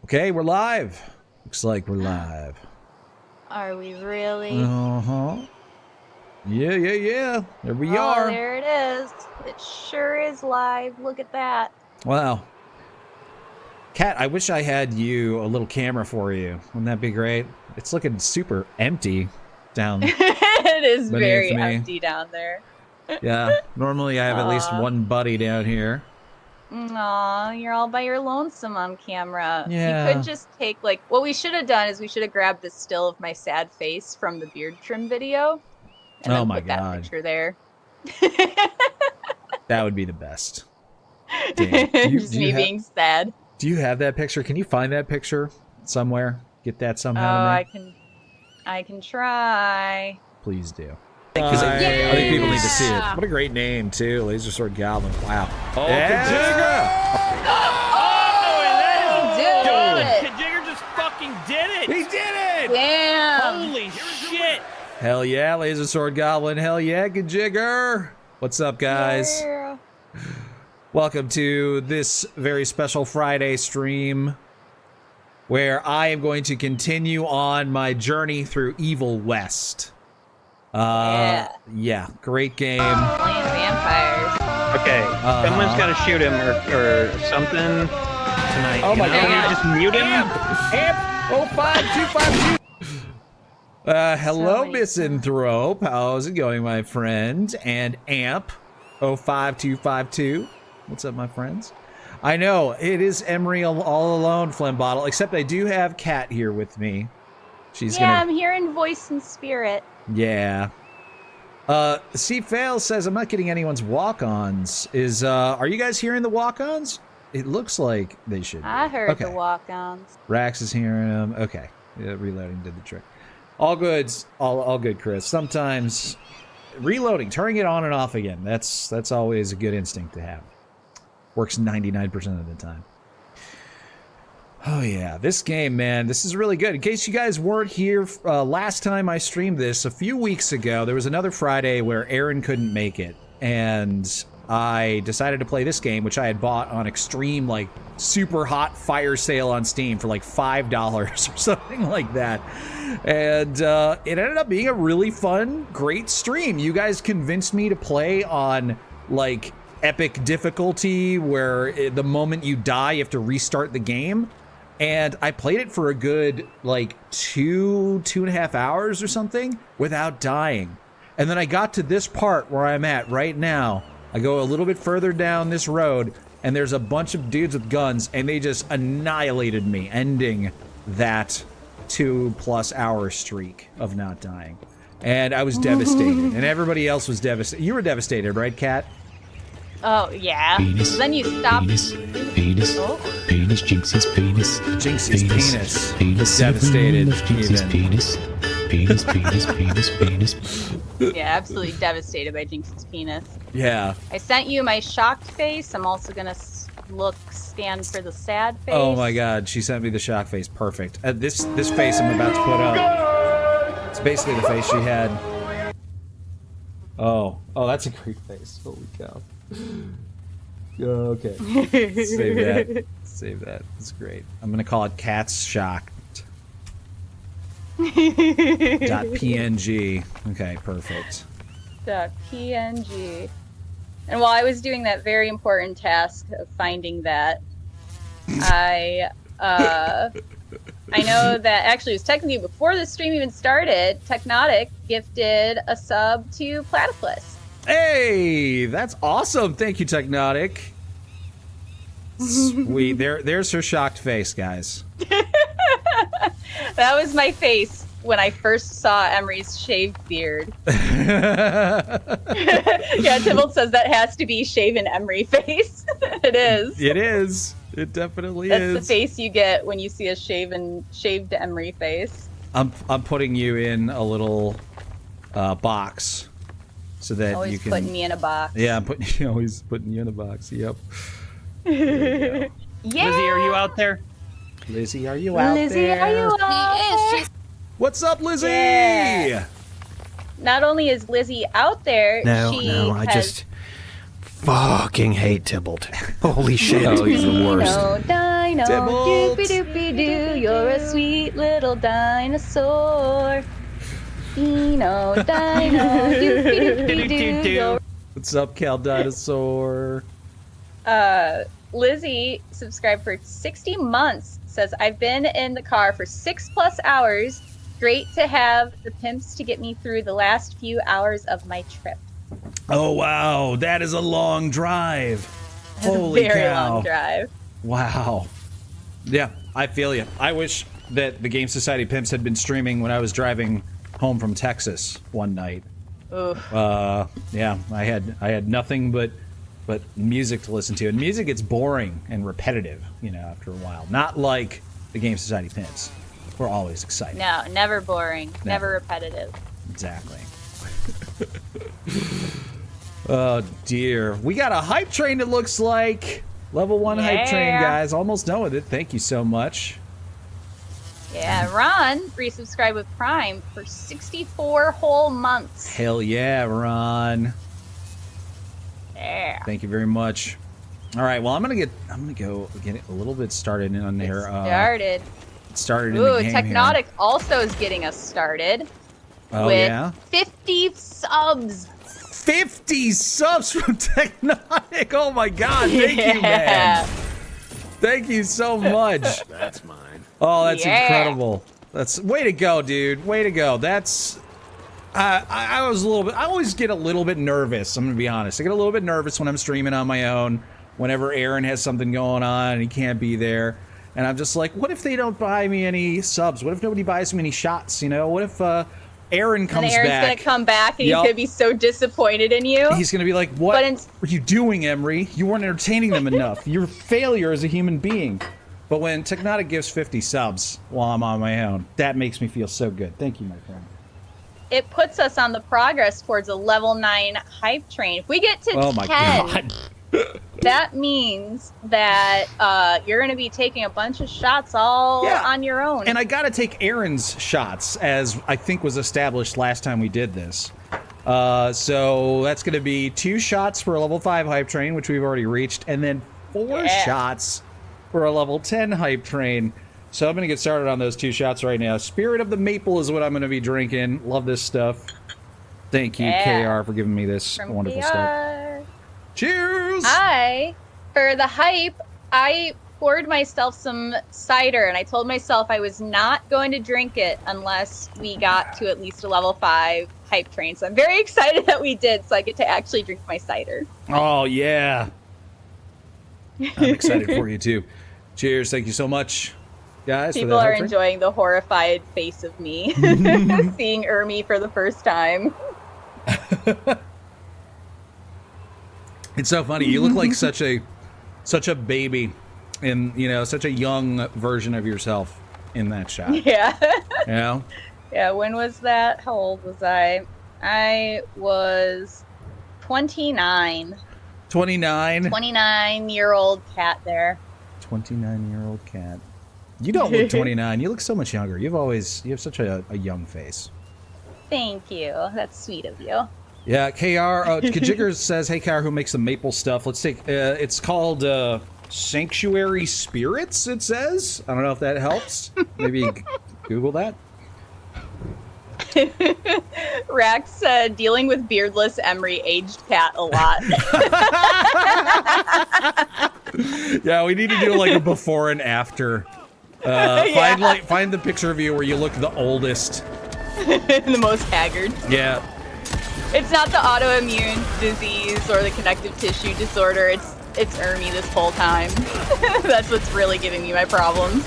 Okay, we're live. Looks like we're live. Are we really? Uh-huh. Yeah. There we are. There it is. It sure is live. Look at that. Wow. Kat, I wish I had you a little camera for you. Wouldn't that be great? It's looking super empty down. It is very me. empty down there. Yeah. Normally I have at least one buddy down here. Aw, you're all by your lonesome on camera. Yeah. You could just take, like, what we should have done is we should have grabbed the still of my sad face from the beard trim video. And then put that picture there. That would be the best. Damn. Just me being sad. Do you have that picture? Can you find that picture somewhere? Get that somehow to me? I can try. Please do. Because I think people need to see it. What a great name, too. Laser Sword Goblin. Wow. Oh, yeah. Kajigger just fucking did it. He did it. Damn. Holy shit. Hell yeah, Laser Sword Goblin. Hell yeah, Kajigger. What's up, guys? Yeah. Welcome to this very special Friday stream where I am going to continue on my journey through Evil West. Yeah, great game. Playing vampires. Okay, someone's got to shoot him or something tonight. Oh my God. Can you just mute him? Amp 05252. Hello, Misanthrope. How's it going, my friend? And Amp 05252. What's up, my friends? I know, it is Emery all alone, Phlegm Bottle, except I do have Kat here with me. I'm hearing voice and spirit. Yeah. C Fail says I'm not getting anyone's walk-ons. Are you guys hearing the walk-ons? It looks like they should be. I heard the walk-ons. Rax is hearing them. Okay. Yeah, reloading did the trick. All good. All good, Chris. Sometimes reloading, turning it on and off again. That's always a good instinct to have. Works 99% of the time. Oh yeah, this game, man, this is really good. In case you guys weren't here last time I streamed this, a few weeks ago, there was another Friday where Aaron couldn't make it, and I decided to play this game, which I had bought on extreme, like, super hot fire sale on Steam for like $5 or something like that. And it ended up being a really fun, great stream. You guys convinced me to play on, like, epic difficulty, where the moment you die, you have to restart the game. And I played it for a good, like, 2.5 hours or something without dying. And then I got to this part where I'm at right now. I go a little bit further down this road, and there's a bunch of dudes with guns, and they just annihilated me, ending that 2+ hour streak of not dying. And I was devastated, and everybody else was devastated. You were devastated, right, Kat? Oh, yeah. Penis, Then you stop. Penis, Jinx's penis. Jinx's penis. Devastated. Jinx's penis. Penis. Yeah, absolutely devastated by Jinx's penis. Yeah. I sent you my shocked face. I'm also gonna stand for the sad face. Oh my God, she sent me the shock face. Perfect. This face I'm about to put up. It's basically the face she had. Oh, that's a great face. Holy cow. Okay. Save that. That's great. I'm gonna call it Cat's Shocked. .png. Okay, perfect. .png. And while I was doing that very important task of finding that, I know that actually it was technically before the stream even started, Technotic gifted a sub to Platypus. Hey, that's awesome. Thank you, Technotic. Sweet. There's her shocked face, guys. That was my face when I first saw Emery's shaved beard. Yeah, Tybalt says that has to be shaven Emery face. It is. It is. It definitely That's is. the face you get when you see a shaved Emery face. I'm putting you in a little box so that always you can. Putting me in a box. Yeah, I'm always putting you in a box. Yep. Yeah. Lizzie, are you out there? Lizzie, are you out there? Lizzie, are you out there? What's up, Lizzie? Yeah. Not only is Lizzie out there, No, she I has... just fucking hate Tybalt. Holy shit. Oh, he's the worst. Dino, Tybalt. doopy-doopy-doo, you're a sweet little dinosaur. Dino, doopy-doopy-doo, you're... What's up, Cal Dinosaur? Lizzie subscribed for 60 months. Says, I've been in the car for 6+ hours. Great to have the pimps to get me through the last few hours of my trip. Oh, wow. That is a long drive. Holy Very cow. long drive. Wow. Yeah, I feel you. I wish that the Game Society Pimps had been streaming when I was driving home from Texas one night. Oof. Yeah, I had nothing but music to listen to, and music gets boring and repetitive, after a while. Not like the Game Society Pimps. We're always excited. No, never boring. Never repetitive. Exactly. Oh dear, we got a hype train. It looks like level 1 hype train, guys. Almost done with it. Thank you so much. Yeah, Ron resubscribed with Prime for 64 whole months. Hell yeah, Ron. Yeah. Thank you very much. All right, well, I'm gonna go get it a little bit started in there. Started in Ooh, the game Technotic here. also is getting us started. Oh with yeah, 50 subs. 50 subs from Technotic. Oh my God, thank you, man. Thank you so much. That's mine. Oh, that's incredible. That's way to go, dude. Way to go. That's. I was a little bit. I always get a little bit nervous. I'm gonna be honest. I get a little bit nervous when I'm streaming on my own. Whenever Aaron has something going on and he can't be there, and I'm just like, what if they don't buy me any subs? What if nobody buys me any shots? What if Aaron comes back? And Aaron's gonna come back and he's gonna be so disappointed in you. He's gonna be like, "What are you doing, Emery? You weren't entertaining them enough. You're a failure as a human being." But when Technotic gives 50 subs while I'm on my own, that makes me feel so good. Thank you, my friend. It puts us on the progress towards a level 9 hype train. If we get to 10, my God. that means that you're going to be taking a bunch of shots all on your own. And I got to take Aaron's shots, as I think was established last time we did this. So that's going to be 2 shots for a level 5 hype train, which we've already reached, and then 4 shots for a level 10 hype train. So I'm going to get started on those 2 shots right now. Spirit of the Maple is what I'm going to be drinking. Love this stuff. Thank you, KR, for giving me this wonderful stuff. Cheers! For the hype, I poured myself some cider, and I told myself I was not going to drink it unless we got to at least a level 5 hype train. So I'm very excited that we did, so I get to actually drink my cider. Oh, yeah. I'm excited for you, too. Cheers. Thank you so much, guys. People are enjoying the horrified face of me seeing Ermi for the first time. It's so funny. You look like such a baby, and such a young version of yourself in that shot. Yeah. Yeah. Yeah. When was that? How old was I? I was 29. 29. 29-year-old cat there. 29-year-old cat. You don't look 29. You look so much younger. You have such a young face. Thank you. That's sweet of you. Yeah, KR, Kajigger says, hey, KR, who makes the maple stuff? Let's take, it's called Sanctuary Spirits, it says. I don't know if that helps. Maybe Google that. Rax said, dealing with beardless Emery aged Pat a lot. Yeah, we need to do like a before and after. Find the picture of you where you look the oldest. The most haggard. Yeah. It's not the autoimmune disease or the connective tissue disorder. It's Ermi this whole time. That's what's really giving me my problems.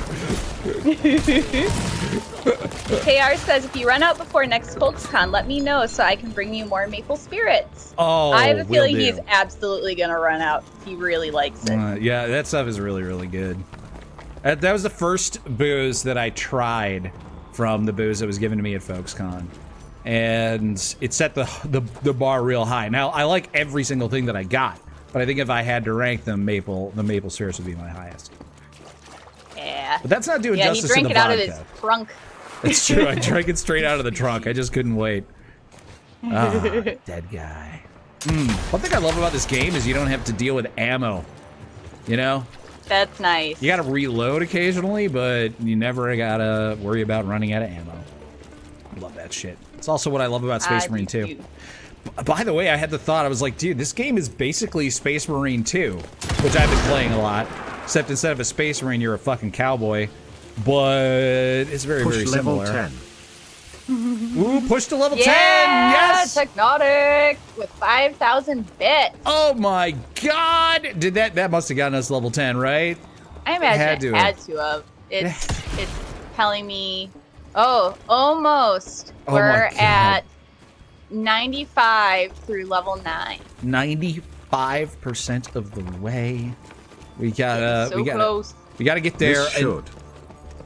KR says, if you run out before next FolksCon, let me know so I can bring you more maple spirits. Oh, I have a feeling he's absolutely going to run out. He really likes it. Yeah, that stuff is really, really good. That was the first booze that I tried from the booze that was given to me at FolksCon. And it set the bar real high. Now, I like every single thing that I got, but I think if I had to rank them, the maple spirits would be my highest. Yeah. But that's not doing justice to the vodka. He drank it out of his trunk. It's true. I drank it straight out of the trunk. I just couldn't wait. Ah, dead guy. One thing I love about this game is you don't have to deal with ammo. You know? That's nice. You gotta reload occasionally, but you never gotta worry about running out of ammo. I love that shit. It's also what I love about Space Marine 2. By the way, I had the thought, I was like, dude, this game is basically Space Marine 2, which I've been playing a lot. Except instead of a Space Marine, you're a fucking cowboy. But it's very, very similar. Level 10. Ooh, push to level 10! Yeah, Yes! Technotic with 5,000 bits. Oh my god! Did that must have gotten us level 10, right? I imagine Had it to had to have. It's telling me, oh, almost. Oh my We're God. at 95 through level 9. 95% of the way. We gotta, So we gotta, close. we gotta get there. This should.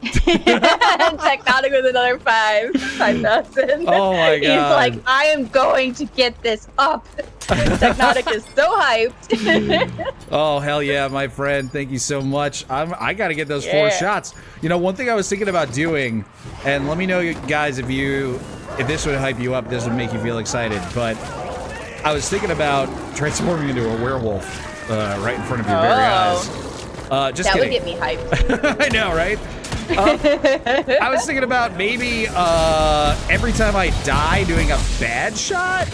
Technotic with another 5,000. Oh my He's God. like, I am going to get this up. Technotic is so hyped. Oh hell yeah, my friend! Thank you so much. I gotta get those 4 Yeah. shots. You know, one thing I was thinking about doing, and let me know, you guys, if this would hype you up, this would make you feel excited. But I was thinking about transforming into a werewolf right in front of your very eyes. Just That kidding. would get me hyped. I know, right? I was thinking about maybe every time I die doing a bad shot.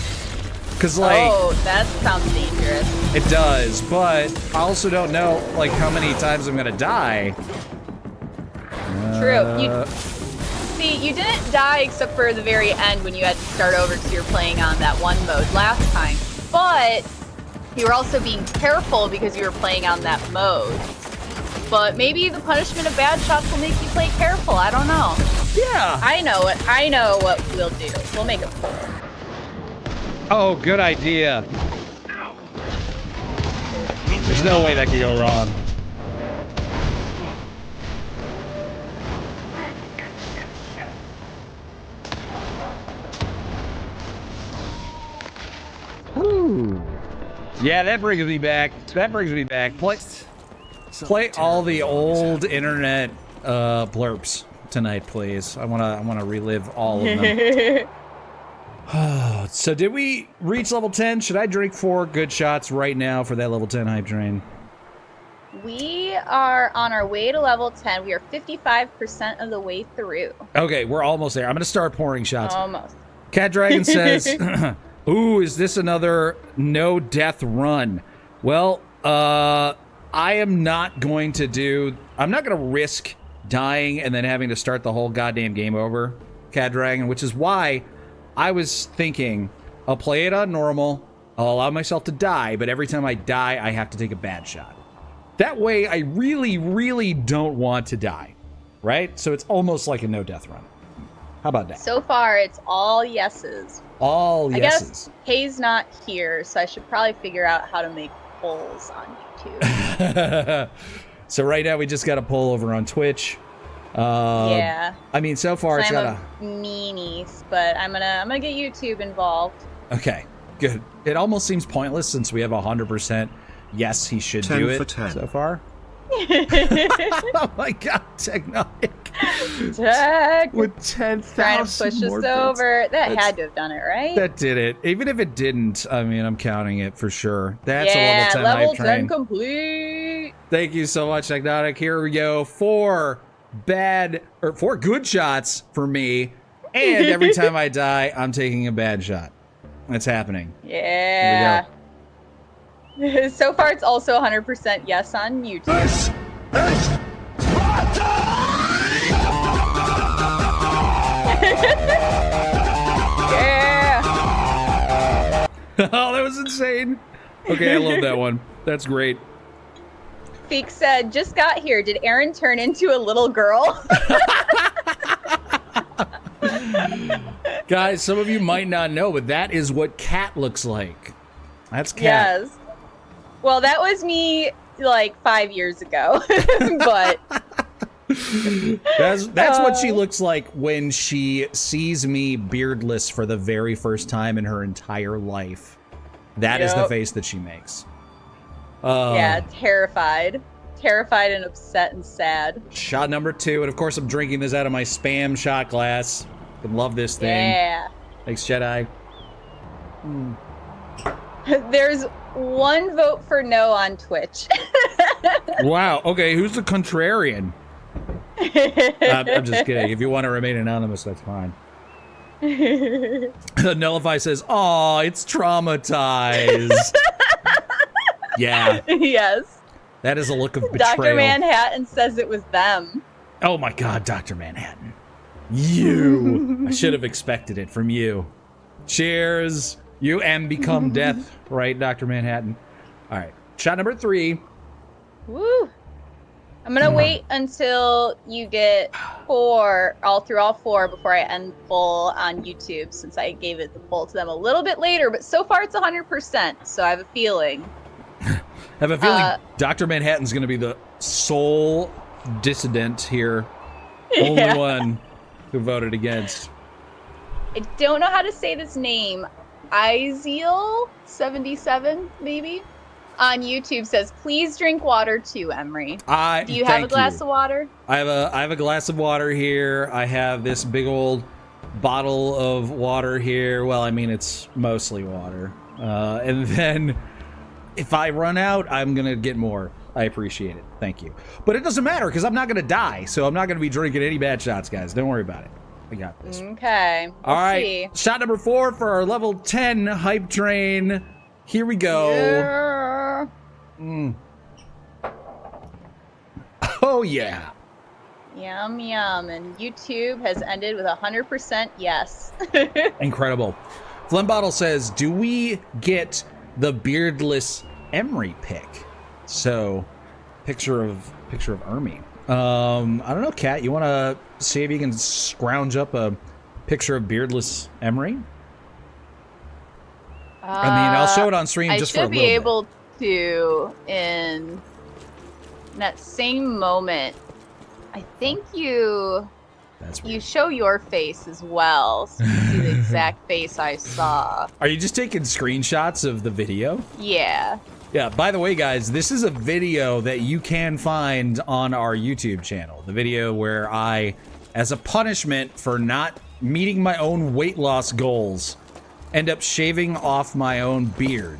Because, like, Oh, that sounds dangerous. it does, but I also don't know, like, how many times I'm gonna die. True. See, you didn't die except for the very end when you had to start over because you were playing on that one mode last time. But you were also being careful because you were playing on that mode. But maybe the punishment of bad shots will make you play careful. I don't know. Yeah. I know it. I know what we'll do. We'll make a poll. Oh, good idea. There's no way that could go wrong. Woo. Yeah, that brings me back. That brings me back. Play all the old internet blurps tonight, please. I wanna relive all of them. So did we reach level 10? Should I drink 4 good shots right now for that level 10 hype train? We are on our way to level 10. We are 55% of the way through. Okay, we're almost there. I'm gonna start pouring shots. Almost. Cat Dragon says, ooh, is this another no death run? Well, I am not going to I'm not gonna risk dying and then having to start the whole goddamn game over, Cat Dragon, which is why I was thinking I'll play it on normal, I'll allow myself to die, but every time I die, I have to take a bad shot. That way, I really, really don't want to die, right? So it's almost like a no death run. How about that? So far, it's all yeses. All I yeses. guess Hay's not here, so I should probably figure out how to make polls on YouTube. So right now we just got a poll over on Twitch. Yeah. I mean, so far it's I'm got a meanie, but I'm gonna get YouTube involved. Okay, good. It almost seems pointless since we have 100% yes, he should 10 do for it 10. so far. Oh my god, Technotic. Tech. With 10,000 Trying to push more us bits. over. That That's- had to have done it, right? That did it. Even if it didn't, I mean, I'm counting it for sure. That's yeah, a level 10 level hype 10 train. complete. Thank you so much, Technotic. Here we go. 4 good shots for me. And every time I die, I'm taking a bad shot. That's happening. Yeah. So far, it's also 100% yes on YouTube. Yeah. Oh, that was insane. Okay, I love that one. That's great. Feek said, just got here. Did Aaron turn into a little girl? Guys, some of you might not know, but that is what Cat looks like. That's Cat. Yes. Well, that was me like 5 years ago. But That's what she looks like when she sees me beardless for the very first time in her entire life. That is the Yep. face that she makes. yeah, terrified. Terrified and upset and sad. Shot number 2, and of course I'm drinking this out of my spam shot glass. I love this thing. Yeah. Thanks, Jedi. There's one vote for no on Twitch. Wow. Okay, who's the contrarian? I'm just kidding. If you want to remain anonymous, that's fine. Nullify says, "Aw, it's traumatized." Yeah. Yes. That is a look of betrayal. Dr. Manhattan says it was them. Oh my God, Dr. Manhattan. You. I should have expected it from you. Cheers. You and become death, right, Dr. Manhattan? All right. Shot number 3. Woo. I'm going to wait until you get 4, all 4 before I end the poll on YouTube, since I gave it the poll to them a little bit later, but so far it's 100%, so I have a feeling. I have a feeling Dr. Manhattan's going to be the sole dissident here. Only one who voted against. I don't know how to say this name. Izeal77, maybe? On YouTube says, please drink water too, Emery. Do you have a glass of water? I have a glass of water here. I have this big old bottle of water here. Well, I mean, it's mostly water. And then if I run out, I'm going to get more. I appreciate it. Thank you. But it doesn't matter because I'm not going to die. So I'm not going to be drinking any bad shots, guys. Don't worry about it. I got this. Okay. All right. Shot number 4 for our level 10 hype train. Here we go. Yeah. Oh, yeah. Yum, yum. And YouTube has ended with 100% yes. Incredible. Flembottle says, do we get the beardless Emery pick? So, picture of Ermy. I don't know, Kat. You want to see if you can scrounge up a picture of beardless Emery? I mean, I'll show it on stream just for a little bit. I should be able to, in that same moment, I think you show your face as well, so you see the exact face I saw. Are you just taking screenshots of the video? Yeah. Yeah, by the way, guys, this is a video that you can find on our YouTube channel. The video where I, as a punishment for not meeting my own weight loss goals, end up shaving off my own beard.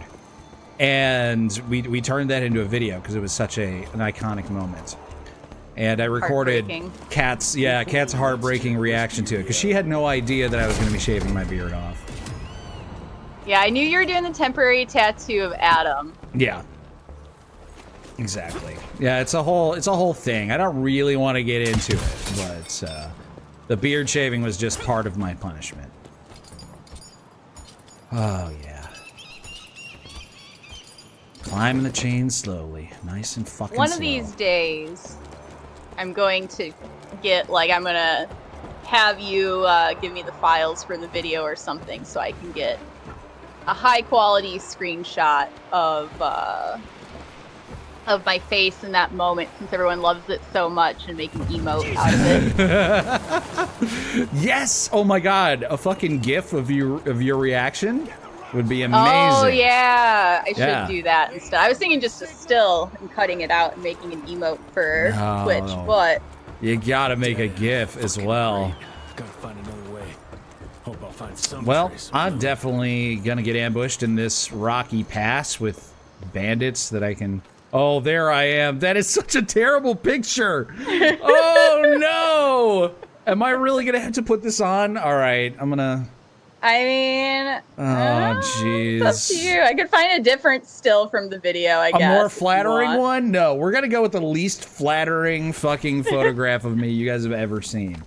And we turned that into a video because it was such an iconic moment. And I recorded Kat's heartbreaking reaction to it because she had no idea that I was going to be shaving my beard off. Yeah, I knew you were doing the temporary tattoo of Adam. Yeah. Exactly. Yeah, it's a whole thing. I don't really want to get into it, but the beard shaving was just part of my punishment. Oh, yeah. Climbing the chain slowly. Nice and fucking slow. One of these days, I'm going to I'm going to have you give me the files for the video or something so I can get a high-quality screenshot of my face in that moment, since everyone loves it so much, and make an emote out of it. Yes! Oh my god, a fucking GIF of your reaction would be amazing. Oh yeah, I should do that instead. I was thinking just a still and cutting it out and making an emote for Twitch, but you gotta make a GIF as well. Gotta find another way. Hope I'll find some trace. I'm definitely gonna get ambushed in this rocky pass with bandits that I can... Oh, there I am. That is such a terrible picture. Oh, no. Am I really going to have to put this on? All right, I'm going to... I mean... Oh, jeez. It's up to you. I could find a different still from the video, I guess. A more flattering one? No, we're going to go with the least flattering fucking photograph of me you guys have ever seen.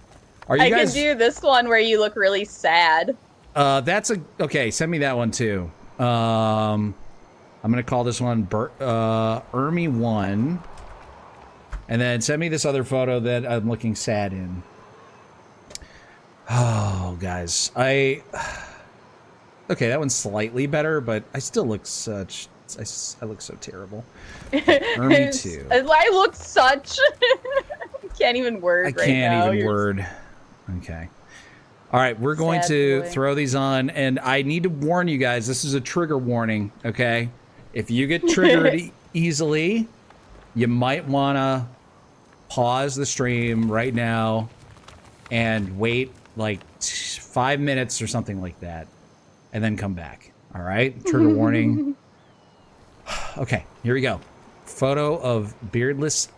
Are you guys... I could do this one where you look really sad. Okay, send me that one, too. I'm going to call this one Ermy1. And then send me this other photo that I'm looking sad in. Oh, guys. Okay, that one's slightly better, but I still look I look so terrible. Ermy2. I look such... I can't even word right now. I can't even word. Okay. All right, we're going to throw these on, and I need to warn you guys, this is a trigger warning, okay? If you get triggered easily, you might want to pause the stream right now and wait like 5 minutes or something like that, and then come back, All right, trigger warning. Okay, here we go. Photo of beardless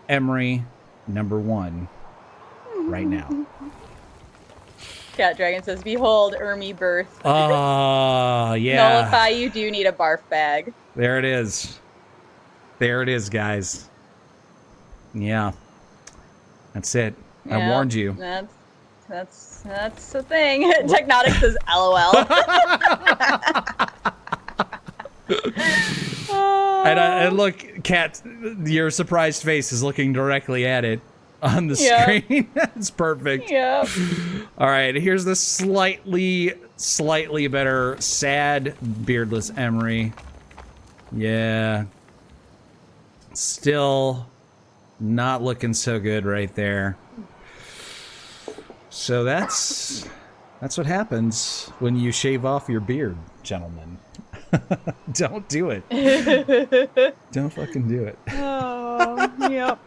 Emery #1 right now. Cat Dragon says, behold, Ermy birth. Oh, yeah. Nullify, you do need a barf bag. There it is. There it is, guys. Yeah. That's it. I Yeah, warned you. That's the thing. Technotic says, LOL. And look, Kat, your surprised face is looking directly at it on the screen. It's perfect. Yep. All right, here's the slightly better sad beardless Emery. Yeah. Still not looking so good right there. So that's what happens when you shave off your beard, gentlemen. Don't do it. Don't fucking do it. Oh, yep.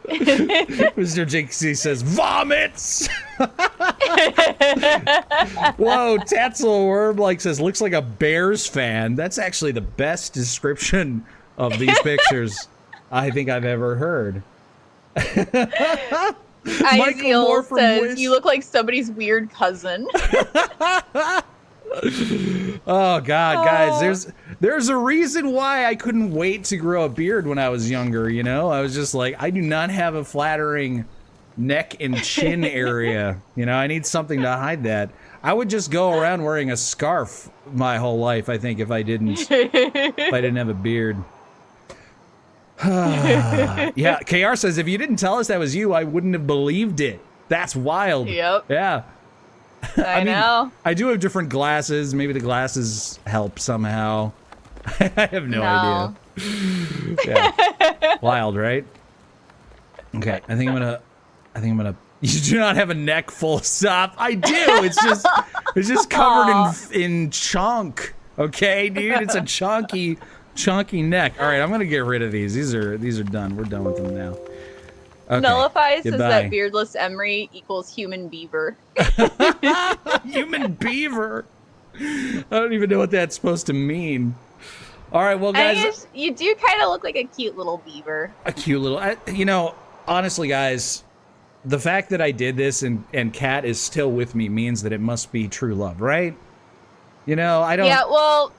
Mr. JC says, vomits! Whoa, Tatzelworm says, looks like a Bears fan. That's actually the best description of these pictures I think I've ever heard. Ideal says, Wish. you look like somebody's weird cousin. Oh God, guys, there's a reason why I couldn't wait to grow a beard when I was younger, you know? I was just like, I do not have a flattering neck and chin area. You know, I need something to hide that. I would just go around wearing a scarf my whole life, I think, if I didn't have a beard. Yeah, KR says, if you didn't tell us that was you, I wouldn't have believed it. That's wild. Yep. Yeah. I know. I do have different glasses. Maybe the glasses help somehow. I have no idea. Yeah. Wild, right? Okay, I think I'm gonna. You do not have a neck, full stop. I do. It's just covered in chunk. Okay, dude, it's a chunky neck. All right, I'm gonna get rid of these. These are done. We're done with them now. Okay. Nullify says Goodbye. that beardless Emery equals human beaver. Human beaver. I don't even know what that's supposed to mean. All right, well, I guys, mean, you do kind of look like a cute little beaver. a cute little. You know, honestly, guys, the fact that I did this and Kat is still with me means that it must be true love, right? You know, I don't. Yeah, well,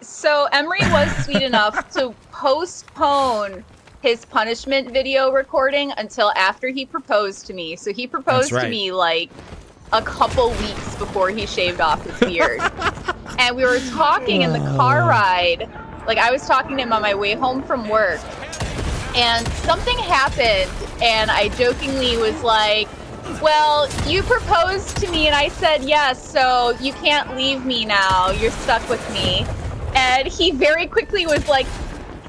so Emery was sweet enough to postpone his punishment video recording until after he proposed to me. So he proposed to me like a couple weeks before he shaved off his beard. And we were talking in the car ride. Like, I was talking to him on my way home from work. And something happened, and I jokingly was like, well, you proposed to me, and I said yes, so you can't leave me now. You're stuck with me. And he very quickly was like,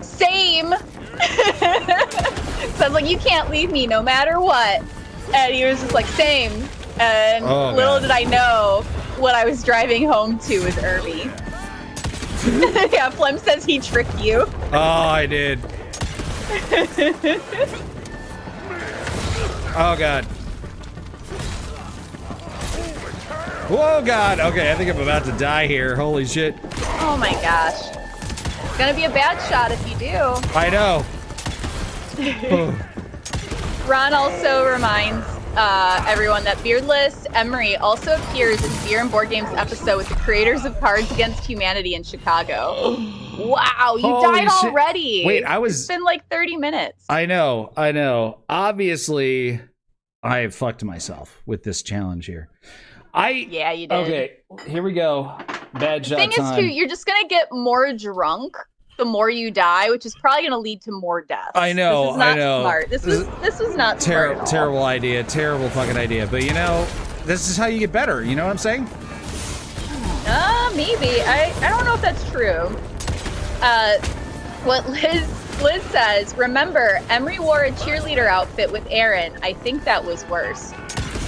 same. So I was like, you can't leave me no matter what. And he was just like, same. And little did I know what I was driving home to was Irby. Yeah, Flem says he tricked you. Oh, I did. Oh, God. Whoa, God. Okay, I think I'm about to die here. Holy shit. Oh, my gosh. It's gonna be a bad shot if you do. I know. Ron also reminds everyone that Beardless Emery also appears in Beer and Board Games episode with the creators of Cards Against Humanity in Chicago. Wow, you Holy died shit. already. Wait, It's been like 30 minutes. I know. Obviously, I fucked myself with this challenge here. Yeah, you did. Okay, here we go. Bad shot The thing is, too, you're just gonna get more drunk the more you die, which is probably gonna lead to more deaths. I know. This is not I know. smart. This was not smart at all. Terrible idea. Terrible fucking idea. But you know, this is how you get better. You know what I'm saying? Maybe. I don't know if that's true. What Liz says, remember, Emery wore a cheerleader outfit with Aaron. I think that was worse.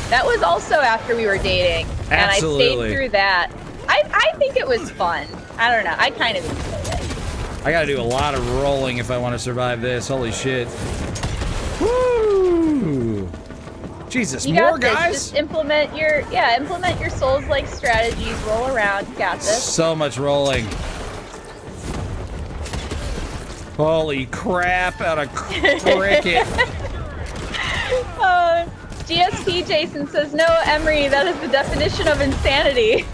That was also after we were dating. Absolutely. And I stayed through that. I think it was fun. I don't know. I kind of enjoyed it. I gotta do a lot of rolling if I want to survive this. Holy shit. Woo! Jesus, You more got this. guys? Just implement your Souls-like strategies. Roll around. You got this. So much rolling. Holy crap out of cricket. GSP Jason says, no, Emery, that is the definition of insanity.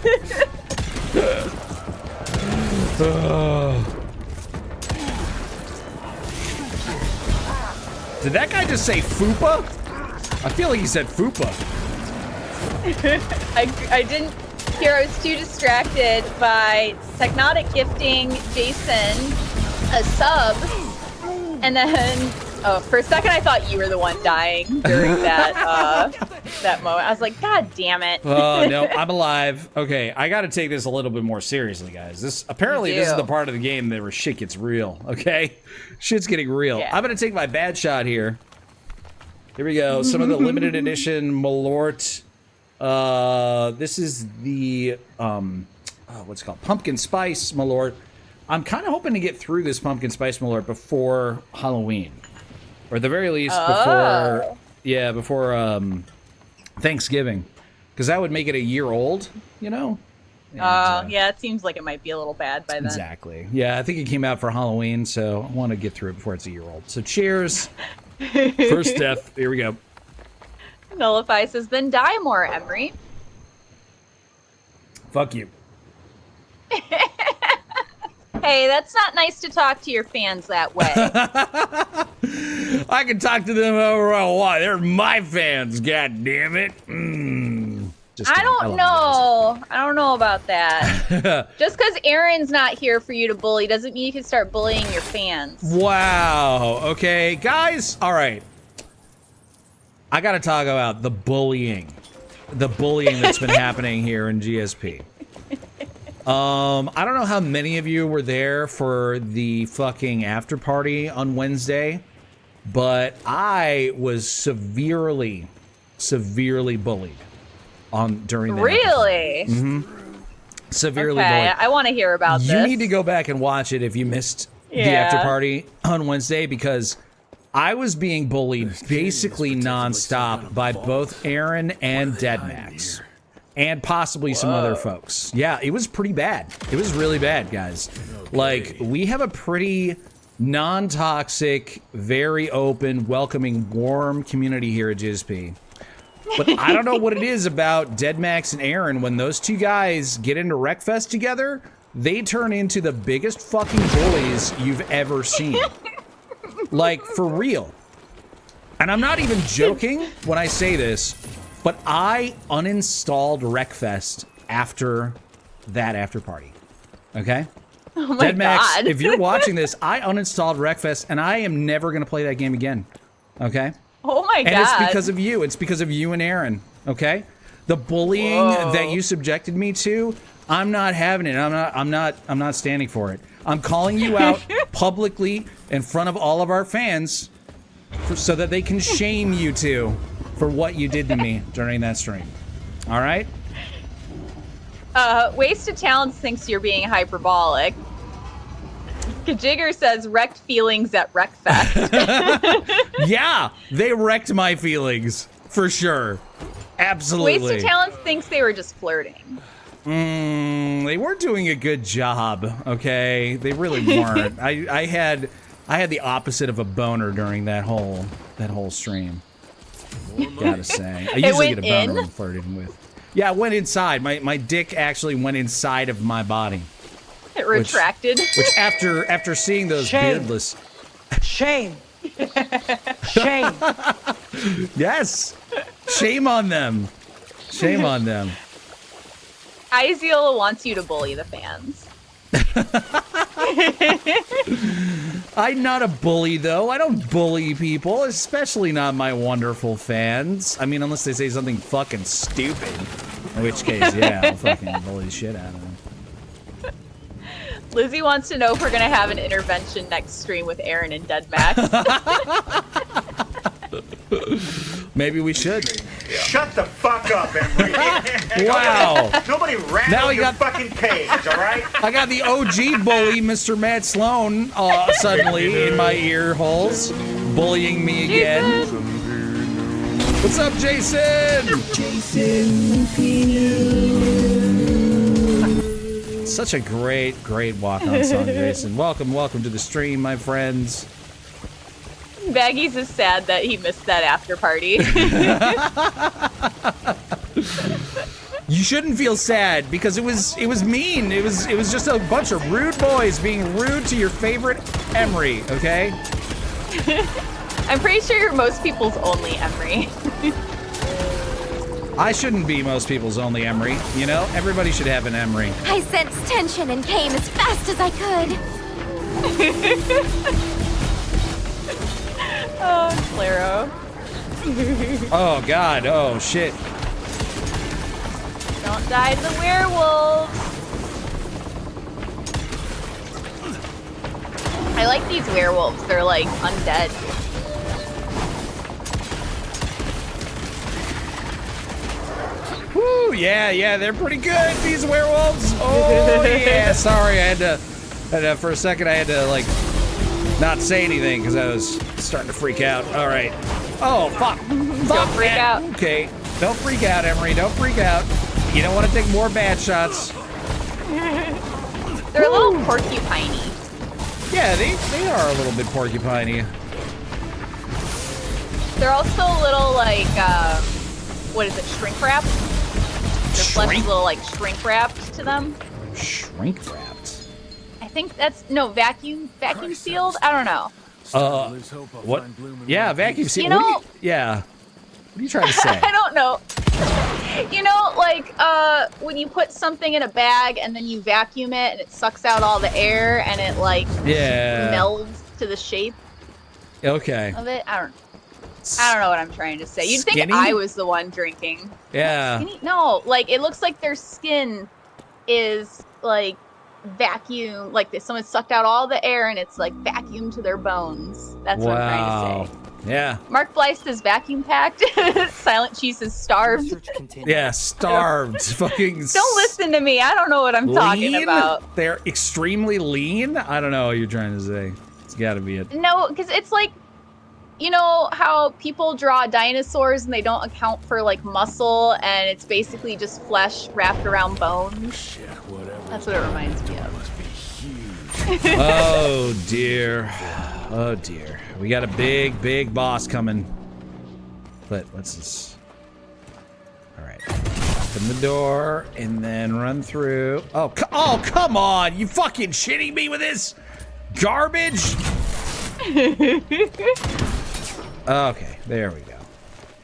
Did that guy just say FUPA? I feel like he said FUPA. I didn't hear. I was too distracted by Technotic gifting Jason a sub, and then for a second I thought you were the one dying during that that moment. I was like, God damn it! Oh no, I'm alive. Okay, I got to take this a little bit more seriously, guys. This is the part of the game where shit gets real. Okay, shit's getting real. Yeah. I'm gonna take my bad shot here. Here we go. Some of the limited edition Malort. This is the what's it called? Pumpkin Spice Malort. I'm kind of hoping to get through this Pumpkin Spice Malort before Halloween, or at the very least before Thanksgiving, because that would make it a year old, you know. And, yeah, it seems like it might be a little bad by then. Exactly. Yeah, I think it came out for Halloween, so I want to get through it before it's a year old. So cheers. First death. Here we go. Nullify says, then die more, Emery. Fuck you. Hey, that's not nice to talk to your fans that way. I can talk to them over why. They're my fans, god damn it. Just I kidding. don't know. I don't know about that. Just because Aaron's not here for you to bully doesn't mean you can start bullying your fans. Wow. Okay, guys. All right. I got to talk about the bullying that's been happening here in GSP. I don't know how many of you were there for the fucking after party on Wednesday, but I was severely bullied during that. Really? Mm-hmm. Severely okay, bullied. I want to hear about this. You need to go back and watch it if you missed the after party on Wednesday, because I was being bullied basically nonstop by both Aaron and Deadmax. And possibly some other folks. Yeah, it was pretty bad. It was really bad, guys. Like, we have a pretty non-toxic, very open, welcoming, warm community here at GSP. But I don't know what it is about Deadmax and Aaron. When those two guys get into Wreckfest together, they turn into the biggest fucking bullies you've ever seen. Like, for real. And I'm not even joking when I say this, but I uninstalled Wreckfest after that after party. Okay? Oh my Deadmax, God. if you're watching this, I uninstalled Wreckfest, and I am never going to play that game again. Okay? Oh my God. And it's because of you. It's because of you and Aaron. Okay? The bullying that you subjected me to, I'm not having it. I'm not standing for it. I'm calling you out publicly in front of all of our fans so that they can shame you two for what you did to me during that stream. All right? Wasted Talents thinks you're being hyperbolic. Kajigger says wrecked feelings at Wreckfest. Yeah, they wrecked my feelings for sure. Absolutely. Wasted Talents thinks they were just flirting. They weren't doing a good job. Okay, they really weren't. I had the opposite of a boner during that whole stream. Gotta say, I usually get a boner when I'm flirting with. Yeah, it went inside. My dick actually went inside of my body. It retracted. Which after seeing those beardless. Shame. Shame. Yes. Shame on them. Shame on them. Izeal wants you to bully the fans. I'm not a bully, though. I don't bully people, especially not my wonderful fans. I mean, unless they say something fucking stupid. In which case, yeah, I'll fucking bully the shit out of them. Lizzie wants to know if we're going to have an intervention next stream with Aaron and Deadmax. Maybe we should. Shut the fuck up, Emery. Wow. Nobody rattle your fucking cage, all right? I got the OG bully, Mr. Matt Sloan, suddenly in my ear holes, bullying me again. What's up, Jason? Such a great walk-on song, Jason. Welcome to the stream, my friends. Baggies is sad that he missed that after party. You shouldn't feel sad because it was mean. It was just a bunch of rude boys being rude to your favorite Emery, okay? I'm pretty sure you're most people's only Emery. I shouldn't be most people's only Emery, you know? Everybody should have an Emery. I sensed tension and came as fast as I could. Oh, Claro. Oh, God. Oh, shit. Don't die to the werewolves. I like these werewolves. They're like undead. Woo, yeah, they're pretty good, these werewolves. Oh, yeah. Sorry, I had to, for a second, I had to, like, not say anything because I was starting to freak out. All right. Oh, fuck. Don't freak out. Okay. Don't freak out, Emery. Don't freak out. You don't want to take more bad shots. They're a little porcupine-y. Yeah, they are a little bit porcupine-y. They're also a little, like, what is it, shrink wrapped? Their flesh is a little, like, shrink wrapped to them. Shrink wrapped? I think that's, no, vacuum sealed? I don't know. What? Yeah, vacuum sealed. You know, yeah. What are you trying to say? I don't know. You know, like, when you put something in a bag and then you vacuum it and it sucks out all the air and it, like, melds to the shape Okay. of it? I don't know what I'm trying to say. You'd Skinny? think I was the one drinking. Yeah. Skinny? No, like, it looks like their skin is, like, vacuum, like someone sucked out all the air and it's, like, vacuumed to their bones. That's what I'm trying to say. Yeah. Mark Blythe is vacuum packed. Silent Cheese is starved. Yeah, starved. Fucking. Don't listen to me. I don't know what I'm talking lean? about. They're extremely lean? I don't know what you're trying to say. It's gotta be it. No, because it's like, you know how people draw dinosaurs and they don't account for like muscle and it's basically just flesh wrapped around bones? Shit, whatever. That's what it reminds me of. Must be huge. Oh dear. Oh dear. We got a big boss coming. But let's just... Alright. Open the door and then run through. Oh, come on! You fucking shitting me with this garbage? Okay, there we go.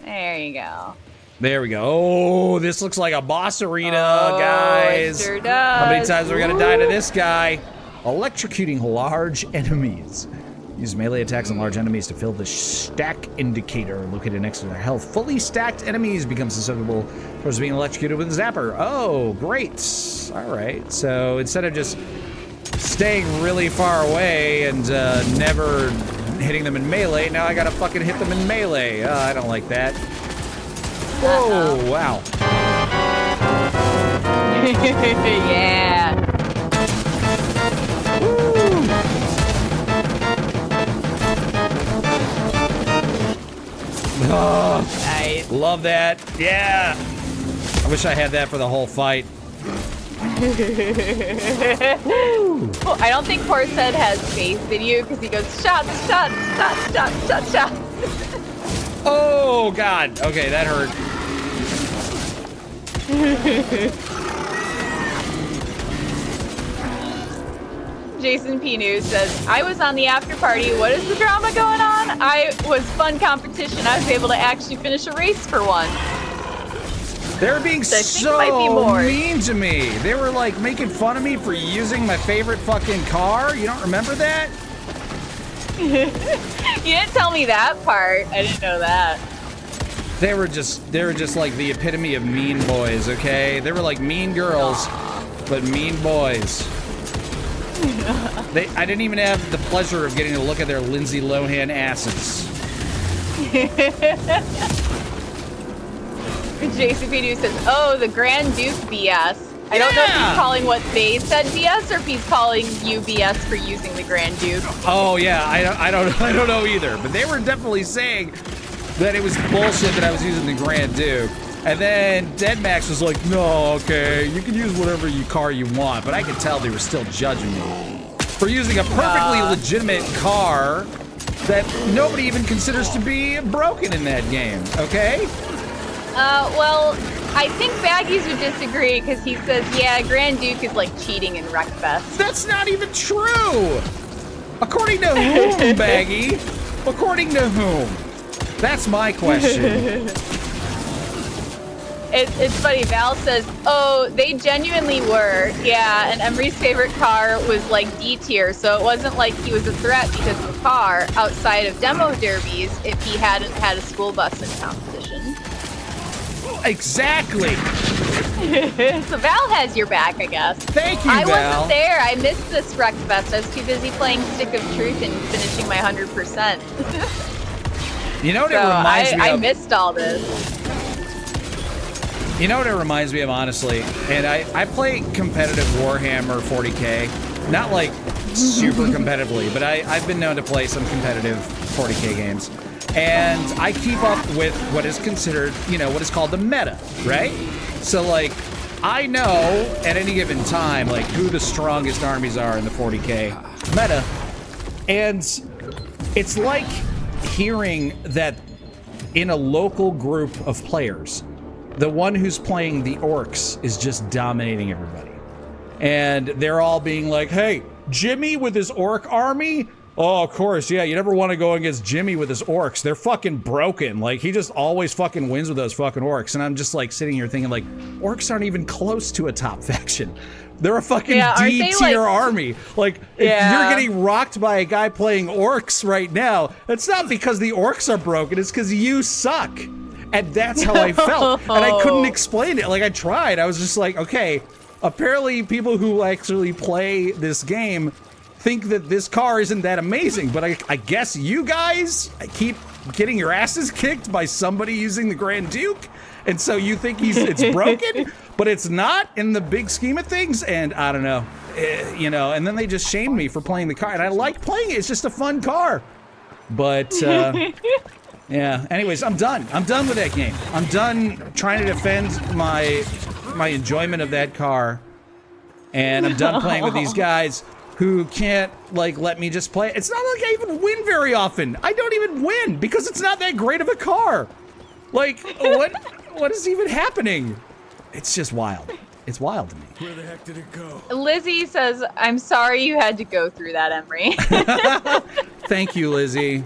There you go. There we go. Oh, this looks like a boss arena, guys. It sure does. How many times are we gonna die to this guy? Electrocuting large enemies. Use melee attacks on large enemies to fill the stack indicator located next to their health. Fully stacked enemies become susceptible towards being electrocuted with a zapper. Oh, great. All right. So instead of just staying really far away and never hitting them in melee, now I gotta fucking hit them in melee. I don't like that. Whoa, wow. Yeah. Oh, Nice. love that. Yeah. I wish I had that for the whole fight. Oh, I don't think Horsehead has face video because he goes shots. Oh, God. Okay, that hurt. Jason P. News says, I was on the after party. What is the drama going on? I was fun competition. I was able to actually finish a race for once. They're being So I think it might be so more. mean to me. They were like making fun of me for using my favorite fucking car. You don't remember that? You didn't tell me that part. I didn't know that. They were just like the epitome of mean boys, okay? They were like mean girls, but mean boys. I didn't even have the pleasure of getting to look at their Lindsay Lohan asses. JCP says, oh, the Grand Duke BS. I don't know if he's calling what they said BS or if he's calling you BS for using the Grand Duke. Oh yeah, I don't know either, but they were definitely saying that it was bullshit that I was using the Grand Duke. And then Deadmax was like, no, okay, you can use whatever car you want. But I could tell they were still judging me for using a perfectly legitimate car that nobody even considers to be broken in that game, okay? Well, I think Baggies would disagree because he says, yeah, Grand Duke is like cheating in Wreckfest. That's not even true! According to whom, Baggy? According to whom? That's my question. It's funny, Val says, oh, they genuinely were. Yeah, and Emery's favorite car was like D tier, so it wasn't like he was a threat because of the car outside of demo derbies if he hadn't had a school bus in competition. Exactly. So Val has your back, I guess. Thank you, I Val. wasn't there. I missed this Wreckfest. I was too busy playing Stick of Truth and finishing my 100%. You know what So it reminds me I of? missed all this. You know what it reminds me of, honestly? And I play competitive Warhammer 40K. Not like super competitively, but I've been known to play some competitive 40K games. And I keep up with what is considered, you know, what is called the meta, right? So, like, I know at any given time, like, who the strongest armies are in the 40K meta. And it's like hearing that in a local group of players, the one who's playing the orcs is just dominating everybody. And they're all being like, hey, Jimmy with his orc army? Oh, of course, yeah, you never want to go against Jimmy with his orcs. They're fucking broken. Like, he just always fucking wins with those fucking orcs. And I'm just, like, sitting here thinking, like, orcs aren't even close to a top faction. They're a fucking D-tier army. Like, if you're getting rocked by a guy playing orcs right now, it's not because the orcs are broken, it's because you suck. And that's how I felt. And I couldn't explain it. Like, I tried. I was just like, okay, apparently people who actually play this game think that this car isn't that amazing, but I guess you guys keep getting your asses kicked by somebody using the Grand Duke, and so you think it's broken, but it's not in the big scheme of things, and I don't know, you know, and then they just shamed me for playing the car, and I like playing it, it's just a fun car, but, yeah, anyways, I'm done with that game. I'm done trying to defend my enjoyment of that car, and I'm done playing with these guys who can't, like, let me just play. It's not like I even win very often. I don't even win because it's not that great of a car. Like, what is even happening? It's just wild. It's wild to me. Where the heck did it go? Lizzie says, I'm sorry you had to go through that, Emery. Thank you, Lizzie.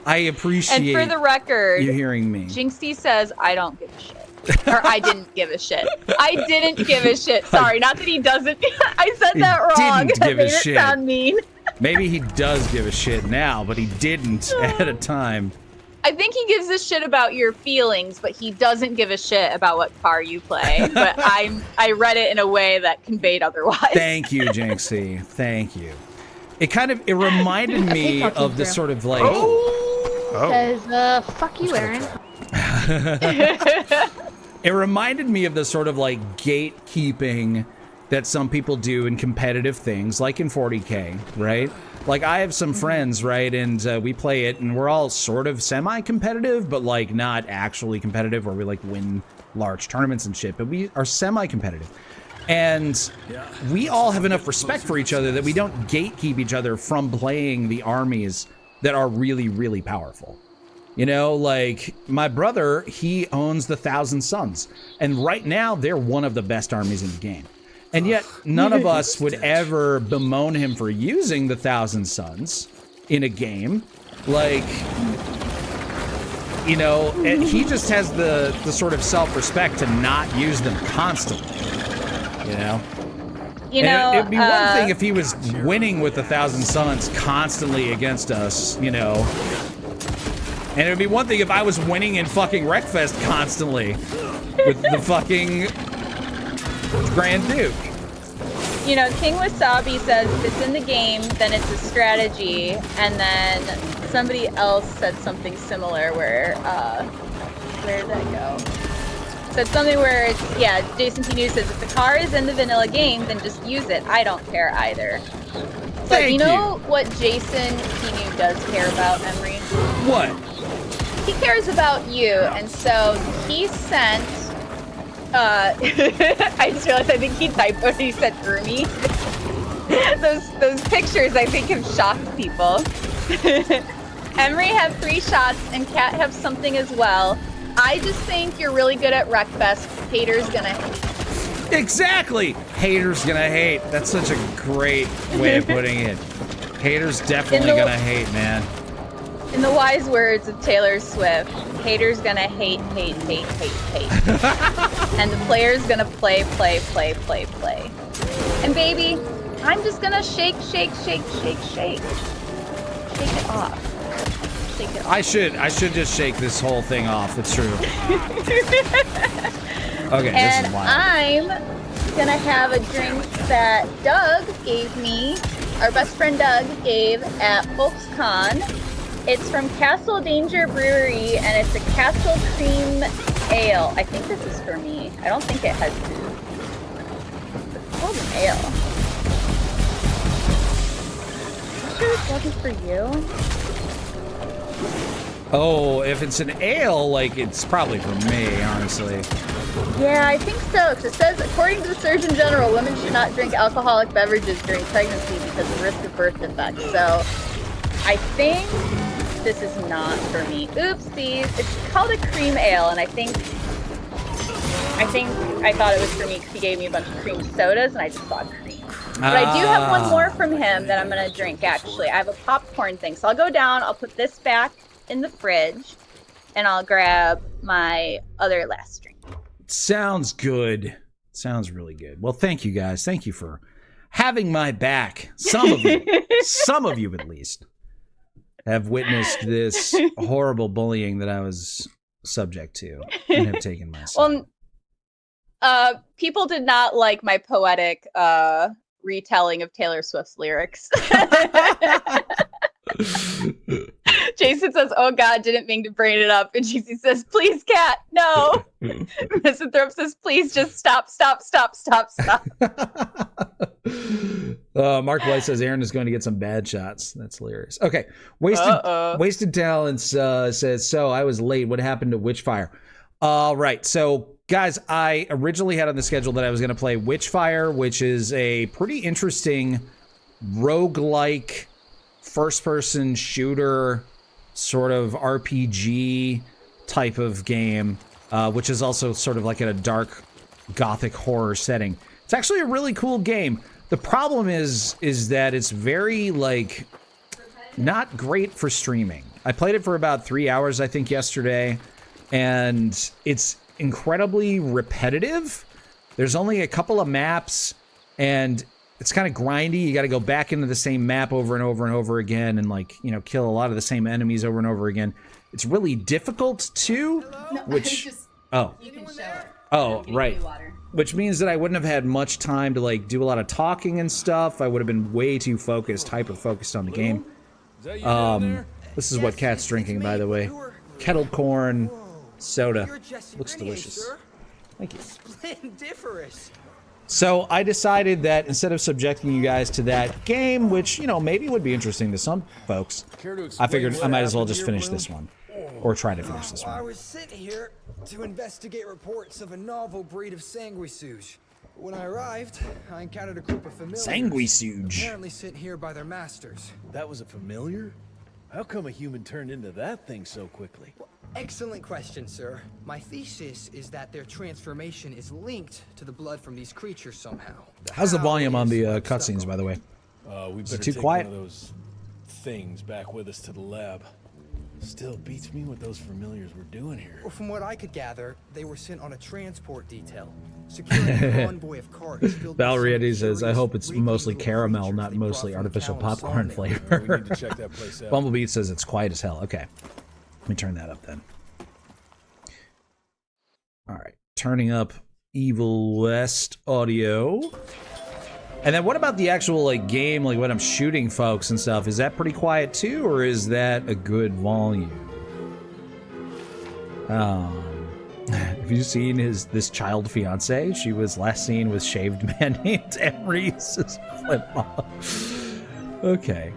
I appreciate and for the record, you hearing me. Jinxie says, I don't give a shit. Or I didn't give a shit. I didn't give a shit. Sorry, not that he doesn't. I said that wrong. Didn't give made a shit. It sound mean. Maybe he does give a shit now, but he didn't at a time. I think he gives a shit about your feelings, but he doesn't give a shit about what car you play. But I read it in a way that conveyed otherwise. Thank you, Jinxie. Thank you. It reminded me of the sort of like. Says, fuck you, Aaron. It reminded me of the sort of like gatekeeping that some people do in competitive things, like in 40K, right? Like I have some friends, right, and we play it, and we're all sort of semi-competitive, but like not actually competitive, where we like win large tournaments and shit, but we are semi-competitive. And we all have enough respect for each other that we don't gatekeep each other from playing the armies that are really, really powerful. You know, like my brother, he owns the Thousand Sons, and right now they're one of the best armies in the game. And yet none of us would ever bemoan him for using the Thousand Sons in a game. Like, you know, he just has the sort of self-respect to not use them constantly, you know? You know, it'd be one thing if he was winning with the Thousand Sons constantly against us, you know. And it would be one thing if I was winning in fucking Wreckfest constantly with the fucking Grand Duke. You know, King Wasabi says if it's in the game, then it's a strategy. And then somebody else said something similar where did that go? Said something where it's, yeah, Jason T. News says if the car is in the vanilla game, then just use it. I don't care either. But you know what Jason T. News does care about, Emery? What? he cares about you, and so he sent. I just realized I think he typoed. He said Urmi. those pictures I think have shocked people. Emery have 3 shots, and Kat have something as well. I just think you're really good at Wreckfest. Haters gonna hate. Exactly! Haters gonna hate. That's such a great way of putting it. Haters definitely gonna hate, man. In the wise words of Taylor Swift, haters gonna hate. And the player's gonna play. And baby, I'm just gonna shake it off. I should just shake this whole thing off. It's true. Okay, and this is wild. I'm gonna have a drink that Doug gave me, our best friend Doug gave at FolksCon. It's from Castle Danger Brewery, and it's a Castle Cream Ale. I think this is for me. I don't think it has booze. It's called an ale. I'm sure this wasn't for you. Oh, if it's an ale, like, it's probably for me, honestly. Yeah, I think so. 'Cause it says, according to the Surgeon General, women should not drink alcoholic beverages during pregnancy because of risk of birth defects. So, I think this is not for me. Oopsies. It's called a cream ale, and I thought it was for me because he gave me a bunch of cream sodas, and I just saw cream. But I do have one more from him that I'm gonna drink, actually. I have a popcorn thing. So I'll go down, I'll put this back in the fridge, and I'll grab my other last drink. Sounds good. Sounds really good. Well, thank you guys. Thank you for having my back. Some of you, some of you at least, have witnessed this horrible bullying that I was subject to and have taken my side. Well, people did not like my poetic retelling of Taylor Swift's lyrics. Jason says, "Oh God, didn't mean to bring it up." And GC says, "Please, Kat, no." Misanthrope says, "Please, just stop." Mark White says Aaron is going to get some bad shots. That's hilarious. Okay, Wasted Talents says, "So I was late. What happened to Witchfire?" Right. So guys, I originally had on the schedule that I was going to play Witchfire, which is a pretty interesting roguelike first-person shooter sort of RPG type of game, which is also sort of like in a dark gothic horror setting. It's actually a really cool game. The problem is that it's very, like, not great for streaming. I played it for about 3 hours, I think, yesterday, and it's incredibly repetitive. There's only a couple of maps, and it's kind of grindy. You got to go back into the same map over and over and over again and, like, you know, kill a lot of the same enemies over and over again. It's really difficult too, which... Oh. You can show her. Oh, right. Which means that I wouldn't have had much time to, like, do a lot of talking and stuff. I would have been way too focused, hyper-focused on the game. This is what Kat's drinking, by the way. Kettle corn soda. Looks delicious. Thank you. So I decided that instead of subjecting you guys to that game, which, you know, maybe would be interesting to some folks, I figured I might as well just finish this one. Or try to finish this one. I was sent here to investigate reports of a novel breed of sanguisuge. When I arrived, I encountered a group of familiars. Sanguisuge. Apparently sent here by their masters. That was a familiar? How come a human turned into that thing so quickly? Well, excellent question, sir. My thesis is that their transformation is linked to the blood from these creatures somehow. How's the volume on the cutscenes, by the way? We Is better it too take quiet? one of those things back with us to the lab. Still beats me what those familiars were doing here. Well, from what I could gather, they were sent on a transport detail. Securing a convoy of carts filled with Valrietti some says, I hope it's curious mostly little caramel, creatures not they mostly brought from artificial the town of popcorn Sonic. flavor. We need to check that place out. Bumblebee says it's quiet as hell. Okay. Let me turn that up then. Alright. Turning up Evil West audio. And then what about the actual, like, game, like when I'm shooting folks and stuff? Is that pretty quiet too, or is that a good volume? Have you seen this child fiance? She was last seen with shaved man named Emery. Flip off. Okay.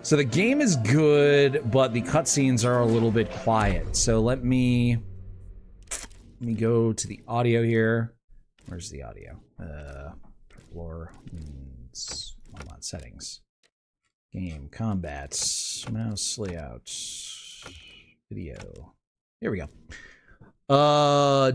So the game is good, but the cutscenes are a little bit quiet. So let me go to the audio here. Where's the audio? Floor. Hold on, settings. Game, combats, mouse layout, video. Here we go.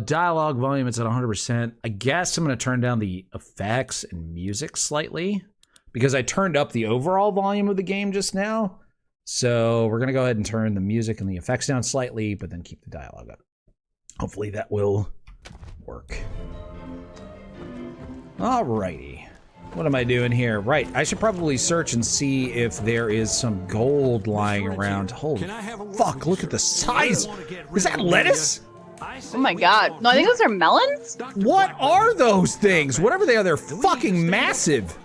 Dialogue volume, it's at 100%. I guess I'm going to turn down the effects and music slightly because I turned up the overall volume of the game just now. So we're going to go ahead and turn the music and the effects down slightly, but then keep the dialogue up. Hopefully that will work. Alrighty. What am I doing here? Right, I should probably search and see if there is some gold lying around. Holy fuck, look at the size! Is that lettuce? Oh my god. No, I think those are melons? What are those things? Whatever they are, they're fucking massive.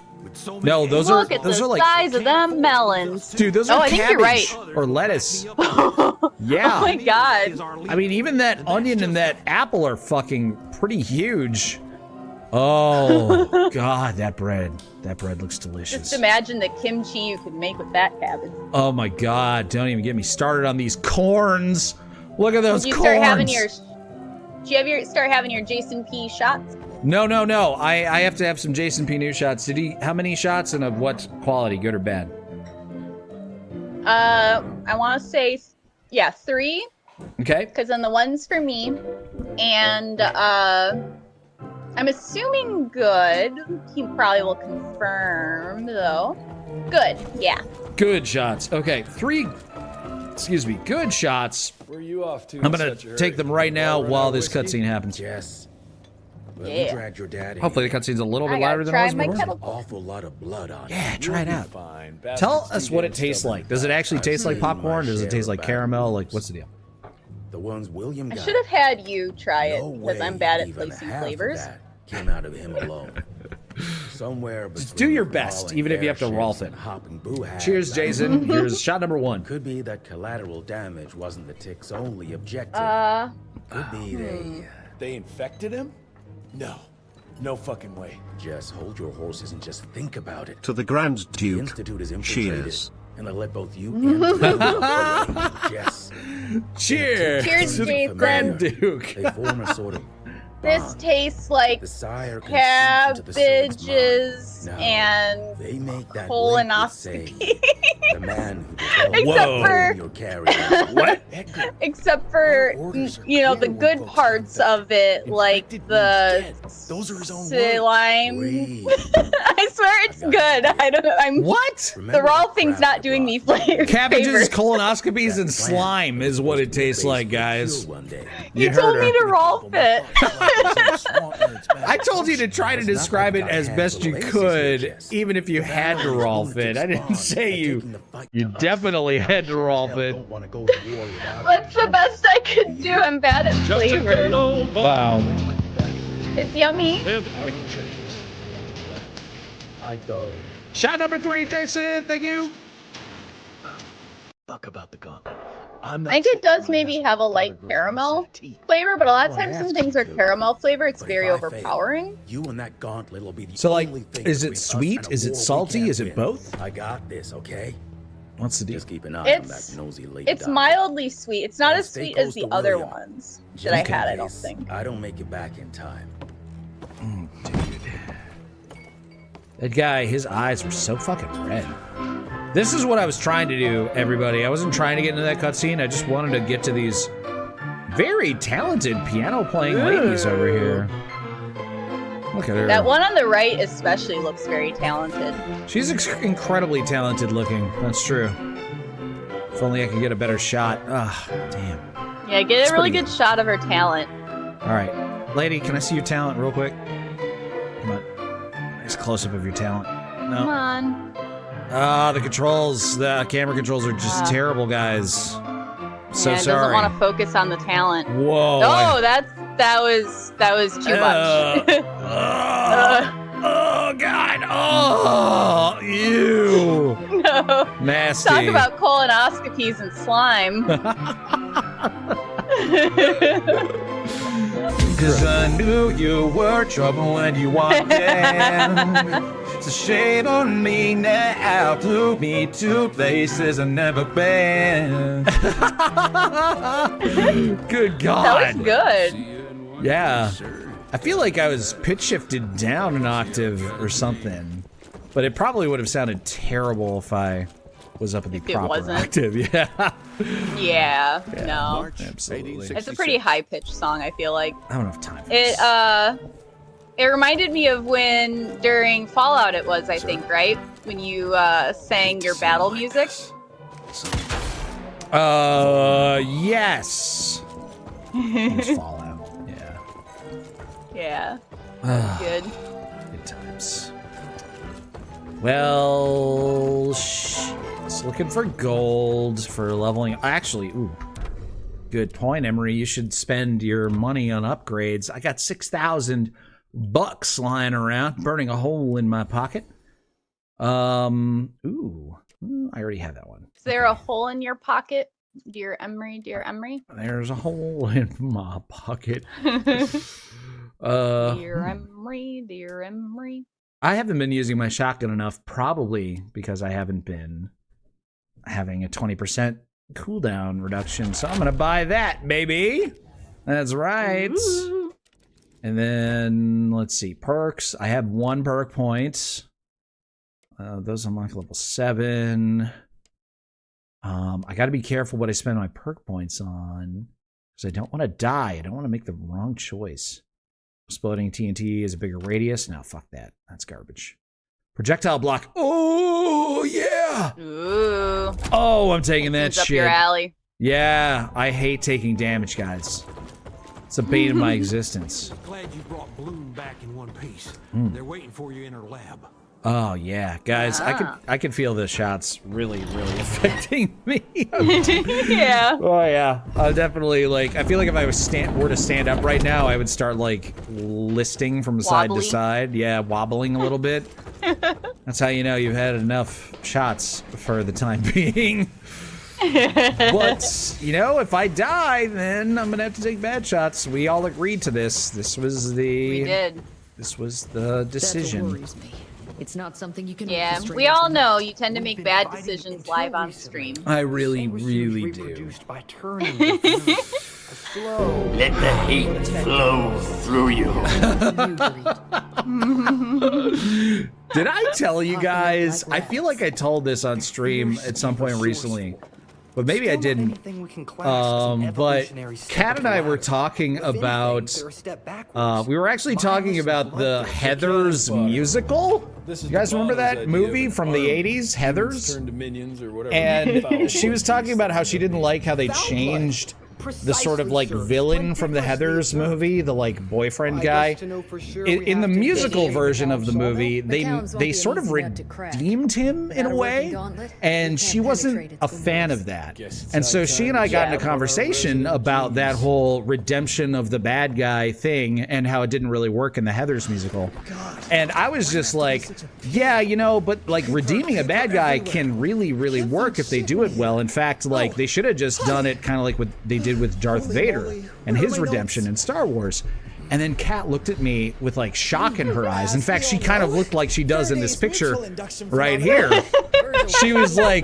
No, those are Look at the like size of them melons. dude, those are I think you're right. cabbage or lettuce. Yeah. Oh my god. I mean, even that onion and that apple are fucking pretty huge. Oh god, that bread looks delicious. Just imagine the kimchi you could make with that cabbage. Oh my god, don't even get me started on these corns. Look at those Did you corns. start having your Jason P shots? No. I have to have some Jason P new shots. How many shots and of what quality, good or bad? I want to say, 3. Okay. Because then the one's for me, and I'm assuming good. He probably will confirm though. Good, yeah. Good shots. Okay, 3. Excuse me. Good shots. Where are you off to? I'm gonna take them right now while this cutscene happens. Yes. Well, Yeah. you dragged your dad in. Hopefully the cutscene's a little bit I gotta louder than try it was my before. kettle. Awful lot of blood on Yeah, it. try it out. Fine. Tell Bastards us too what damn it tastes stubborn. like. Does it actually taste like seen popcorn? my Does it share taste of like bad caramel? Like, news. what's the deal? The ones William I got. should have had you try it No because I'm way bad at even placing half of flavors. that came out of him alone. Somewhere Just between do your the best, falling even if you have to airships Rolf it. and hopping boo hags, Cheers, Jason. Here's shot number 1. Could be that collateral damage wasn't the tick's only objective. Could be They infected him? No fucking way. Just hold your horses and just think about it. To the Grand The Duke. Institute is infiltrated, Cheers. and I let both you and William Jess. Cheers. Cheers, to the Jason. Grand Duke. They form a sort of This bond. tastes like The sire can seep into the servant's cabbages mind. Now, and they make that link with saying, colonoscopy. the man who Except developed for- your carrier. What? Except for, the good parts of it, like the Those are his own slime. Breathe. I swear it's good. I don't know. What? The raw thing's not doing me flavor. Cabbages, favors. colonoscopies, and slime is what it tastes like, guys. One day. You heard told her. me to raw it. I told you to try to describe it as best you could, even if you had to Rolf it. I didn't say you definitely had to Rolf it. That's the best I could do. I'm bad at flavor. Wow. It's yummy. Shot number 3, Jason. Thank you. Fuck about the gun. I think it does maybe have a light caramel flavor, but a lot of times when things are caramel flavor, it's very But if I fail, overpowering. You and that gauntlet will be the So, like, only thing is it between us sweet? and a Is it war we salty? can't Is it win. both? I got this, okay? What's the deal? Just keep an eye on that It's nosy lady. it's doctor. mildly sweet. It's not And as stay sweet as close the to other William. ones that Just I in had, I don't case think. I don't make it back in time. Dude. That guy, his eyes were so fucking red. This is what I was trying to do, everybody. I wasn't trying to get into that cutscene. I just wanted to get to these very talented piano-playing ladies over here. Look at her. That one on the right especially looks very talented. She's incredibly talented looking. That's true. If only I could get a better shot. Ah, damn. Yeah, get It's a really pretty good shot of her talent. All right. Lady, can I see your talent real quick? Come on. Nice close-up of your talent. Come No. on. Ah, the controls, the camera controls are just terrible, guys. So Yeah, it sorry. doesn't want to focus on the talent. Whoa. Oh, that was too much. Oh, God. Oh, ew. No. Nasty. Talk about colonoscopies and slime. Because I knew you were trouble when you walked in. It's a shame on me now. Took me to places I've never been. Good God. That was good. Yeah. I feel like I was pitch shifted down an octave or something, but it probably would have sounded terrible if I was up at the proper octave. Yeah. Yeah. No. Absolutely. It's a pretty high-pitched song, I feel like. I don't have time for this. It reminded me of when during Fallout it was, I think, right? When you sang your battle music. Yes. It's Fallout. Yeah. Good. Good times. Well, it's looking for gold for leveling. Actually, ooh. Good point, Emery. You should spend your money on upgrades. I got $6,000 lying around, burning a hole in my pocket. Ooh. I already had that one. Is there a hole in your pocket, dear Emery? Dear Emery? There's a hole in my pocket. Dear Emery, dear Emery. I haven't been using my shotgun enough, probably because I haven't been having a 20% cooldown reduction. So I'm gonna buy that, baby. That's right. Ooh. And then let's see, perks. I have 1 perk point. Those unlock level 7. I got to be careful what I spend my perk points on because I don't want to die. I don't want to make the wrong choice. Exploding TNT is a bigger radius. No, fuck that. That's garbage. Projectile block. Oh, yeah. Ooh. Oh, I'm taking that shit. Up your alley. Yeah, I hate taking damage, guys. It's a bane of my existence. Glad you brought Bloom back in one piece. They're waiting for you in her lab. Oh yeah, guys, I could feel the shots really affecting me. Yeah. Oh yeah, definitely. Like, I feel like if I were to stand up right now, I would start like listing from side to side. Yeah, wobbling a little bit. That's how you know you've had enough shots for the time being. But you know, if I die, then I'm gonna have to take bad shots. We all agreed to this. This was the. We did. This was the decision. That worries me. It's not something you can. Yeah, we all know you tend to make bad decisions live on stream. I really do. By turning Let the heat flow through you. Did I tell you guys? I feel like I told this on stream at some point recently, but maybe I didn't. But Kat and I were talking about. We were actually talking about the Heathers musical. You guys remember that movie from the 80s, Heathers? And she was talking about how she didn't like how they changed the sort of like villain from the Heathers movie, the like boyfriend guy. In the musical version of the movie, they sort of redeemed him in a way, and she wasn't a fan of that. And so she and I got in a conversation about that whole redemption of the bad guy thing and how it didn't really work in the Heathers musical. And I was just like, yeah, you know, but like redeeming a bad guy can really work if they do it well. In fact, like they should have just done it kind of like what they did with Darth Vader and his redemption in Star Wars. And then Kat looked at me with like shock in her eyes. In fact, she kind of looked like she does in this picture right here. She was like,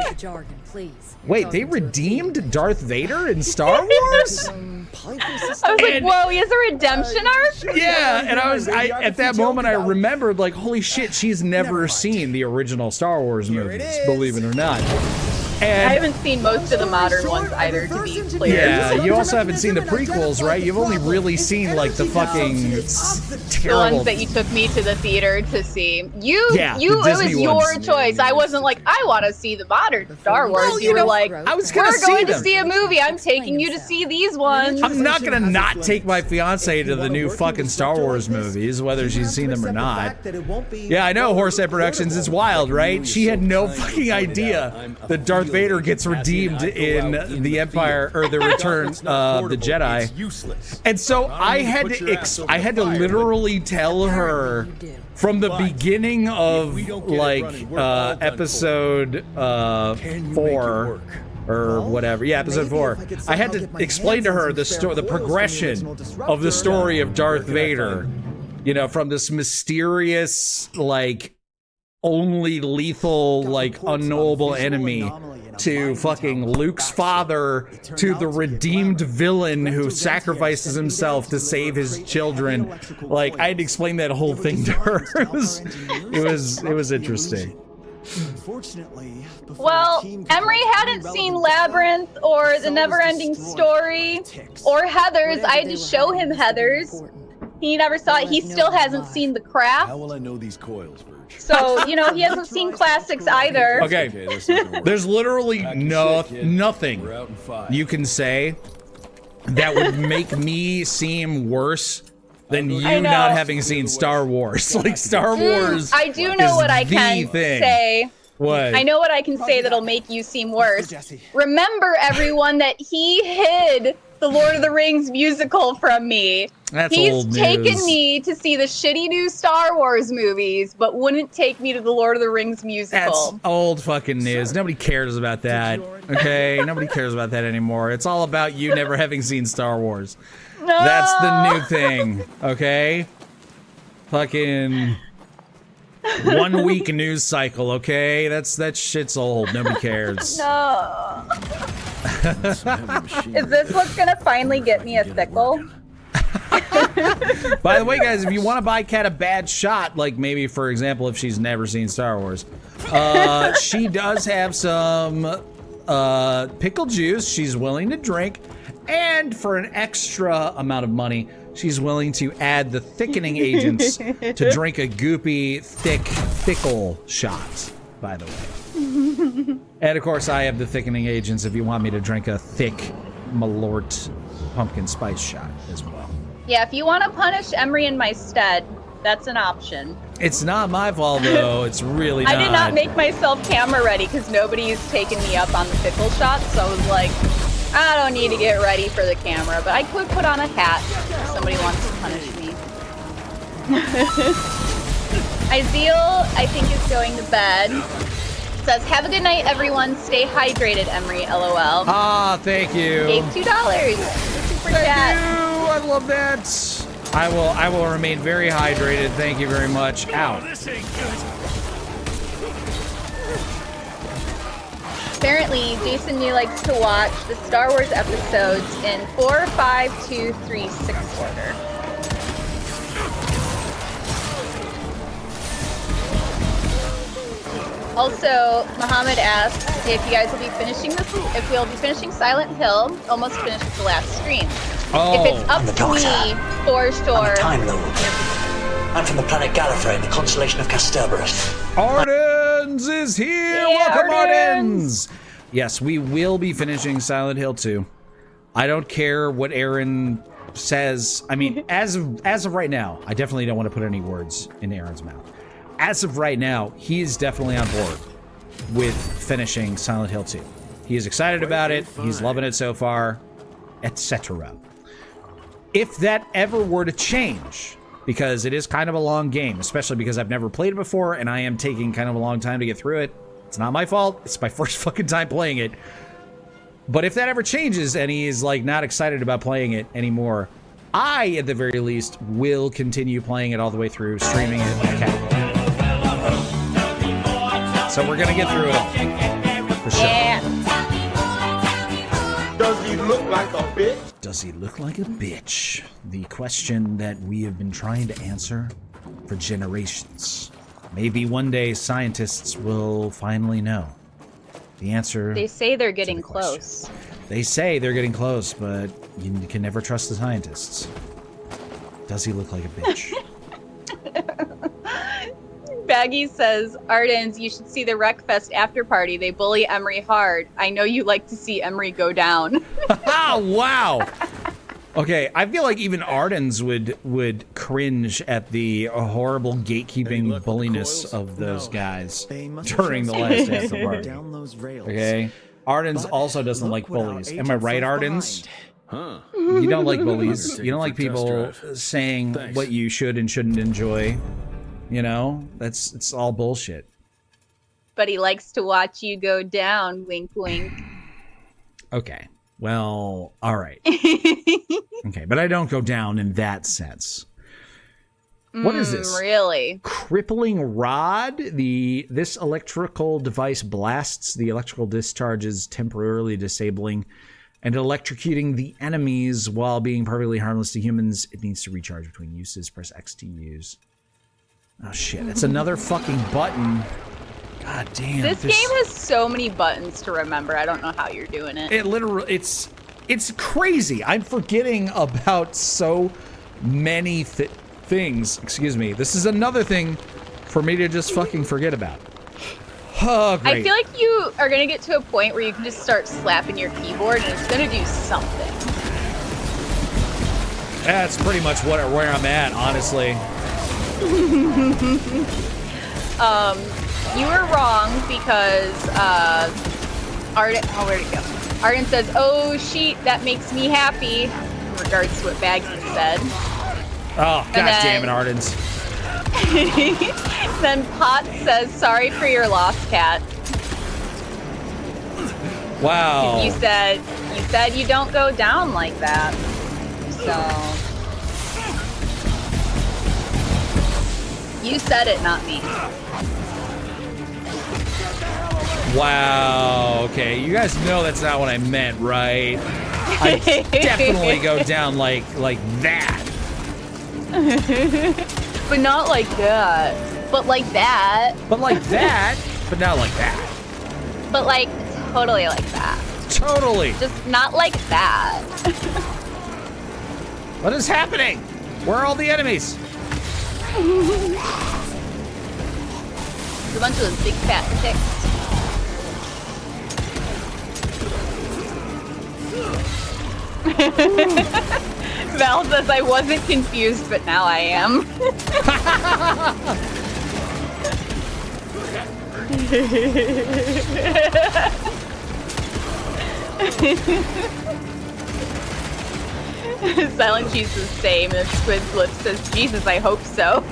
wait, they redeemed Darth Vader in Star Wars? I was like, whoa, he has a redemption arc? Yeah, and at that moment I remembered, like, holy shit, she's never seen the original Star Wars movies, believe it or not. And I haven't seen most of the modern ones either, to be clear. Yeah, you also haven't seen the prequels, right? You've only really seen like the fucking terrible... The ones that you took me to the theater to see. It was Disney your ones. choice. I wasn't like, I want to see the modern Star Wars. Well, you were like, I was gonna we're going see to see a movie. I'm taking you to see these ones. I'm not gonna not take my fiance to the new fucking Star Wars movies, whether she's seen them or not. Yeah, I know, Horsehead Productions is wild, right? She had no fucking idea that Darth Vader gets redeemed in the Empire or the Return of the Jedi, and so I had to literally tell her from the beginning of like episode 4 or whatever. Yeah, episode 4. I had to explain to her the progression of the story of Darth Vader. You know, from this mysterious like only lethal, like, unknowable enemy to fucking Luke's father, to the redeemed villain who sacrifices himself to save his children. Like, I had to explain that whole thing to her. It was interesting. Well, Emery hadn't seen Labyrinth or The Never-Ending Story or Heathers. I had to show him Heathers. He never saw it. He still hasn't seen The Craft. How will I know these coils, Verge? So, you know, he hasn't seen classics either. Okay, there's literally nothing you can say that would make me seem worse than you not having seen Star Wars. Like, Star Wars I do know what I can say. What? I know what I can say that'll make you seem worse. Remember, everyone, that he hid the Lord of the Rings musical from me. He's old news. taken me to see the shitty new Star Wars movies, but wouldn't take me to the Lord of the Rings musical. That's old fucking news. Nobody cares about that. Okay? Nobody cares about that anymore. It's all about you never having seen Star Wars. No. That's the new thing. Okay? Fucking 1 week news cycle, okay? That shit's old. Nobody cares. No. Is this what's gonna finally get me a thickle? By the way, guys, if you want to buy Kat a bad shot, like maybe, for example, if she's never seen Star Wars, she does have some pickle juice she's willing to drink, and for an extra amount of money, she's willing to add the thickening agents to drink a goopy, thick, pickle shot, by the way. And of course, I have the thickening agents if you want me to drink a thick Malort pumpkin spice shot as well. Yeah, if you want to punish Emery in my stead, that's an option. It's not my fault, though. It's really not. I did not make myself camera ready because nobody's taken me up on the pickle shot, so I was like, I don't need to get ready for the camera, but I could put on a hat if somebody wants to punish me. Ideal, I think, is going to bed. Says, have a good night, everyone. Stay hydrated, Emery, LOL. Ah, thank you. Gave $2. Super chat. Thank you. I love that. I will remain very hydrated. Thank you very much. Ow. Apparently, Jason New likes to watch the Star Wars episodes in 4, 5, 2, 3, 6 order. Also, Muhammad asks if you guys will be finishing this, if we'll be finishing Silent Hill. Almost finished with the last stream. Oh, if it's up to me, for sure. Time Lord. I'm from the planet Gallifrey in the constellation of Castelbarus. Ardens is here! Yeah, Welcome, Ardens! Ardens! Yes, we will be finishing Silent Hill 2. I don't care what Aaron says. I mean, as of right now, I definitely don't want to put any words in Aaron's mouth. As of right now, he is definitely on board with finishing Silent Hill 2. He is excited about it. He's loving it so far, etc. If that ever were to change, because it is kind of a long game, especially because I've never played it before and I am taking kind of a long time to get through it. It's not my fault. It's my first fucking time playing it. But if that ever changes and he is like not excited about playing it anymore, I, at the very least, will continue playing it all the way through, streaming it like cat. So we're gonna get through it all. For sure. Yeah. Does he look like a bitch? Does he look like a bitch? The question that we have been trying to answer for generations. Maybe one day scientists will finally know the answer. They say they're getting close. They say they're getting close, but you can never trust the scientists. Does he look like a bitch? Baggy says, Ardens, you should see the Wreckfest after party. They bully Emery hard. I know you like to see Emery go down. Oh, wow. Okay, I feel like even Ardens would cringe at the horrible gatekeeping bulliness of those guys during the last after party. Okay? Ardens also doesn't like bullies. Am I right, Ardens? Huh. You don't like bullies. You don't like people saying what you should and shouldn't enjoy. You know? It's all bullshit. But he likes to watch you go down, wink wink. Okay. Well, all right. Okay, but I don't go down in that sense. What is this? Really? Crippling rod. This electrical device blasts the electrical discharges, temporarily disabling and electrocuting the enemies while being perfectly harmless to humans. It needs to recharge between uses. Press X to use. Oh shit! It's another fucking button. God damn. This game has so many buttons to remember. I don't know how you're doing it. It literally, it's crazy. I'm forgetting about so many things. Excuse me. This is another thing for me to just fucking forget about. Oh, great. I feel like you are going to get to a point where you can just start slapping your keyboard and it's going to do something. That's pretty much where I'm at, honestly. You were wrong because Arden, oh, where'd it go? Arden says, "Oh, sheet, that makes me happy," in regards to what Bagsy said. Oh, god damn it, Ardens. Then Pot says, "Sorry for your loss, Cat." Wow. You said you don't go down like that. So you said it, not me. Wow. Okay, you guys know that's not what I meant, right? I definitely go down like that. But not like that. But like that. But like that. But not like that. But like totally like that. Totally. Just not like that. What is happening? Where are all the enemies? There's a bunch of those big fat ticks. Val says, "I wasn't confused, but now I am." Silent Cheese is the same, and Squid Flip says, "Jesus, I hope so."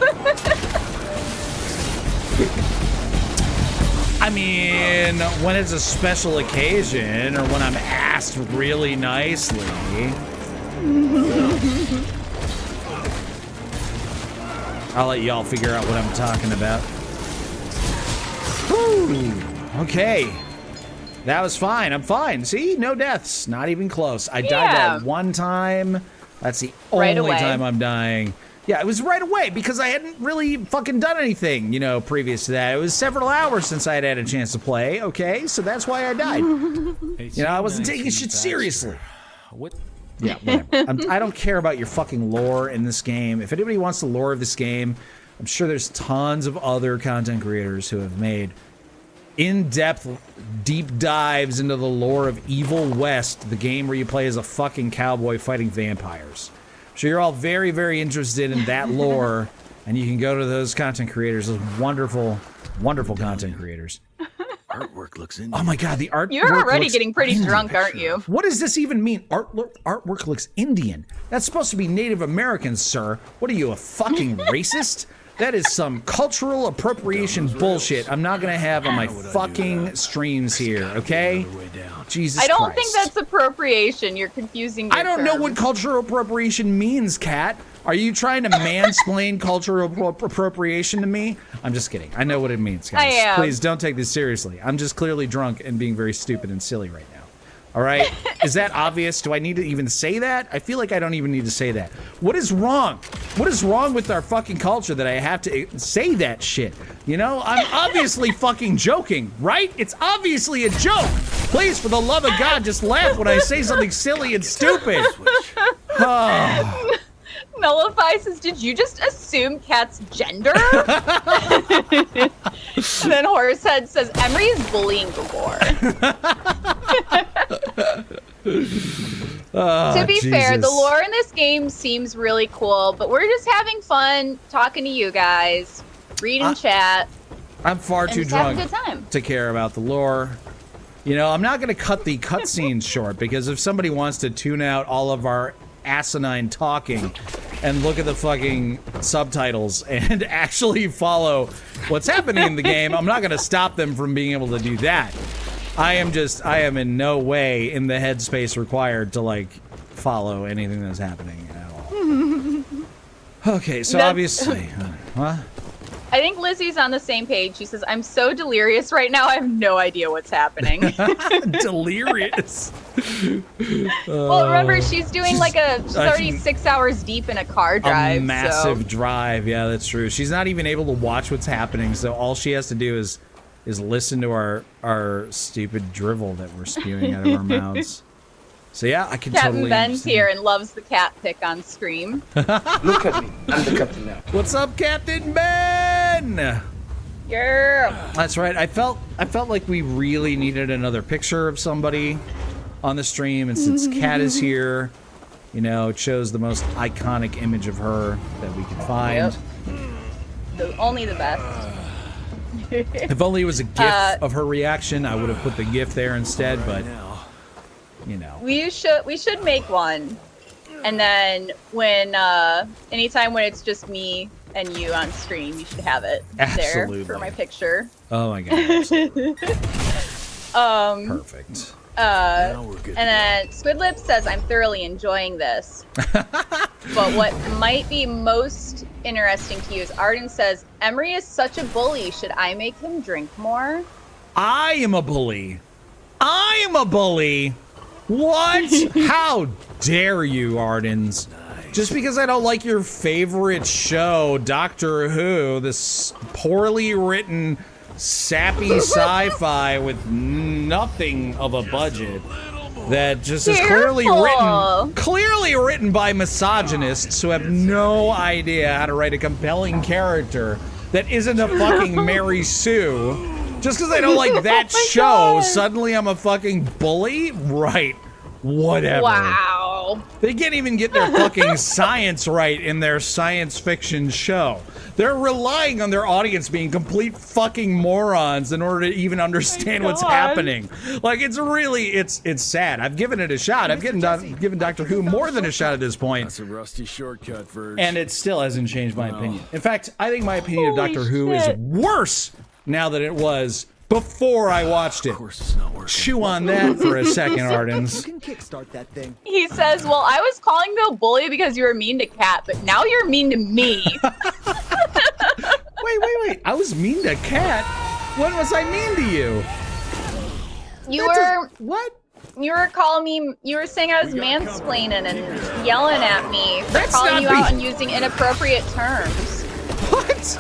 I mean, when it's a special occasion or when I'm asked really nicely. I'll let y'all figure out what I'm talking about. Whew. Okay. That was fine. I'm fine. See? No deaths. Not even close. I died that one time. That's the only time I'm dying. Yeah, it was right away because I hadn't really fucking done anything, you know, previous to that. It was several hours since I had had a chance to play, okay? So that's why I died. You know, I wasn't taking shit seriously. What? Yeah, whatever. I don't care about your fucking lore in this game. If anybody wants the lore of this game, I'm sure there's tons of other content creators who have made in-depth, deep dives into the lore of Evil West, the game where you play as a fucking cowboy fighting vampires. So you're all very, very interested in that lore, and you can go to those content creators, those wonderful, wonderful content creators. Artwork looks Indian. Oh my god, the artwork. You're already looks getting pretty Indian. drunk, aren't you? What does this even mean? Artwork looks Indian. That's supposed to be Native American, sir. What are you, a fucking racist? That is some cultural appropriation bullshit I'm not gonna have on my fucking streams here, okay? Jesus Christ. I don't think that's appropriation. You're confusing your I don't know terms. what cultural appropriation means, Kat. Are you trying to mansplain cultural appropriation to me? I'm just kidding. I know what it means, guys. I am. Please don't take this seriously. I'm just clearly drunk and being very stupid and silly right now. All right? Is that obvious? Do I need to even say that? I feel like I don't even need to say that. What is wrong? What is wrong with our fucking culture that I have to say that shit? You know, I'm obviously fucking joking, right? It's obviously a joke. Please, for the love of God, just laugh when I say something silly and stupid. Oh. Nullify says, "Did you just assume Kat's gender?" And then Horsehead says, "Emery is bullying Gabor." To be fair, the lore in this game seems really cool, but we're just having fun talking to you guys, reading chat. I'm far too just have a drunk good time. to care about the lore. You know, I'm not going to cut the cutscenes short because if somebody wants to tune out all of our asinine talking and look at the fucking subtitles and actually follow what's happening in the game, I'm not going to stop them from being able to do that. I am in no way in the headspace required to, like, follow anything that's happening at all. Okay, so That's- obviously, huh? I think Lizzie's on the same page. She says, I'm so delirious right now, I have no idea what's happening. Delirious. Well, remember, she's doing like a 36 hours deep in a car drive. A massive drive. Yeah, that's true. She's not even able to watch what's happening, so all she has to do is listen to our stupid drivel that we're spewing out of our mouths. So yeah, I can Captain totally Ben's understand. here and loves the cat pick on Scream. Look at me. I'm the captain now. What's up, Captain Ben? Yeah. That's right. I felt like we really needed another picture of somebody on the stream, and since Kat is here, you know, it shows the most iconic image of her that we could find. Yep. Only the best. If only it was a GIF of her reaction, I would have put the GIF there instead, but you know. We should make one, and then when anytime when it's just me and you on stream, you should have it Absolutely. there for my picture. Oh my god. Absolutely. Perfect. And then Squidlip says, I'm thoroughly enjoying this. But what might be most interesting to you is Arden says, Emery is such a bully. Should I make him drink more? I am a bully. I am a bully. What? How dare you, Ardens? Just because I don't like your favorite show, Doctor Who, this poorly written, sappy sci-fi with nothing of a budget that just is clearly written by misogynists who have no idea how to write a compelling character that isn't a fucking Mary Sue. Just because I don't like that show, suddenly I'm a fucking bully? Right. Whatever. Wow. They can't even get their fucking science right in their science fiction show. They're relying on their audience being complete fucking morons in order to even understand what's happening. Like, it's really, it's sad. I've given it a shot. I've given Doctor Who more than a shot at this point. That's a rusty shortcut, Verge. And it still hasn't changed my opinion. In fact, I think my opinion of Doctor Who is worse now than it was before I watched it. Of course it's not working. Chew on that for a second, Ardens. You can kickstart that thing. He says, well, I was calling you a bully because you were mean to Kat, but now you're mean to me. Wait. I was mean to Kat? When was I mean to you? What? You were calling me, you were saying I was mansplaining and yelling at me for That's calling not you be- out and using inappropriate terms. What?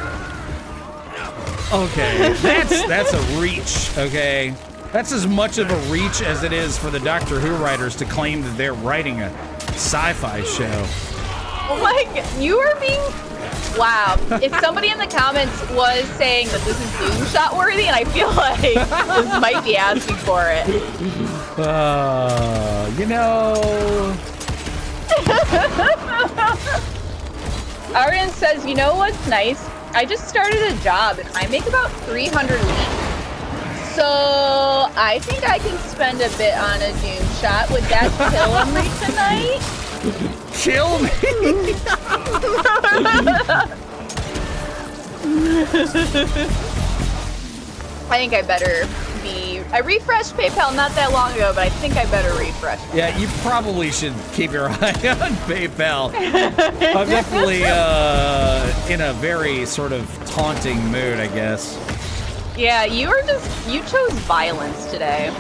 Okay, that's a reach, okay? That's as much of a reach as it is for the Doctor Who writers to claim that they're writing a sci-fi show. Oh my god, you are being... Wow. If somebody in the comments was saying that this is Doomshot worthy, and I feel like this might be asking for it. You know... Arian says, you know what's nice? I just started a job and I make about 300 a week. So I think I can spend a bit on a Doom shot. Would that kill me tonight? Kill me? I think I better be... I refreshed PayPal not that long ago, but I think I better refresh. Yeah, you probably should keep your eye on PayPal. I'm definitely in a very sort of taunting mood, I guess. Yeah, you chose violence today.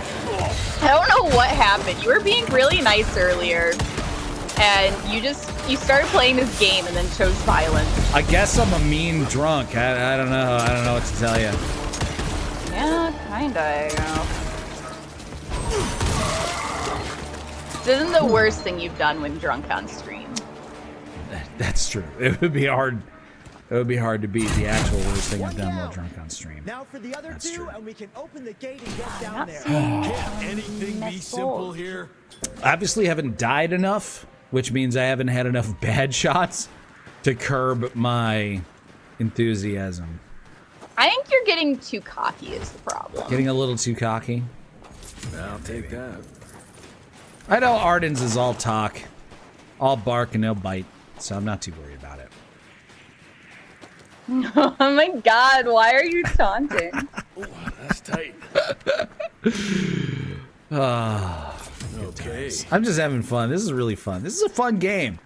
I don't know what happened. You were being really nice earlier, and you started playing this game and then chose violence. I guess I'm a mean drunk. I don't know. I don't know what to tell you. Yeah, kinda, you know. This isn't the worst thing you've done when drunk on stream. That's true. It would be hard. It would be hard to beat the actual worst thing I've done while drunk on stream. Now for the other That's two, true. and we can open the gate and get down there. Can't anything be simple here? I obviously haven't died enough, which means I haven't had enough bad shots to curb my enthusiasm. I think you're getting too cocky is the problem. Getting a little too cocky. I'll take that. I know Ardens is all talk, all bark and no bite, so I'm not too worried about it. Oh my god, why are you taunting? Ooh, that's tight. Ah, Okay. I'm just having fun. This is really fun. This is a fun game.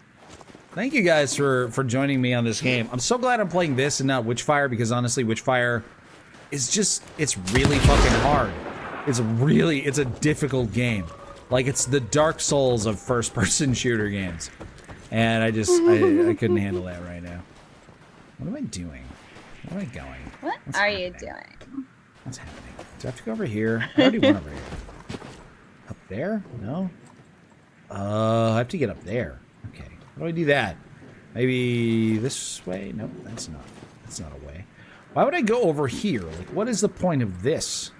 Thank you guys for joining me on this game. I'm so glad I'm playing this and not Witchfire, because honestly, Witchfire is just, it's really fucking hard. It's a difficult game. Like, it's the Dark Souls of first-person shooter games. And I couldn't handle that right now. What am I doing? Where am I going? What are you doing? What's happening? Do I have to go over here? I already went over here. Up there? No? I have to get up there. Okay. How do I do that? Maybe this way? Nope, that's not a way. Why would I go over here? Like, what is the point of this?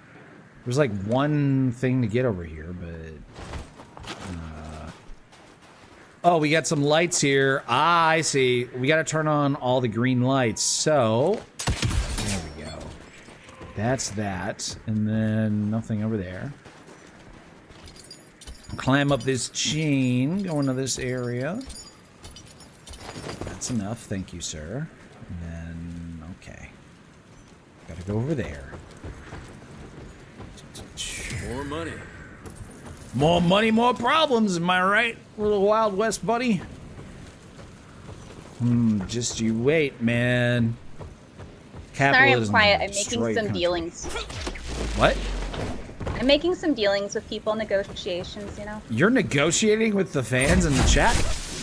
There's like one thing to get over here, but... Oh, we got some lights here. Ah, I see. We gotta turn on all the green lights. So, there we go. That's that. And then nothing over there. Climb up this chain, go into this area. That's enough, thank you, sir. And then, okay. Gotta go over there. More money. More money, more problems, am I right? Little Wild West buddy? Just you wait, man. Sorry, I'm Capitalism quiet. I'm destroy making your some country. dealings. What? I'm making some dealings with people, negotiations, you know? You're negotiating with the fans in the chat?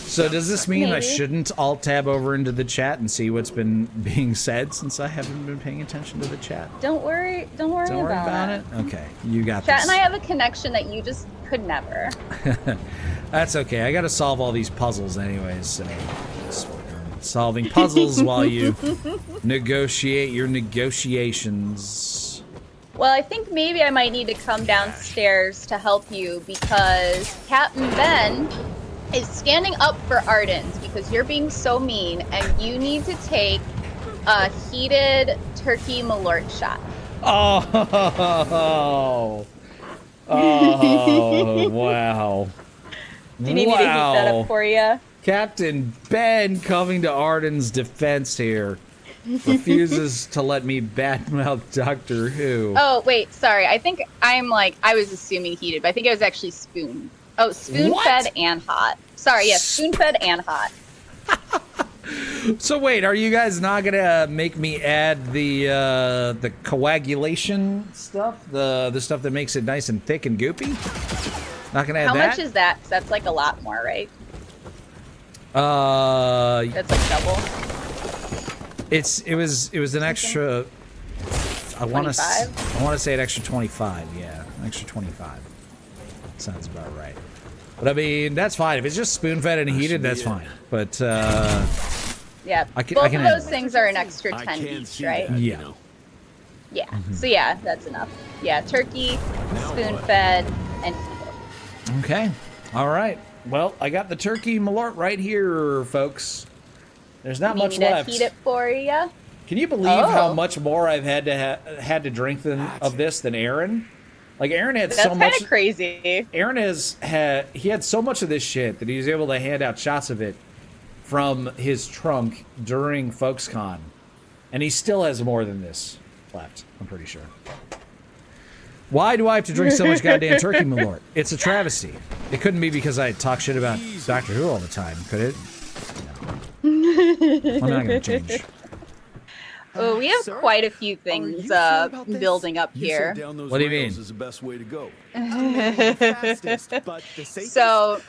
So does this mean I Maybe. shouldn't alt-tab over into the chat and see what's been being said, since I haven't been paying attention to the chat? Don't worry Don't worry about it. it? Okay, you got Chat this. and I have a connection that you just could never. That's okay. I gotta solve all these puzzles anyways, so just work on solving puzzles while you negotiate your negotiations. Well, I think maybe I might need to come downstairs to help you, because Captain Ben is standing up for Ardens because you're being so mean, and you need to take a heated turkey Malort shot. Oh, oh, wow. Do you need me to heat that up for you? Captain Ben coming to Arden's defense here. Refuses to let me badmouth Doctor Who. Oh, wait, sorry. I think I was assuming heated, but I think it was actually spoon. Oh, spoon-fed and hot. Sorry, yes, spoon-fed and hot. So wait, are you guys not gonna make me add the coagulation stuff? The stuff that makes it nice and thick and goopy? Not gonna add that? How much is that? 'Cause that's like a lot more, right? That's like double. It was an extra. I want to say an extra 25. Yeah, an extra 25. Sounds about right. But I mean, that's fine. If it's just spoon-fed and heated, that's fine. But yeah, both of those things are an extra 10 each, right? Yeah. You know. Yeah. So yeah, that's enough. Yeah, turkey, spoon-fed, and heated. Okay. All right. Well, I got the turkey Malort right here, folks. There's not much left. Heat it for you. Can you believe how much more I've had to drink of this than Aaron? Like, Aaron had so much. That's kind of crazy. Aaron had so much of this shit that he was able to hand out shots of it from his trunk during FolksCon, and he still has more than this left. I'm pretty sure. Why do I have to drink so much goddamn turkey Malort? It's a travesty. It couldn't be because I talk shit about Doctor Who all the time, could it? No. I'm not gonna change. Oh, we have quite a few things building up here. What do you mean? Is the best way to go. So,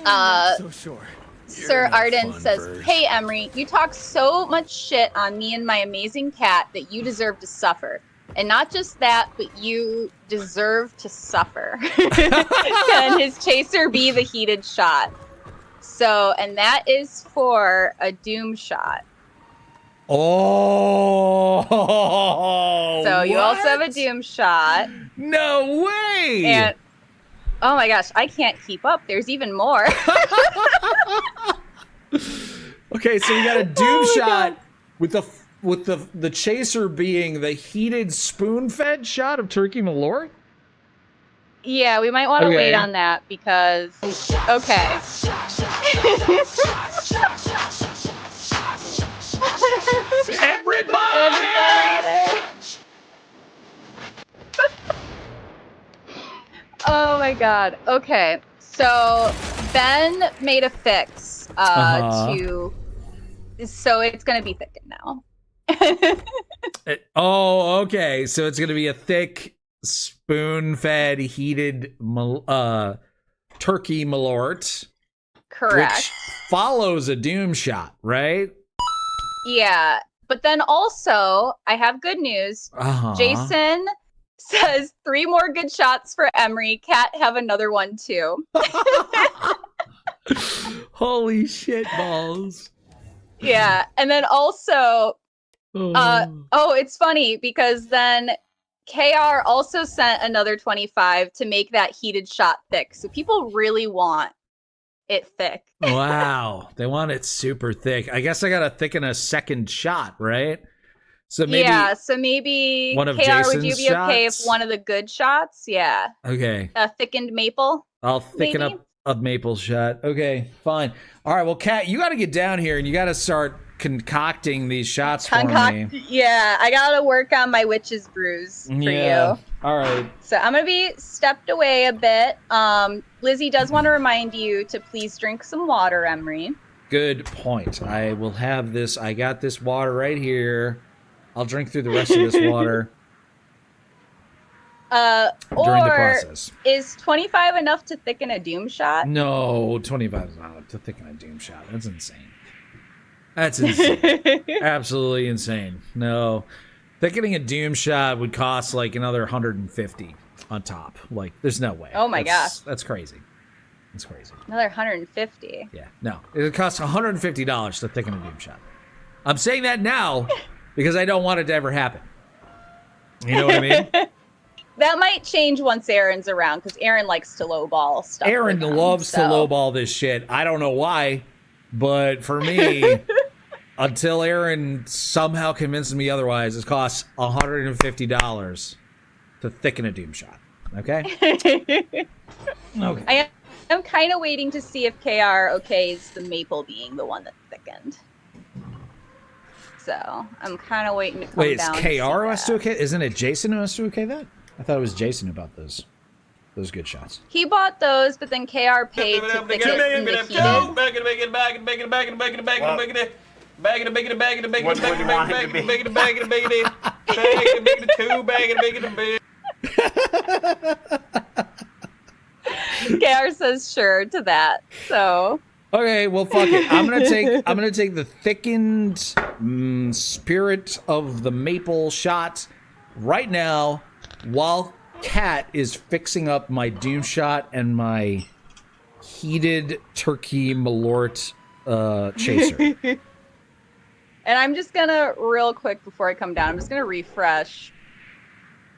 so sure. Sir Arden says, "Hey Emery, you talk so much shit on me and my amazing cat that you deserve to suffer. And not just that, but you deserve to suffer." Can his chaser be the heated shot? So, and that is for a doom shot. Oh. So you also have a doom shot. No way. And oh my gosh, I can't keep up. There's even more. Okay, so you got a doom shot with the chaser being the heated spoon-fed shot of turkey Malort? Yeah, we might want to wait on that because okay. Everybody! Oh my god. Okay. So Ben made a fix grams so it's going to be thickened now. Oh, okay. So it's going to be a thick, spoon-fed, heated turkey Malort. Correct. Which follows a doom shot, right? Yeah. But then also, I have good news. Jason says 3 more good shots for Emery. Kat, have another one too. Holy shit balls. Yeah. And then also, it's funny because then KR also sent another 25 to make that heated shot thick. So people really want it thick. Wow. They want it super thick. I guess I got to thicken a second shot, right? So maybe one of KR, Jason's would you be shots? okay if one of the good shots? Yeah. Okay. A thickened maple? I'll thicken up a maple shot. Okay, fine. All right, well, Kat, you got to get down here and you got to start concocting these shots for me. Yeah, I got to work on my witch's brews for you. All right. So I'm going to be stepped away a bit. Lizzie does want to remind you to please drink some water, Emery. Good point. I will have this. I got this water right here. I'll drink through the rest of this water. During the process. Is 25 enough to thicken a doom shot? No, 25 is not enough to thicken a doom shot. That's insane. That's insane. Absolutely insane. No. Thickening a doom shot would cost like another 150 on top. Like, there's no way. Oh my gosh. That's crazy. That's crazy. Another 150. Yeah. No. It would cost $150 to thicken a doom shot. I'm saying that now because I don't want it to ever happen. You know what I mean? That might change once Aaron's around, because Aaron likes to lowball stuff. Aaron loves to lowball this shit. I don't know why, but for me, until Aaron somehow convinces me otherwise, it costs $150 to thicken a doom shot. Okay? Okay. I am kind of waiting to see if KR okays the maple being the one that's thickened. So I'm kind of waiting to come down. Wait, it's KR who has to okay? Isn't it Jason who has to okay that? I thought it was Jason who bought those good shots. He bought those, but then KR paid to thicken in the heated. KR says sure to that. So okay, well, fuck it. I'm gonna take the thickened spirit of the maple shot right now, while Kat is fixing up my doom shot and my heated turkey Malort chaser. And I'm just gonna real quick before I come down. I'm just gonna refresh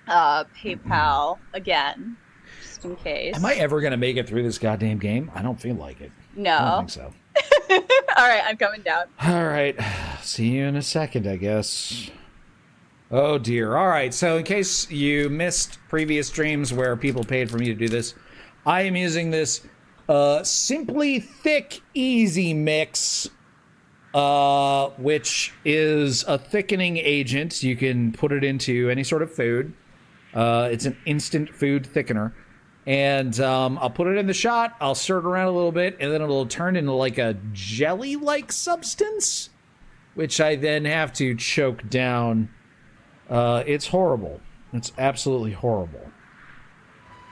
PayPal again, just in case. Am I ever gonna make it through this goddamn game? I don't feel like it. No. I don't think so. All right, I'm coming down. All right. See you in a second, I guess. Oh, dear. All right. So in case you missed previous streams where people paid for me to do this, I am using this Simply Thick Easy Mix, which is a thickening agent. You can put it into any sort of food. It's an instant food thickener. And I'll put it in the shot, I'll stir it around a little bit, and then it'll turn into like a jelly-like substance, which I then have to choke down. It's horrible. It's absolutely horrible.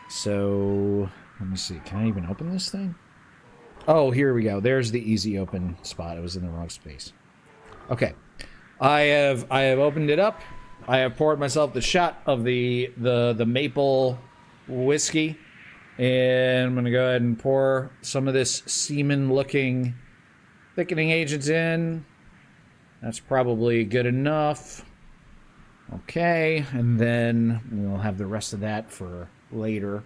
So, let me see. Can I even open this thing? Oh, here we go. There's the easy open spot. It was in the wrong space. Okay. I have opened it up. I have poured myself the shot of the maple whiskey, and I'm gonna go ahead and pour some of this semen-looking thickening agent in. That's probably good enough. Okay, and then we'll have the rest of that for later.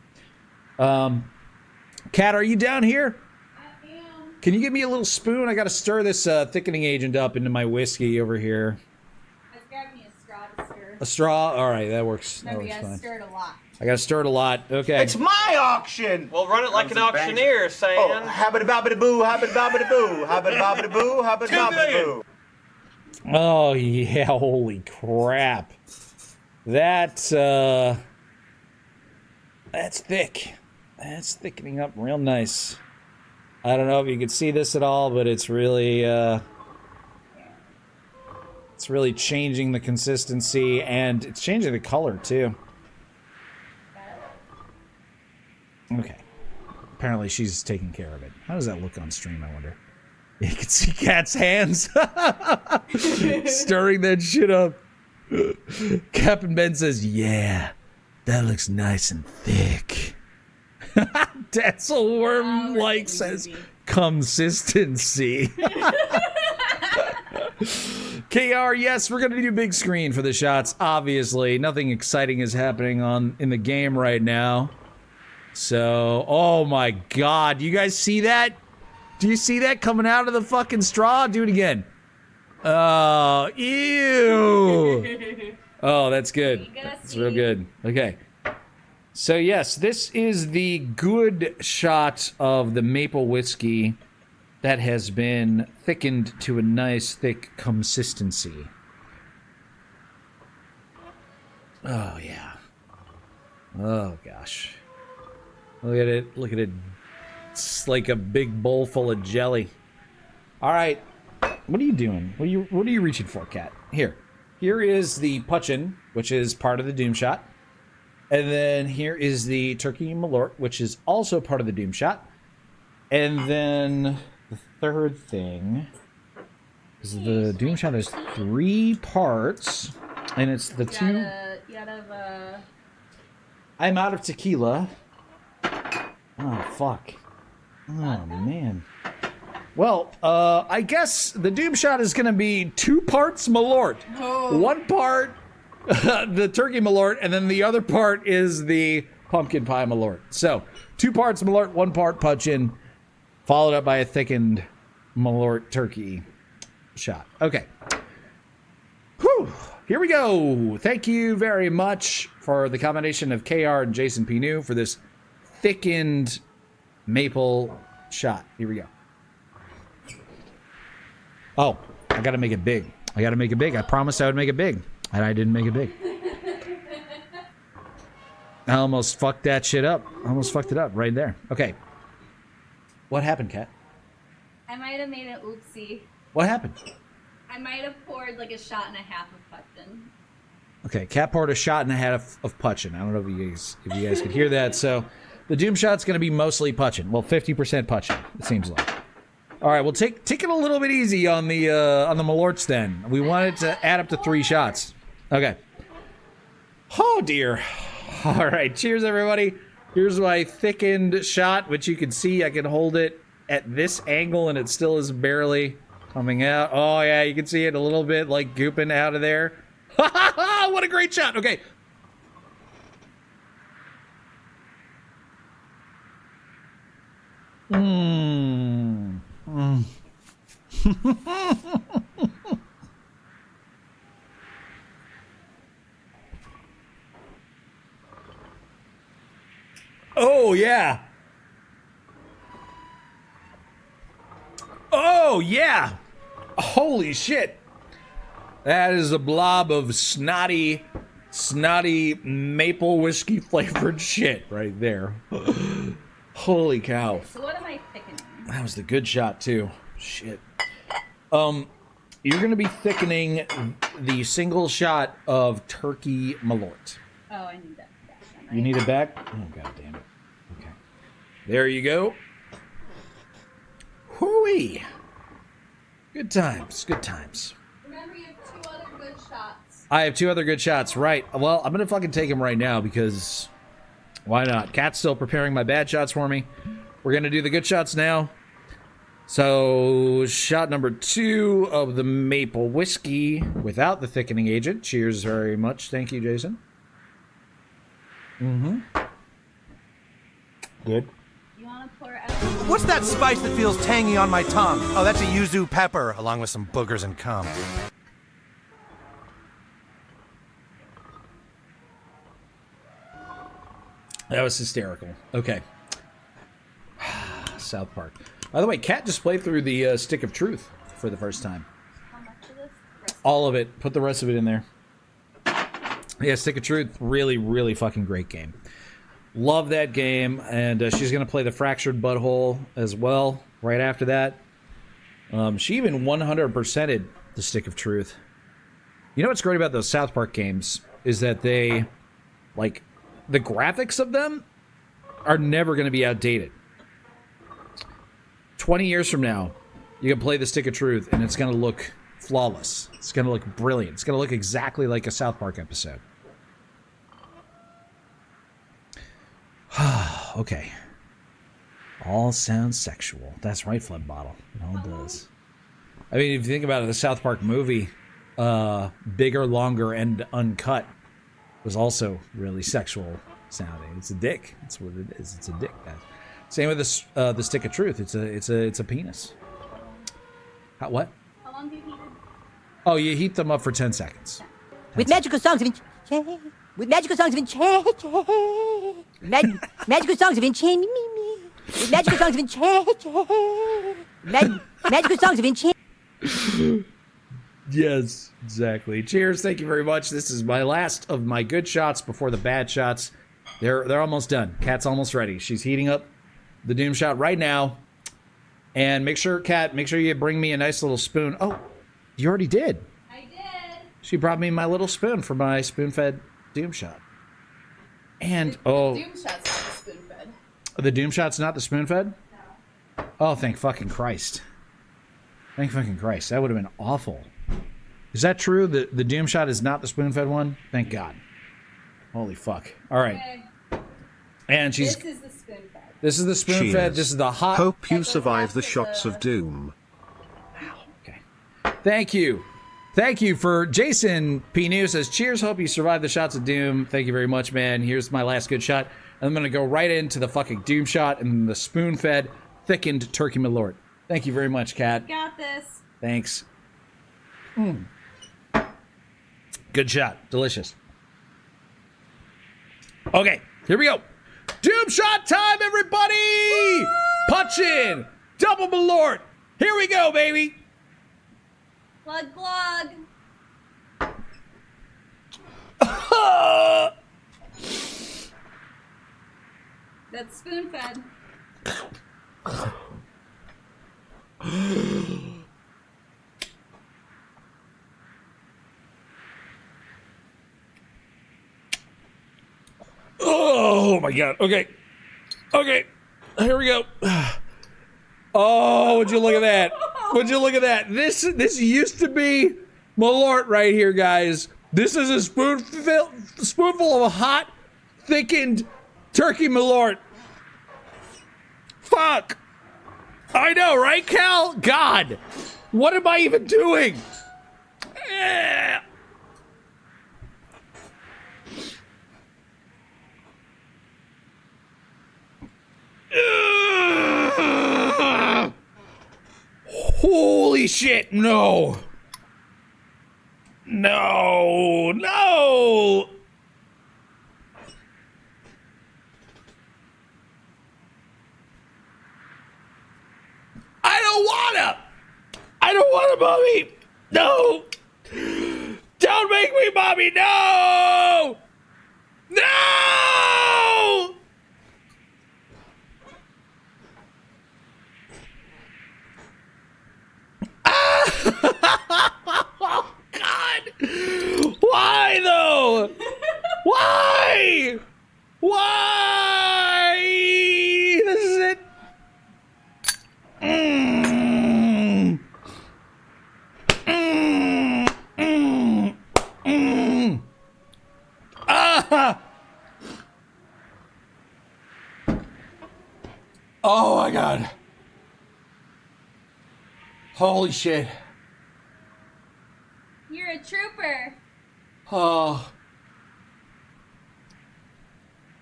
Kat, are you down here? I am. Can you give me a little spoon? I gotta stir this thickening agent up into my whiskey over here. I grabbed me a straw to stir. A straw? All right, that works. Remember, that works you gotta fine. stir it a lot. I gotta stir it a lot. Okay. It's my auction! Well, run it like an auctioneer, saying. Oh, habba-dabba-da-boo, habba-dabba-da-boo, habba-dabba-da-boo, habba-dabba-da-boo. Oh, yeah, holy crap. That's thick. That's thickening up real nice. I don't know if you can see this at all, but it's really changing the consistency, and it's changing the color too. Okay. Apparently she's taking care of it. How does that look on stream, I wonder? You can see Kat's hands stirring that shit up. Captain Ben says, yeah, that looks nice and thick. Datzelworm says consistency. KR, yes, we're gonna do big screen for the shots. Obviously, nothing exciting is happening in the game right now. So, oh my god, you guys see that? Do you see that coming out of the fucking straw? Do it again. Oh, ew. Oh, that's good. That's real good. Okay. So yes, this is the good shot of the maple whiskey that has been thickened to a nice thick consistency. Oh yeah. Oh gosh. Look at it. Look at it. It's like a big bowl full of jelly. All right. What are you doing? What are you reaching for, Kat? Here. Here is the Poitin, which is part of the Doom Shot. And then here is the Turkey Malort, which is also part of the Doom Shot. And then the third thing is the Doom Shot has 3 parts. And it's the I'm out of tequila. Oh, fuck. Oh, man. Well, I guess the Doom Shot is going to be 2 parts Malort. Oh. 1 part the Turkey Malort, and then the other part is the Pumpkin Pie Malort. So, 2 parts Malort, 1 part Poitin, followed up by a thickened Malort Turkey shot. Okay. Whew. Here we go. Thank you very much for the combination of KR and Jason Pinu for this thickened maple shot. Here we go. Oh, I gotta make it big. I gotta make it big. I promised I would make it big, and I didn't make it big. I almost fucked that shit up. I almost fucked it up right there. Okay. What happened, Kat? I might have made an oopsie. What happened? I might have poured like a shot and a half of Poitin. Okay, Kat poured a shot and a half of Poitin. I don't know if you guys could hear that. So, the Doom Shot's going to be mostly Poitin. Well, 50% Poitin, it seems like. All right, well, take it a little bit easy on the Malorts then. We want it to add up to 3 shots. Okay. Oh dear. All right, cheers everybody. Here's my thickened shot, which you can see. I can hold it at this angle, and it still is barely coming out. Oh yeah, you can see it a little bit like gooping out of there. Ha ha ha! What a great shot. Okay. Oh, yeah. Oh, yeah. Holy shit. That is a blob of snotty maple whiskey flavored shit right there. Holy cow. So what am I thickening? That was the good shot too. Shit. You're gonna be thickening the single shot of Turkey Malort. Oh, I need that back. Right? You need it back? Oh god damn it. Okay. There you go. Hooey. Good times. Good times. Remember, you have 2 other good shots. I have 2 other good shots. Right. Well, I'm gonna fucking take them right now because why not? Kat's still preparing my bad shots for me. We're gonna do the good shots now. So, shot number 2 of the maple whiskey without the thickening agent. Cheers very much. Thank you, Jason. Mm-hmm. Good. You want to pour out? What's that spice that feels tangy on my tongue? Oh, that's a yuzu pepper, along with some boogers and cum. That was hysterical. Okay. South Park. By the way, Kat just played through the Stick of Truth for the first time. How much of this? All of it. Put the rest of it in there. Yeah, Stick of Truth. Really, really fucking great game. Love that game. And she's going to play the Fractured Butthole as well. right after that. She even 100%ed the Stick of Truth. You know what's great about those South Park games is that they, like, the graphics of them are never going to be outdated. 20 years from now, you can play the Stick of Truth and it's going to look flawless. It's going to look brilliant. It's going to look exactly like a South Park episode. Okay. All sounds sexual. That's right, Flood Bottle. It all does. I mean, if you think about it, the South Park movie, Bigger, Longer, and Uncut, was also really sexual sounding. It's a dick. That's what it is. It's a dick, guys. Same with the Stick of Truth. It's a penis. What? How long do you heat it? Oh, you heat them up for 10 seconds. With magical songs of enchantment. With magical songs of enchantment. Magical songs of enchantment. With magical songs of enchantment. Magical songs of enchantment. Yes, exactly. Cheers. Thank you very much. This is my last of my good shots before the bad shots. They're almost done. Kat's almost ready. She's heating up the Doom shot right now. And make sure, Kat, you bring me a nice little spoon. Oh, you already did. I did. She brought me my little spoon for my spoon-fed Doom shot. And, The Doom shot's not the spoon-fed. The Doom shot's not the spoon-fed? No. Oh, thank fucking Christ. Thank fucking Christ. That would have been awful. Is that true? The Doom shot is not the spoon-fed one? Thank God. Holy fuck. All right. Okay. And she's... This is the spoon-fed. This is the spoon-fed. This is the hot... Hope you survive the shots of doom. Okay. Thank you. Thank you for Jason P. News says, cheers, hope you survive the shots of doom. Thank you very much, man. Here's my last good shot. I'm going to go right into the fucking Doom shot and the spoon-fed thickened turkey Malort. Thank you very much, Kat. Got this. Thanks. Good shot. Delicious. Okay, here we go. Doom shot time, everybody! Woo! Punch in! Double Malort! Here we go, baby! Glug, glug. That's spoon-fed. Oh my God. Okay. Okay. Here we go. Oh, would you look at that? Would you look at that? This used to be Malort right here, guys. This is a spoonful of hot, thickened turkey Malort. Fuck. I know, right, Cal? God. What am I even doing? Holy shit, no. No, no. I don't wanna, mommy. No. Don't make me, mommy, no. No. Oh, God. Why, though? Why? Why? This is it. Oh, my God. Holy shit. You're a trooper. Oh.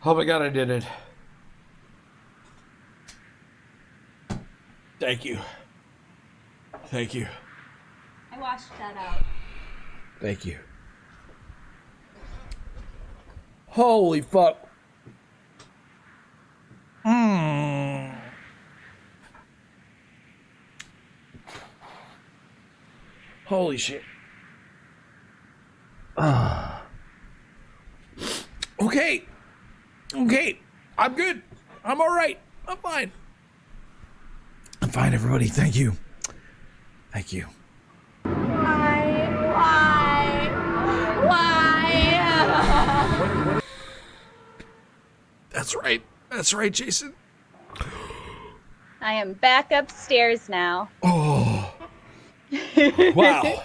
Oh my God, I did it. Thank you. Thank you. I washed that out. Thank you. Holy fuck. Holy shit. Okay. Okay. I'm good. I'm all right. I'm fine. I'm fine, everybody. Thank you. Thank you. Why? That's right. That's right, Jason. I am back upstairs now. Oh. Wow.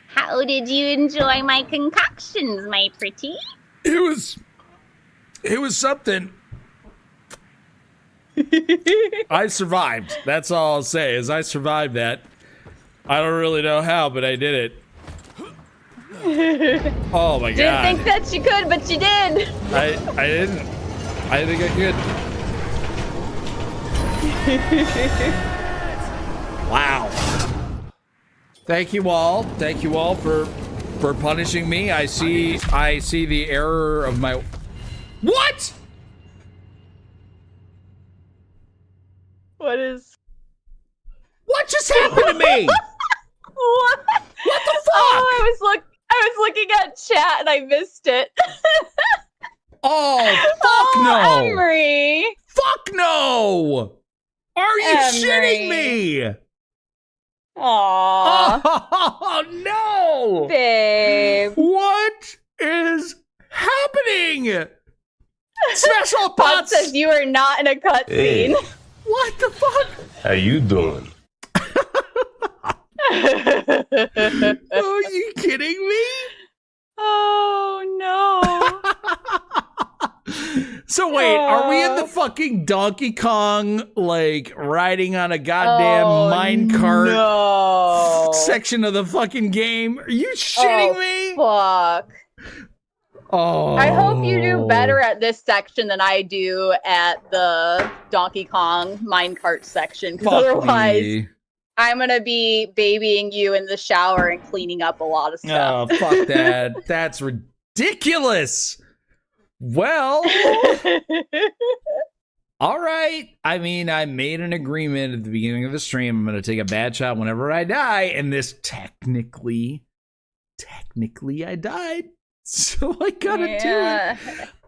How did you enjoy my concoctions, my pretty? It was something. I survived. That's all I'll say is I survived that. I don't really know how, but I did it. Oh my god. Didn't think that you could, but you did. I didn't. I think I could. Wow. Thank you all. Thank you all for punishing me. I see the error of my. What? What What just happened to me? What? What the fuck? Oh, I was looking at chat and I missed it. Oh, fuck no. Emery. Fuck no. Are you shitting me? Aww. Oh no. Babe. What is happening? Special Pod pots. says you are not in a cutscene. Hey. What the fuck? How you doing? Are you kidding me? Oh no. So wait, are we in the fucking Donkey Kong, like, riding on a goddamn minecart section of the fucking game? Are you shitting me? Fuck. Oh. I hope you do better at this section than I do at the Donkey Kong minecart section, because otherwise me. I'm gonna be babying you in the shower and cleaning up a lot of stuff. Oh, fuck that. That's ridiculous. Well, all right. I mean, I made an agreement at the beginning of the stream. I'm going to take a bad shot whenever I die. And this technically I died. So I got to do it.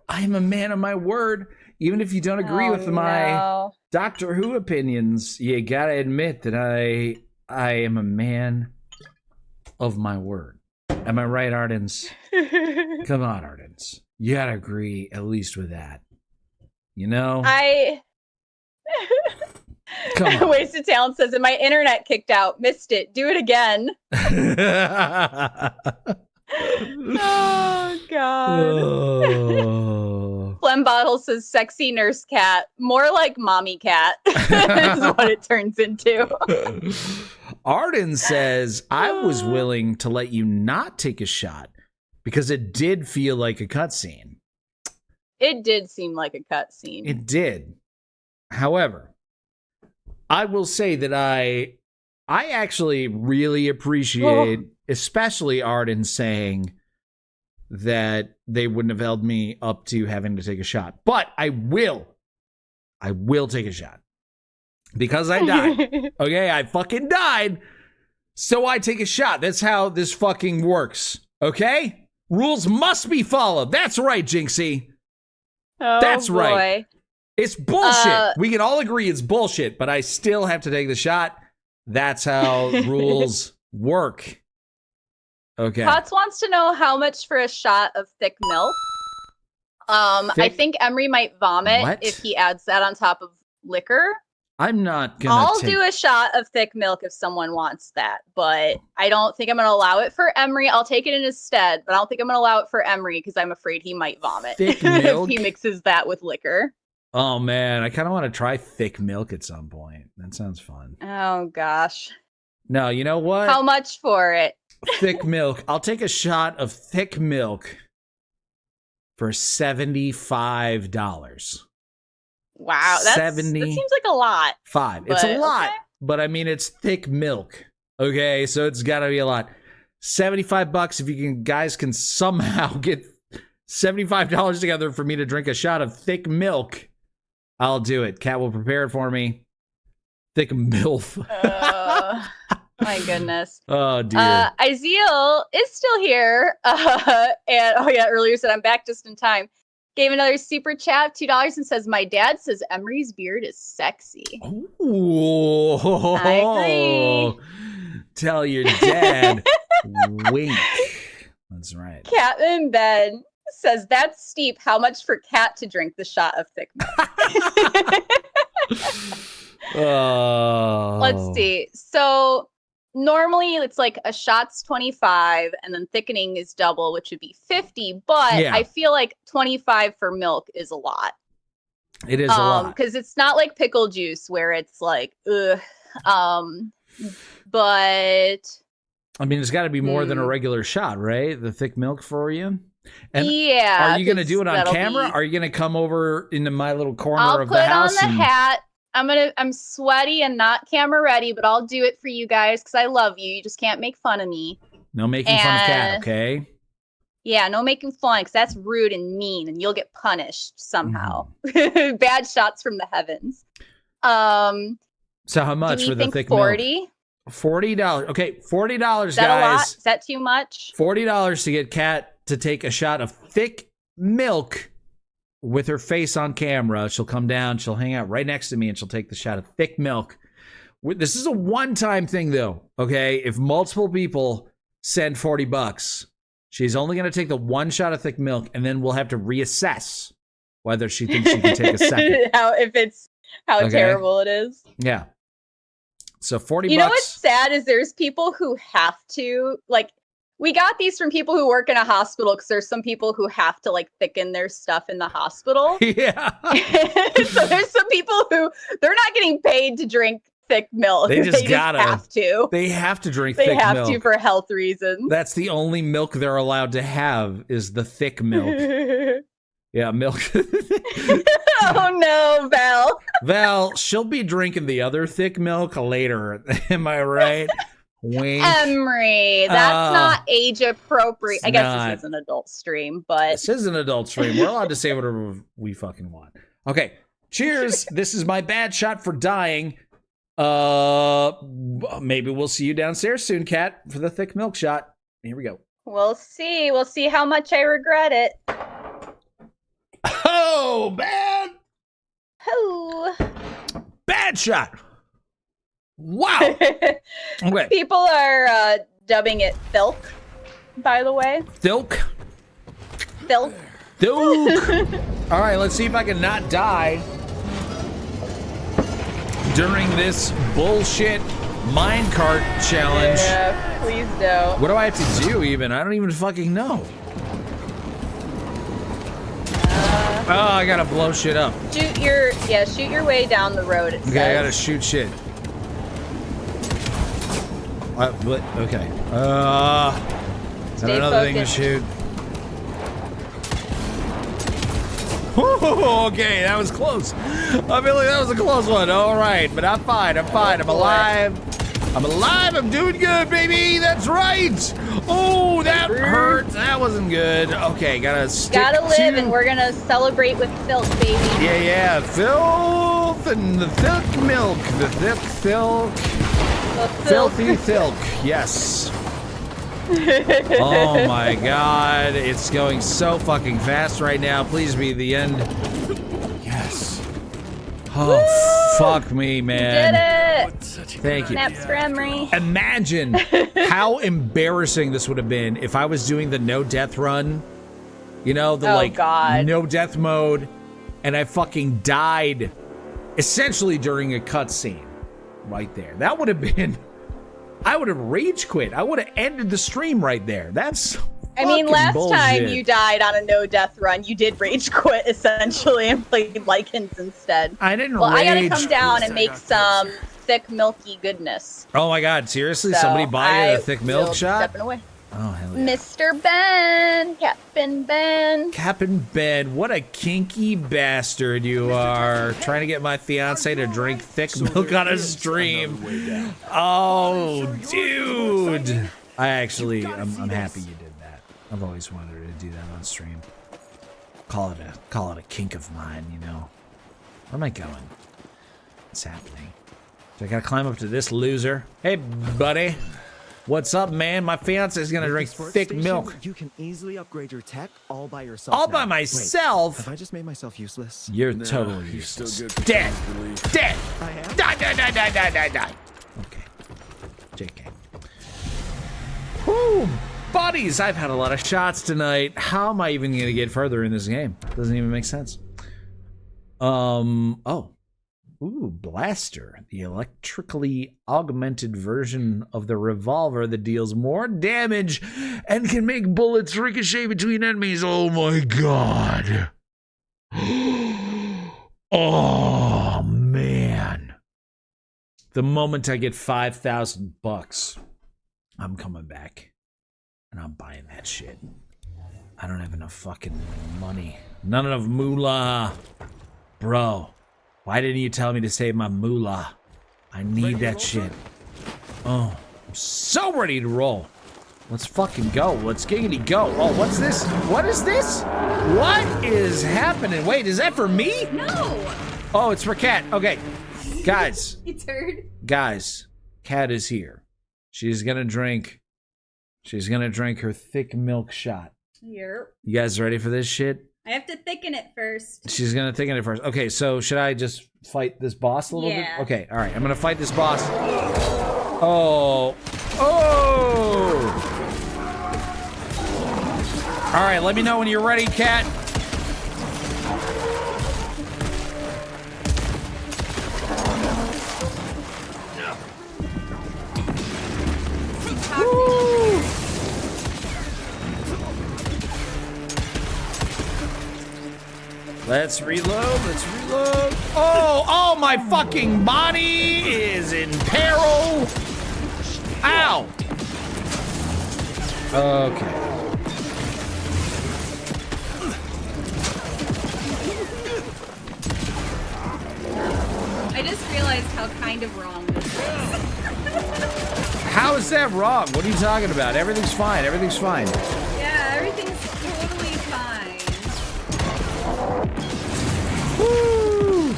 I am a man of my word. Even if you don't agree with my Doctor Who opinions, you got to admit that I am a man of my word. Am I right, Ardens? Come on, Ardens. You gotta agree at least with that. You know? Come on. Wasted Talent says, and my internet kicked out. Missed it. Do it again. Oh, God. Oh. Phlegm Bottle says, sexy nurse cat. More like mommy cat is what it turns into. Arden says, I was willing to let you not take a shot because it did feel like a cutscene. It did seem like a cutscene. It did. However, I will say that I actually really appreciate, especially Arden saying that they wouldn't have held me up to having to take a shot. But I will take a shot. Because I died. Okay, I fucking died. So I take a shot. That's how this fucking works. Okay? Rules must be followed. That's right, Jinxie. Oh, that's boy. right. It's bullshit. We can all agree it's bullshit, but I still have to take the shot. That's how rules work. Okay. Potts wants to know how much for a shot of thick milk. I think Emery might vomit if he adds that on top of liquor. I'm not gonna I'll do a shot of thick milk if someone wants that, but I don't think I'm gonna allow it for Emery. I'll take it in his stead, but I don't think I'm gonna allow it for Emery because I'm afraid he might vomit Thick milk? if he mixes that with liquor. Oh man, I kind of want to try thick milk at some point. That sounds fun. Oh gosh. No, you know what? How much for it? Thick milk. I'll take a shot of thick milk for $75. Wow, that seems like a lot. It's a lot, but I mean, it's thick milk. Okay, so it's got to be a lot. $75 if you guys can somehow get $75 together for me to drink a shot of thick milk. I'll do it. Kat will prepare it for me. Thick MILF. My goodness. Oh, dear. Izeal is still here. And, earlier said I'm back just in time. gave another super chat, $2, and says, "My dad says Emery's beard is sexy." Ooh. I agree. Tell your dad. Wink. That's right. Catman Ben says, "That's steep. How much for Cat to drink the shot of thick milk?" Let's see. So normally it's like a shot's 25 and then thickening is double, which would be 50. But I feel like 25 for milk is a lot. It is a lot. Because it's not like pickle juice where it's like, ugh. But I mean, it's got to be more than a regular shot, right? The thick milk for you. And yeah. Are you going to do it on camera? Are you going to come over into my little corner of the house? I'll put on the hat. I'm sweaty and not camera ready, but I'll do it for you guys because I love you. You just can't make fun of me. No making fun of Cat, okay? Yeah, no making fun because that's rude and mean, and you'll get punished somehow. Bad shots from the heavens. So how much for the thick 40? milk? $40. Okay, $40, guys. Is that a lot? Is that too much? $40 to get Cat to take a shot of thick milk with her face on camera. She'll come down, she'll hang out right next to me, and she'll take the shot of thick milk. This is a one-time thing, though, okay? If multiple people send $40, she's only going to take the one shot of thick milk, and then we'll have to reassess whether she thinks she can take a second. How terrible it is. Yeah. So $40. You know what's sad is there's people who have to, like, we got these from people who work in a hospital because there's some people who have to, like, thicken their stuff in the hospital. Yeah. So there's some people who, they're not getting paid to drink thick milk. They just have to. They have to drink thick milk. They have to for health reasons. That's the only milk they're allowed to have is the thick milk. Yeah, milk. Oh no, Val. Val, she'll be drinking the other thick milk later. Am I right? Wink. Emery, that's not age appropriate. I guess this is an adult stream, but this is an adult stream. We're allowed to say whatever we fucking want. Okay. Cheers. This is my bad shot for dying. Maybe we'll see you downstairs soon, Kat, for the thick milk shot. Here we go. We'll see. We'll see how much I regret it. Oh, bad. Oh. Bad shot. Wow. Okay. People are dubbing it Thilk, by the way. Thilk? Thilk. Thilk. All right, let's see if I can not die during this bullshit minecart challenge. Yeah, please don't. What do I have to do even? I don't even fucking know. Oh, I gotta blow shit up. Shoot your way down the road. It Okay, says. I gotta shoot shit. What? Okay. Is that another thing to shoot? Okay, that was close. I feel like that was a close one. All right, but I'm fine. I'm fine. I'm alive. I'm alive. I'm doing good, baby. That's right. Oh, that hurt. That wasn't good. Okay, gotta live, and we're gonna celebrate with filth, baby. Yeah. Filth and the thick milk. The thick filth. Filthy Thilk, yes. Oh my god, it's going so fucking fast right now. Please be the end. Yes. Oh, woo! Fuck me, man. You did it. Thank you. Snaps for Emery. Imagine how embarrassing this would have been if I was doing the no death run. You know, the no death mode, and I fucking died essentially during a cutscene. Right there. That would have been... I would have rage quit. I would have ended the stream right there. That's I mean, last bullshit. time you died on a no-death run, you did rage quit, essentially, and played Lycans instead. I didn't Well, rage I gotta come down and make some thick, milky goodness. Oh my god, seriously? So Somebody buy you a thick milk shot? Stepping away. Oh, hell yeah. Mr. Ben, Captain Ben. Captain Ben, what a kinky bastard you are. Trying to get my fiance to drink thick milk on a stream. Oh, dude. I'm happy you did that. I've always wanted her to do that on stream. Call it a kink of mine, you know. Where am I going? What's happening? So I gotta climb up to this loser. Hey, buddy. What's up, man? My fiance's gonna drink thick milk. You can easily upgrade your tech all by yourself. All now. by myself? Wait, have I just made myself useless? You're totally useless. Dead. Dead. I am? Die. Okay. JK. Whew. Buddies, I've had a lot of shots tonight. How am I even gonna get further in this game? Doesn't even make sense. Oh. Ooh, blaster. The electrically augmented version of the revolver that deals more damage and can make bullets ricochet between enemies. Oh my god. Oh man. The moment I get $5,000, I'm coming back and I'm buying that shit. I don't have enough fucking money. None enough moolah. Bro. Why didn't you tell me to save my moolah? I need that shit. Oh, I'm so ready to roll. Let's fucking go. Let's giggity go. Oh, what's this? What is this? What is happening? Wait, is that for me? No. Oh, it's for Kat. Okay. Guys. It's heard. Guys, Kat is here. She's gonna drink her thick milk shot. Yep. You guys ready for this shit? I have to thicken it first. She's gonna thicken it first. Okay, so should I just fight this boss a little bit? Okay, all right. I'm gonna fight this boss. Oh. All right, let me know when you're ready, Kat. Woo! Let's reload. Oh, my fucking body is in peril. Ow. Okay. I just realized how kind of wrong this is. How is that wrong? What are you talking about? Everything's fine. Everything's fine. Yeah, everything's totally fine. Woo!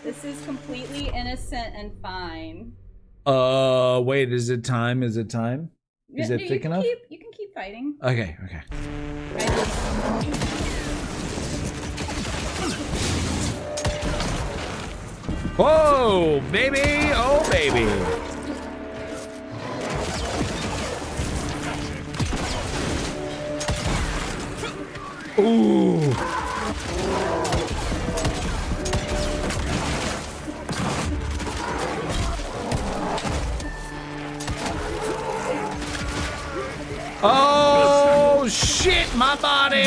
This is completely innocent and fine. Wait, is it time? Is it time? Is it thick enough? You can keep fighting. Okay. Whoa, baby! Oh, baby! Ooh! Oh shit! My body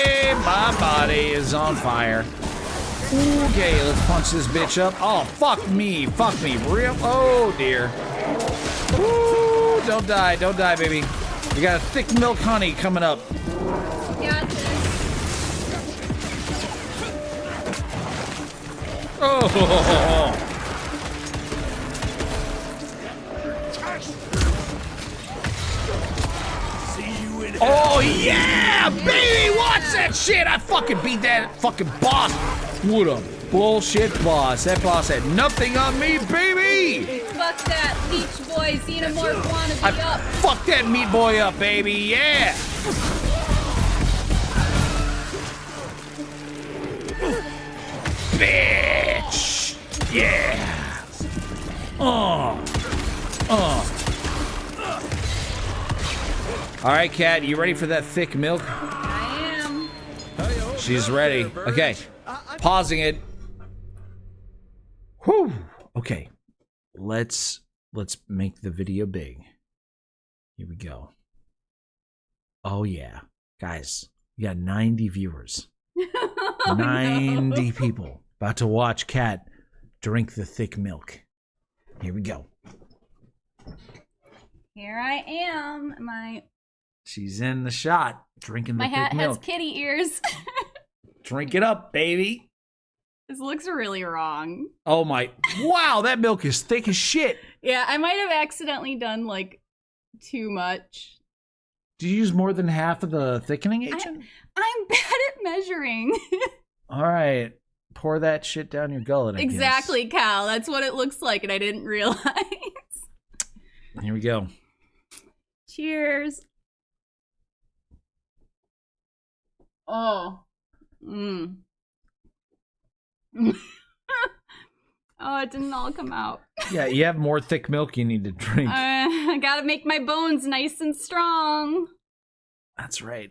is on fire. Okay, let's punch this bitch up. Oh, fuck me, real. Oh dear. Ooh, don't die, baby. We got a thick milk honey coming up. Got this. Oh. Oh yeah, baby! Watch that shit! I fucking beat that fucking boss. What a bullshit boss. That boss had nothing on me, baby! Fuck that Beach Boy Xenomorph wannabe I up. Fuck that meat boy up, baby, yeah! Bitch! Yeah! Alright, Kat, you ready for that thick milk? I am. She's ready. Okay. Pausing it. Whew. Okay. Let's make the video big. Here we go. Oh yeah. Guys, we got 90 viewers. 90 people about to watch Kat drink the thick milk. Here we go. Here I am. She's in the shot, drinking the thick milk. My hat has kitty ears. Drink it up, baby. This looks really wrong. Oh my, wow, that milk is thick as shit. Yeah, I might have accidentally done like too much. Did you use more than half of the thickening agent? I'm bad at measuring. All right, pour that shit down your gullet. I Exactly, guess. Cal. That's what it looks like, and I didn't realize. Here we go. Cheers. Oh. Mm. Oh, it didn't all come out. Yeah, you have more thick milk you need to drink. I gotta make my bones nice and strong. That's right.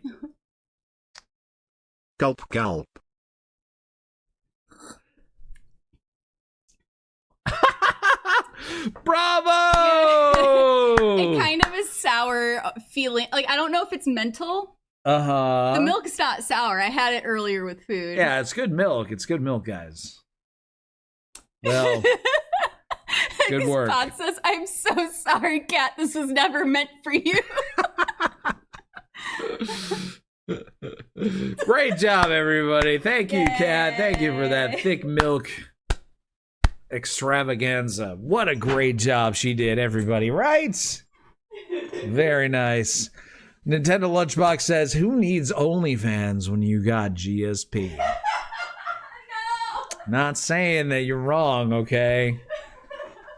Gulp, gulp. Bravo! It kind of is sour feeling. Like, I don't know if it's mental. Uh-huh. The milk's not sour. I had it earlier with food. Yeah, it's good milk. It's good milk, guys. Well, good work. Pod says, I'm so sorry, Kat. This was never meant for you. Great job, everybody. Thank you, Kat. Thank you for that thick milk extravaganza. What a great job she did, everybody, right? Very nice. Nintendo Lunchbox says, who needs OnlyFans when you got GSP? No. Not saying that you're wrong, okay?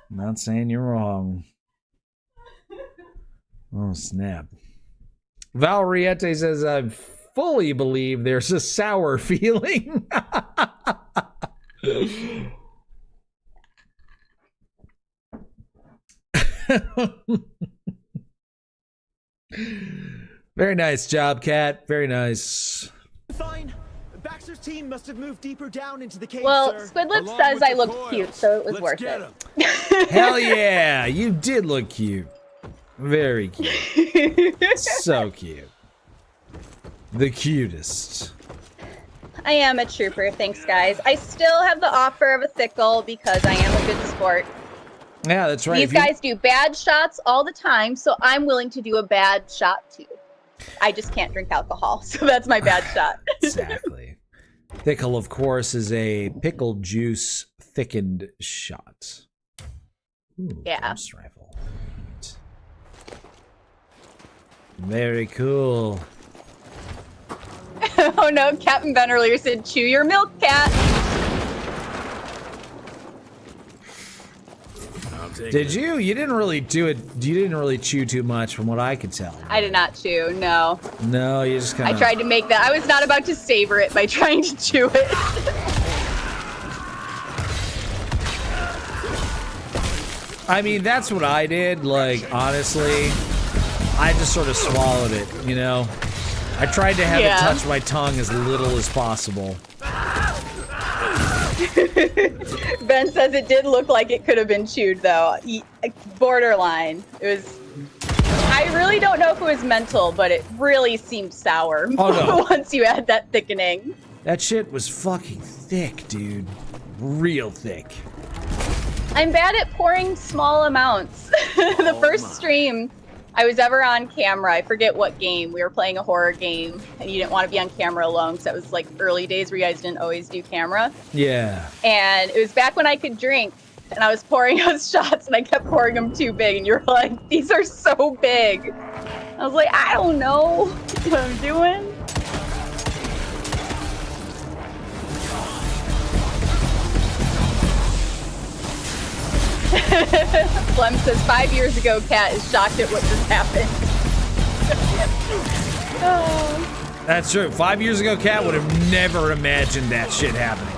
Not saying you're wrong. Oh, snap. Valriette says, I fully believe there's a sour feeling. Very nice job, Kat. Very nice. Fine. Baxter's team must have moved deeper down into the cave, Well, sir. Squidlip says I looked cute, so it was worth it. Hell yeah, you did look cute. Very cute. So cute. The cutest. I am a trooper. Thanks, guys. I still have the offer of a thickle because I am a good sport. Yeah, that's right. These guys do bad shots all the time, so I'm willing to do a bad shot too. I just can't drink alcohol, so that's my bad shot. Exactly. Thickle, of course, is a pickle juice thickened shot. Ooh, yeah. Ghost rifle. Very cool. Oh no, Captain Ben earlier said, chew your milk, Cat. Did you? You didn't really do it. You didn't really chew too much from what I could tell. I did not chew, no. No, you just kind of... I tried to make that. I was not about to savor it by trying to chew it. I mean, that's what I did. Like, honestly, I just sort of swallowed it, you know? I tried to have it touch my tongue as little as possible. Ben says it did look like it could have been chewed, though. Borderline. It was... I really don't know if it was mental, but it really seemed sour once you add that thickening. That shit was fucking thick, dude. Real thick. I'm bad at pouring small amounts. The first stream I was ever on camera, I forget what game, we were playing a horror game, and you didn't want to be on camera alone, because that was like early days where you guys didn't always do camera. Yeah. And it was back when I could drink, and I was pouring out shots, and I kept pouring them too big, and you were like, these are so big. I was like, I don't know what I'm doing. Clem says 5 years ago, Kat is shocked at what just happened. Oh. That's true. 5 years ago, Kat would have never imagined that shit happening.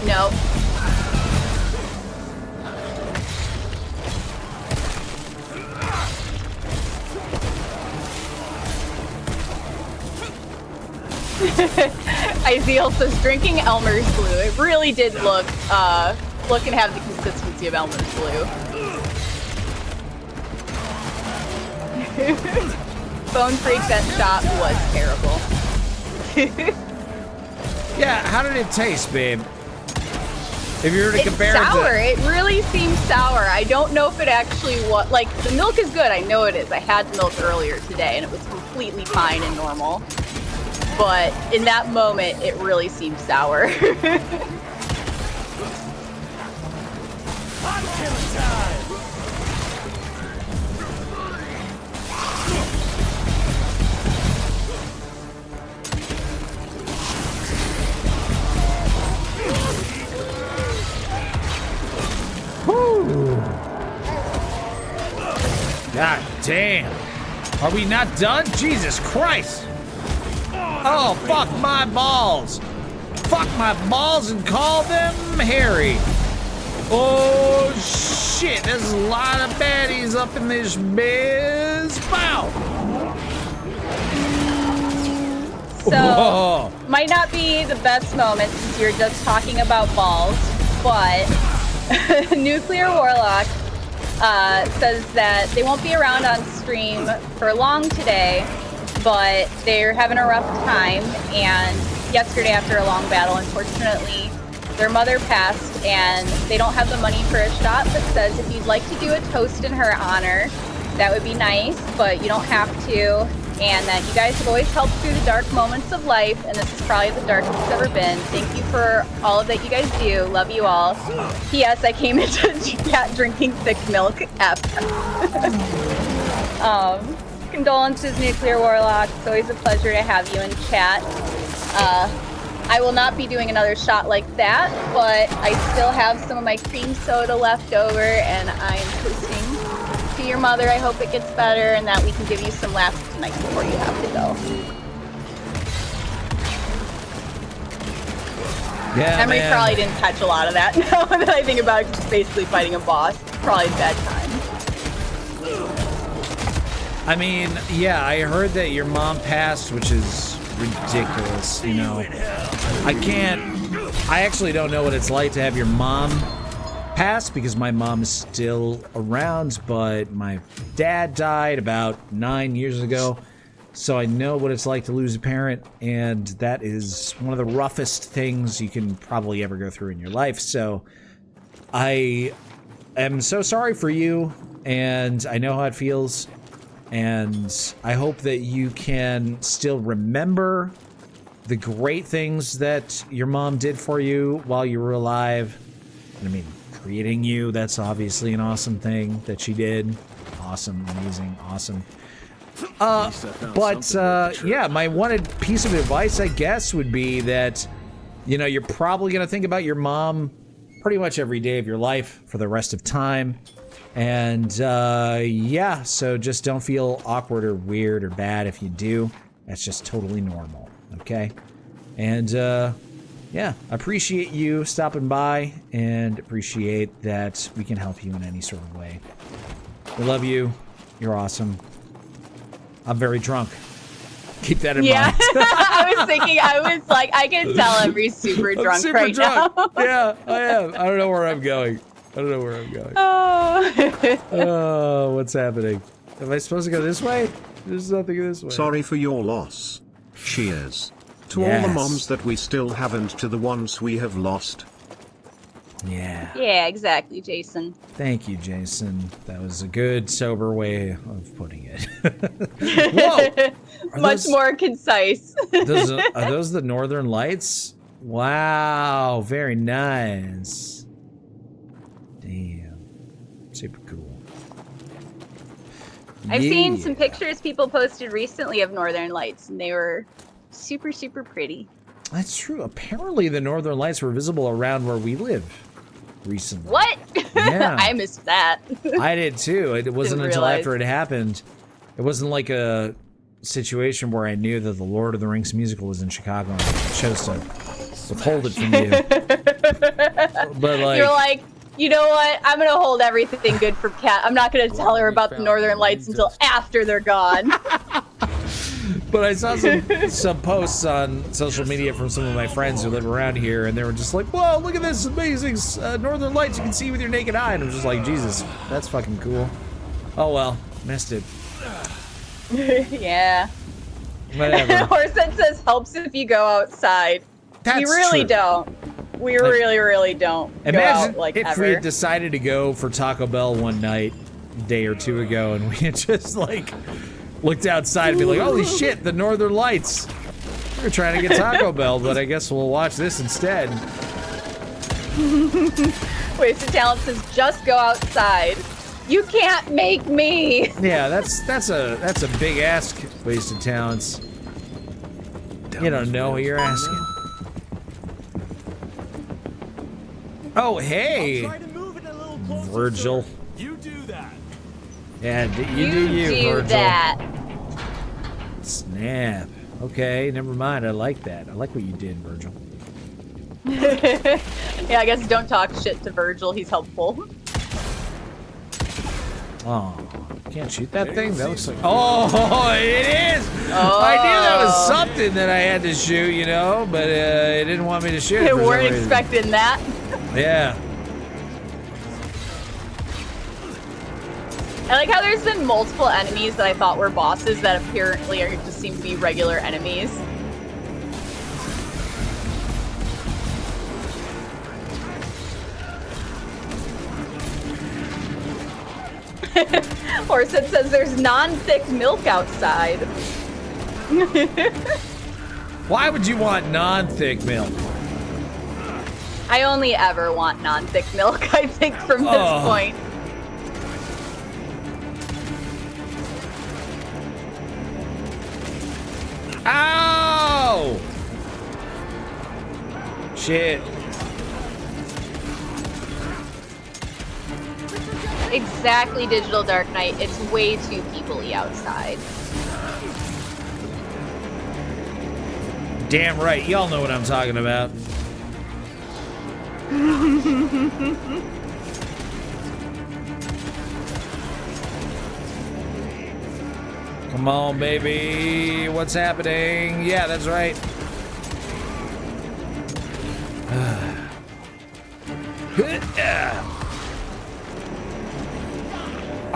No. Iziel says drinking Elmer's Blue. It really did look and have the consistency of Elmer's Blue. Bone Freak, that shot was terrible. Yeah, how did it taste, babe? If you were to compare sour. it to... It really seems sour. I don't know if it actually was... Like, the milk is good. I know it is. I had the milk earlier today, and it was completely fine and normal. But in that moment, it really seemed sour. damn. Are we not done? Jesus Christ. Oh, fuck my balls. Fuck my balls and call them hairy. Oh, shit. There's a lot of baddies up in this biz. Wow. So, might not be the best moment since you're just talking about balls, but Nuclear Warlock says that they won't be around on stream for long today, but they're having a rough time, and yesterday after a long battle, unfortunately, their mother passed, and they don't have the money for a shot, but says if you'd like to do a toast in her honor, that would be nice, but you don't have to. And that you guys have always helped through the dark moments of life, and this is probably the darkest it's ever been. Thank you for all of that you guys do. Love you all. P.S. I came into chat drinking thick milk. F. Condolences, Nuclear Warlock. It's always a pleasure to have you in chat. I will not be doing another shot like that, but I still have some of my cream soda left over, and I am toasting to your mother. I hope it gets better and that we can give you some laughs tonight before you have to go. Yeah, Emery man. probably didn't catch a lot of that. Now that I think about it, just basically fighting a boss. Probably a bad time. I mean, yeah, I heard that your mom passed, which is ridiculous, you know. I actually don't know what it's like to have your mom pass because my mom is still around, but my dad died about 9 years ago, so I know what it's like to lose a parent, and that is one of the roughest things you can probably ever go through in your life. So I am so sorry for you, and I know how it feels, and I hope that you can still remember the great things that your mom did for you while you were alive. I mean, creating you, that's obviously an awesome thing that she did. Awesome, amazing, awesome. Yeah, my one piece of advice, I guess, would be that, you know, you're probably going to think about your mom pretty much every day of your life for the rest of time. And, yeah, so just don't feel awkward or weird or bad if you do. That's just totally normal, okay? And, yeah, appreciate you stopping by and appreciate that we can help you in any sort of way. We love you. You're awesome. I'm very drunk. Keep that in mind. I was thinking, I was like, I can tell Emery's super drunk now. Yeah, I am. I don't know where I'm going. Oh, what's happening? Am I supposed to go this way? There's nothing this way. Sorry for your loss. Cheers. To all the moms that we still haven't, to the ones we have lost. Yeah. Yeah, exactly, Jason. Thank you, Jason. That was a good, sober way of putting it. Whoa! Much more concise. Are those the Northern Lights? Wow, very nice. Damn. Super cool. I've seen some pictures people posted recently of Northern Lights, and they were super, super pretty. That's true. Apparently the Northern Lights were visible around where we live recently. What? Yeah. I missed that. I did too. It wasn't Didn't until realize. after it happened. It wasn't like a situation where I knew that the Lord of the Rings musical was in Chicago and I chose to withhold it from you. But like, You're like, you know what? I'm gonna hold everything good for Kat. I'm not gonna tell her about the Northern Lights until after they're gone. but I saw some posts on social media from some of my friends who live around here, and they were just like, "Whoa, look at this amazing Northern Lights you can see with your naked eye." And I was just like, "Jesus, that's fucking cool." Oh well, missed it. Yeah. Whatever. Horset says helps if you go outside. That's we really true. don't. We really don't Imagine go out like if ever. we had decided to go for Taco Bell one night, a day or two ago, and we had just like looked outside and be like, "Holy shit, the Northern Lights!" We're trying to get Taco Bell, but I guess we'll watch this instead. Wasted Talent says just go outside. You can't make me. Yeah, that's a big ask, Wasted Talents. You don't know what you're asking. Oh, hey, Virgil. You do that. Yeah, you do Virgil. that. Snap. Okay, never mind. I like that. I like what you did, Virgil. Yeah, I guess don't talk shit to Virgil. He's helpful. Oh, can't shoot that thing? That looks like... Oh, it is! Oh. I knew that was something that I had to shoot, you know, but it didn't want me to shoot it. They weren't expecting that. Yeah. I like how there's been multiple enemies that I thought were bosses that apparently are just seem to be regular enemies. Horset says there's non-thick milk outside. Why would you want non-thick milk? I only ever want non-thick milk, I think, from this point. Ow! Shit. Exactly, Digital Dark Knight. It's way too people-y outside. Damn right. Y'all know what I'm talking about. Come on, baby. What's happening? Yeah, that's right.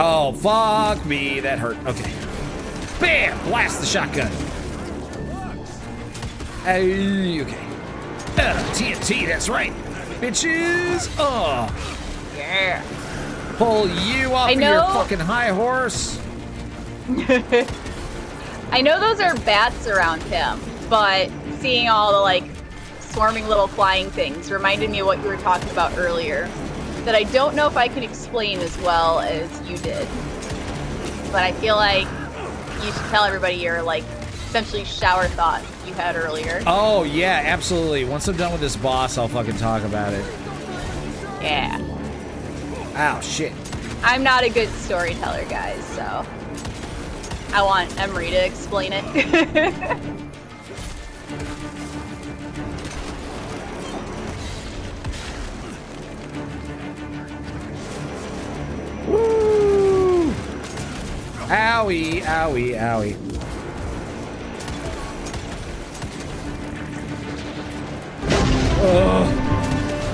Oh, fuck me. That hurt. Okay. Bam! Blast the shotgun. Okay. TNT, that's right. Bitches. Oh. Yeah. Pull you off of your fucking high horse. I know those are bats around him, but seeing all the, like, swarming little flying things reminded me of what you were talking about earlier that I don't know if I can explain as well as you did. But I feel like you should tell everybody your, like, essentially shower thought you had earlier. Oh, yeah, absolutely. Once I'm done with this boss, I'll fucking talk about it. Yeah. Ow, shit. I'm not a good storyteller, guys, so I want Emery to explain it. Woo! Owie, owie, owie.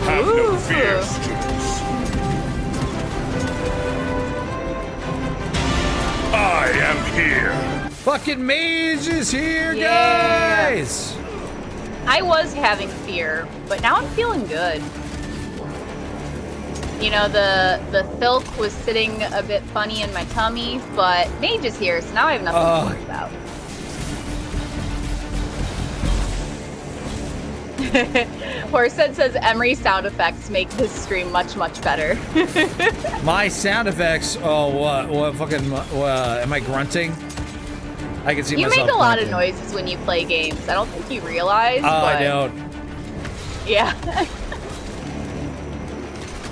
Have no fear, students. I am here. Fucking mage is here, guys! I was having fear, but now I'm feeling good. You know, the filth was sitting a bit funny in my tummy, but mage is here, so now I have nothing to worry about. Horsehead says Emery sound effects make this stream much, much better. My sound effects, what fucking, am I grunting? I can see you myself make a lot of grunting. noises when you play games. I don't think you realize. Oh, but I don't. Yeah.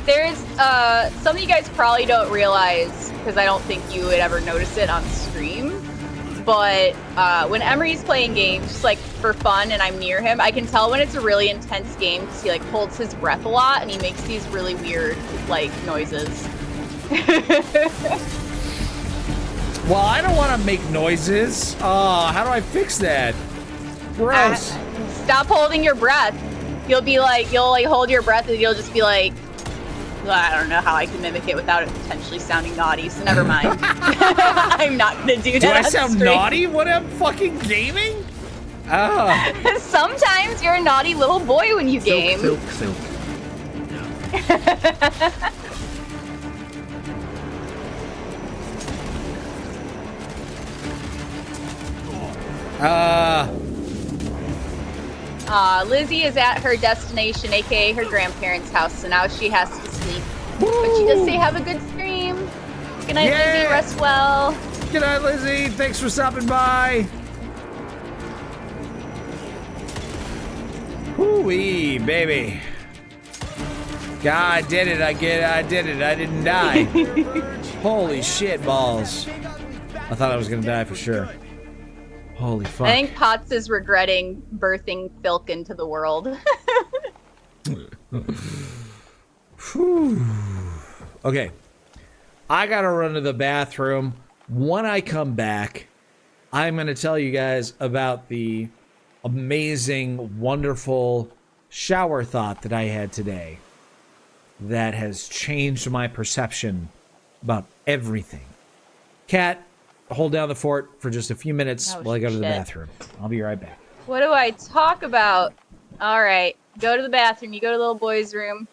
There's, some of you guys probably don't realize, because I don't think you would ever notice it on stream, but when Emery's playing games, just like for fun, and I'm near him, I can tell when it's a really intense game because he like holds his breath a lot and he makes these really weird like noises. Well, I don't want to make noises. How do I fix that? Gross. Stop holding your breath. You'll like hold your breath and you'll just be like, I don't know how I can mimic it without it potentially sounding naughty, so never mind. I'm not gonna do that. Do I on sound stream. naughty when I'm fucking gaming? Oh. Sometimes you're a naughty little boy when you game. Silk. Lizzie is at her destination, aka her grandparents' house, so now she has to sleep. But she does say have a good stream. Good night, Lizzie. Rest well. Good night, Lizzie. Thanks for stopping by. Woo-wee, baby. God, I did it. I did it. I didn't die. Holy shit balls. I thought I was gonna die for sure. Holy fuck. I think Potts is regretting birthing Filk into the world. Okay. I gotta run to the bathroom. When I come back, I'm gonna tell you guys about the amazing, wonderful shower thought that I had today that has changed my perception about everything. Cat, hold down the fort for just a few minutes while I go to the bathroom. I'll be right back. What do I talk about? All right, go to the bathroom. You go to the little boy's room.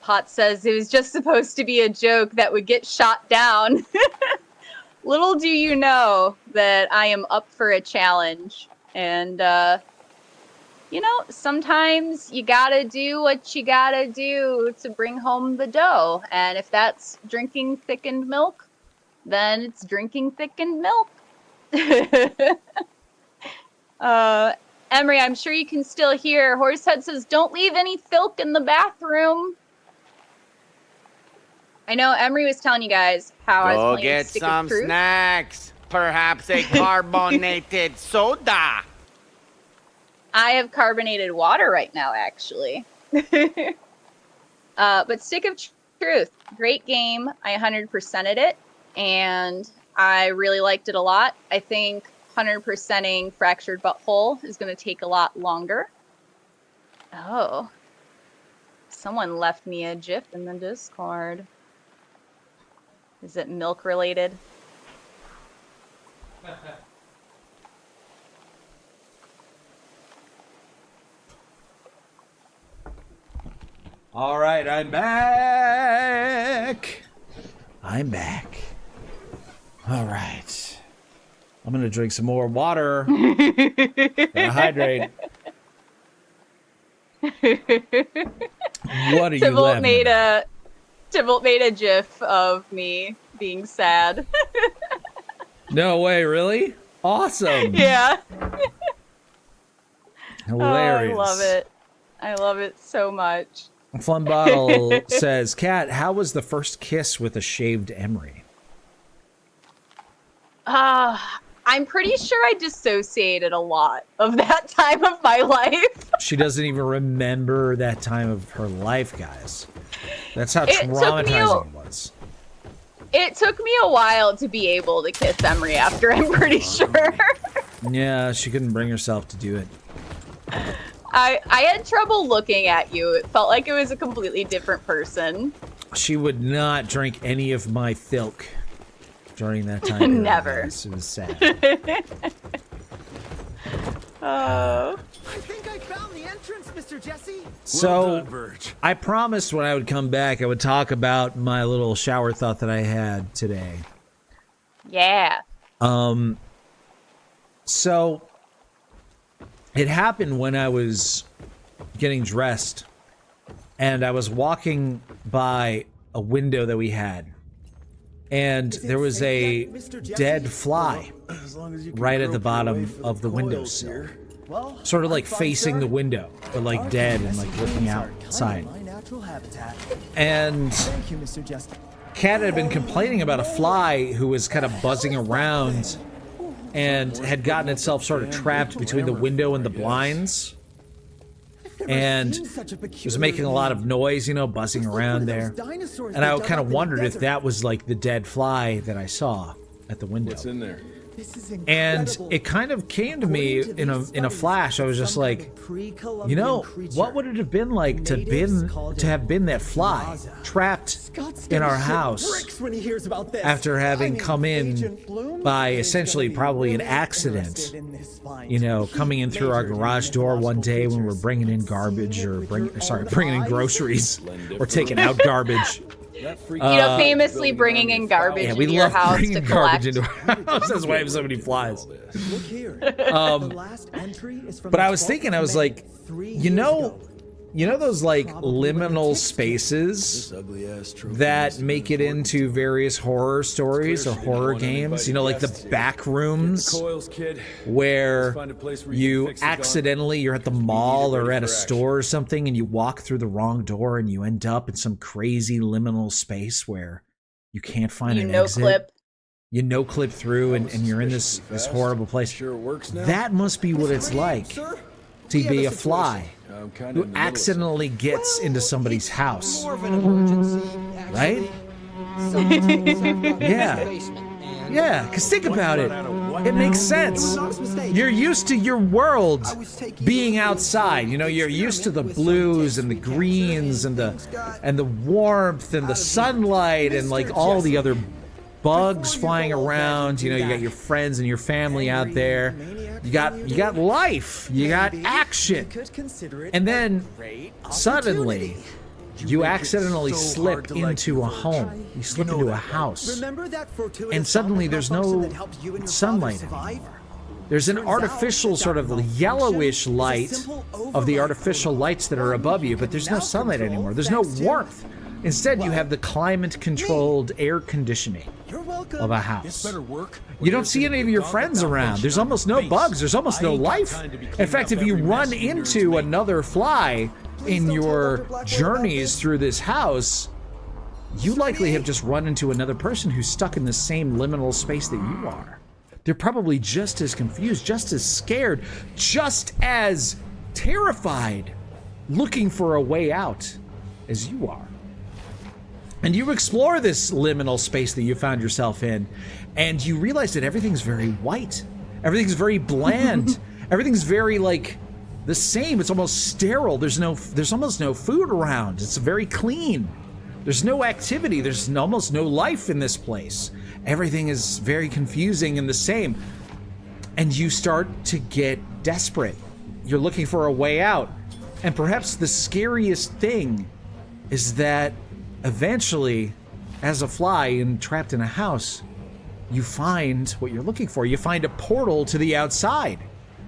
Potts says it was just supposed to be a joke that would get shot down. Little do you know that I am up for a challenge. And, you know, sometimes you gotta do what you gotta do to bring home the dough. And if that's drinking thickened milk, then it's drinking thickened milk. Emery, I'm sure you can still hear. Horsehead says, don't leave any filk in the bathroom. I know Emery was telling you guys how I was Go playing get Stick some of Truth. snacks. Perhaps a carbonated soda. I have carbonated water right now, actually. But Stick of Truth, great game. I 100%ed it, and I really liked it a lot. I think 100%ing Fractured Butthole is going to take a lot longer. Oh. Someone left me a GIF in the Discord. Is it milk related? All right, I'm back. I'm back. All right. I'm going to drink some more water. Gotta hydrate. What are you laughing at? Tybalt made a GIF of me being sad. No way, really? Awesome. Yeah. Hilarious. Oh, I love it. I love it so much. Fun Bottle says, Kat, how was the first kiss with a shaved Emery? I'm pretty sure I dissociated a lot of that time of my life. She doesn't even remember that time of her life, guys. That's how It took me traumatizing it was. It took me a while to be able to kiss Emery after, I'm pretty sure. Yeah, she couldn't bring herself to do it. I had trouble looking at you. It felt like it was a completely different person. She would not drink any of my filk during that time. Never. It was sad. Oh. I think I found the entrance, Mr. Jesse. So, I promised when I would come back, I would talk about my little shower thought that I had today. Yeah. So, it happened when I was getting dressed, and I was walking by a window that we had, and there was a dead fly right at the bottom of the windowsill. Sort of like facing the window, but like dead and like looking outside. And Kat had been complaining about a fly who was kind of buzzing around and had gotten itself sort of trapped between the window and the blinds. And it was making a lot of noise, you know, buzzing around there. And I kind of wondered if that was like the dead fly that I saw at the window. What's in there? And it kind of came to me in a flash. I was just like, you know, what would it have been like to have been that fly trapped in our house after having come in by essentially probably an accident, you know, coming in through our garage door one day when we're bringing in garbage or bringing in groceries or taking out garbage. You know, famously bringing in garbage into your house to collect. Into our house. That's why I have so many flies. But I was thinking, I was like, you know those like liminal spaces that make it into various horror stories or horror games? You know, like the back rooms where you accidentally, you're at the mall or at a store or something and you walk through the wrong door and you end up in some crazy liminal space where You can't find You an no exit. clip. You no clip through, and you're in this horrible place. Sure works now. That must be what it's like to be a fly who accidentally gets into somebody's house. Right? Yeah, because think about it. It makes sense. You're used to your world being outside. You know, you're used to the blues and the greens and the warmth and the sunlight and like all the other bugs flying around. You know, you got your friends and your family out there. You got life. You got action. And then suddenly you accidentally slip into a home. You slip into a house. And suddenly there's no sunlight anymore. There's an artificial sort of yellowish light of the artificial lights that are above you, but there's no sunlight anymore. There's no warmth. Instead, you have the climate-controlled air conditioning of a house. You don't see any of your friends around. There's almost no bugs. There's almost no life. In fact, if you run into another fly in your journeys through this house, you likely have just run into another person who's stuck in the same liminal space that you are. They're probably just as confused, just as scared, just as terrified, looking for a way out as you are. And you explore this liminal space that you found yourself in, and you realize that everything's very white. Everything's very bland. Everything's very, like, the same. It's almost sterile. There's almost no food around. It's very clean. There's no activity. There's almost no life in this place. Everything is very confusing and the same. And you start to get desperate. You're looking for a way out. And perhaps the scariest thing is that eventually, as a fly and trapped in a house, you find what you're looking for. You find a portal to the outside.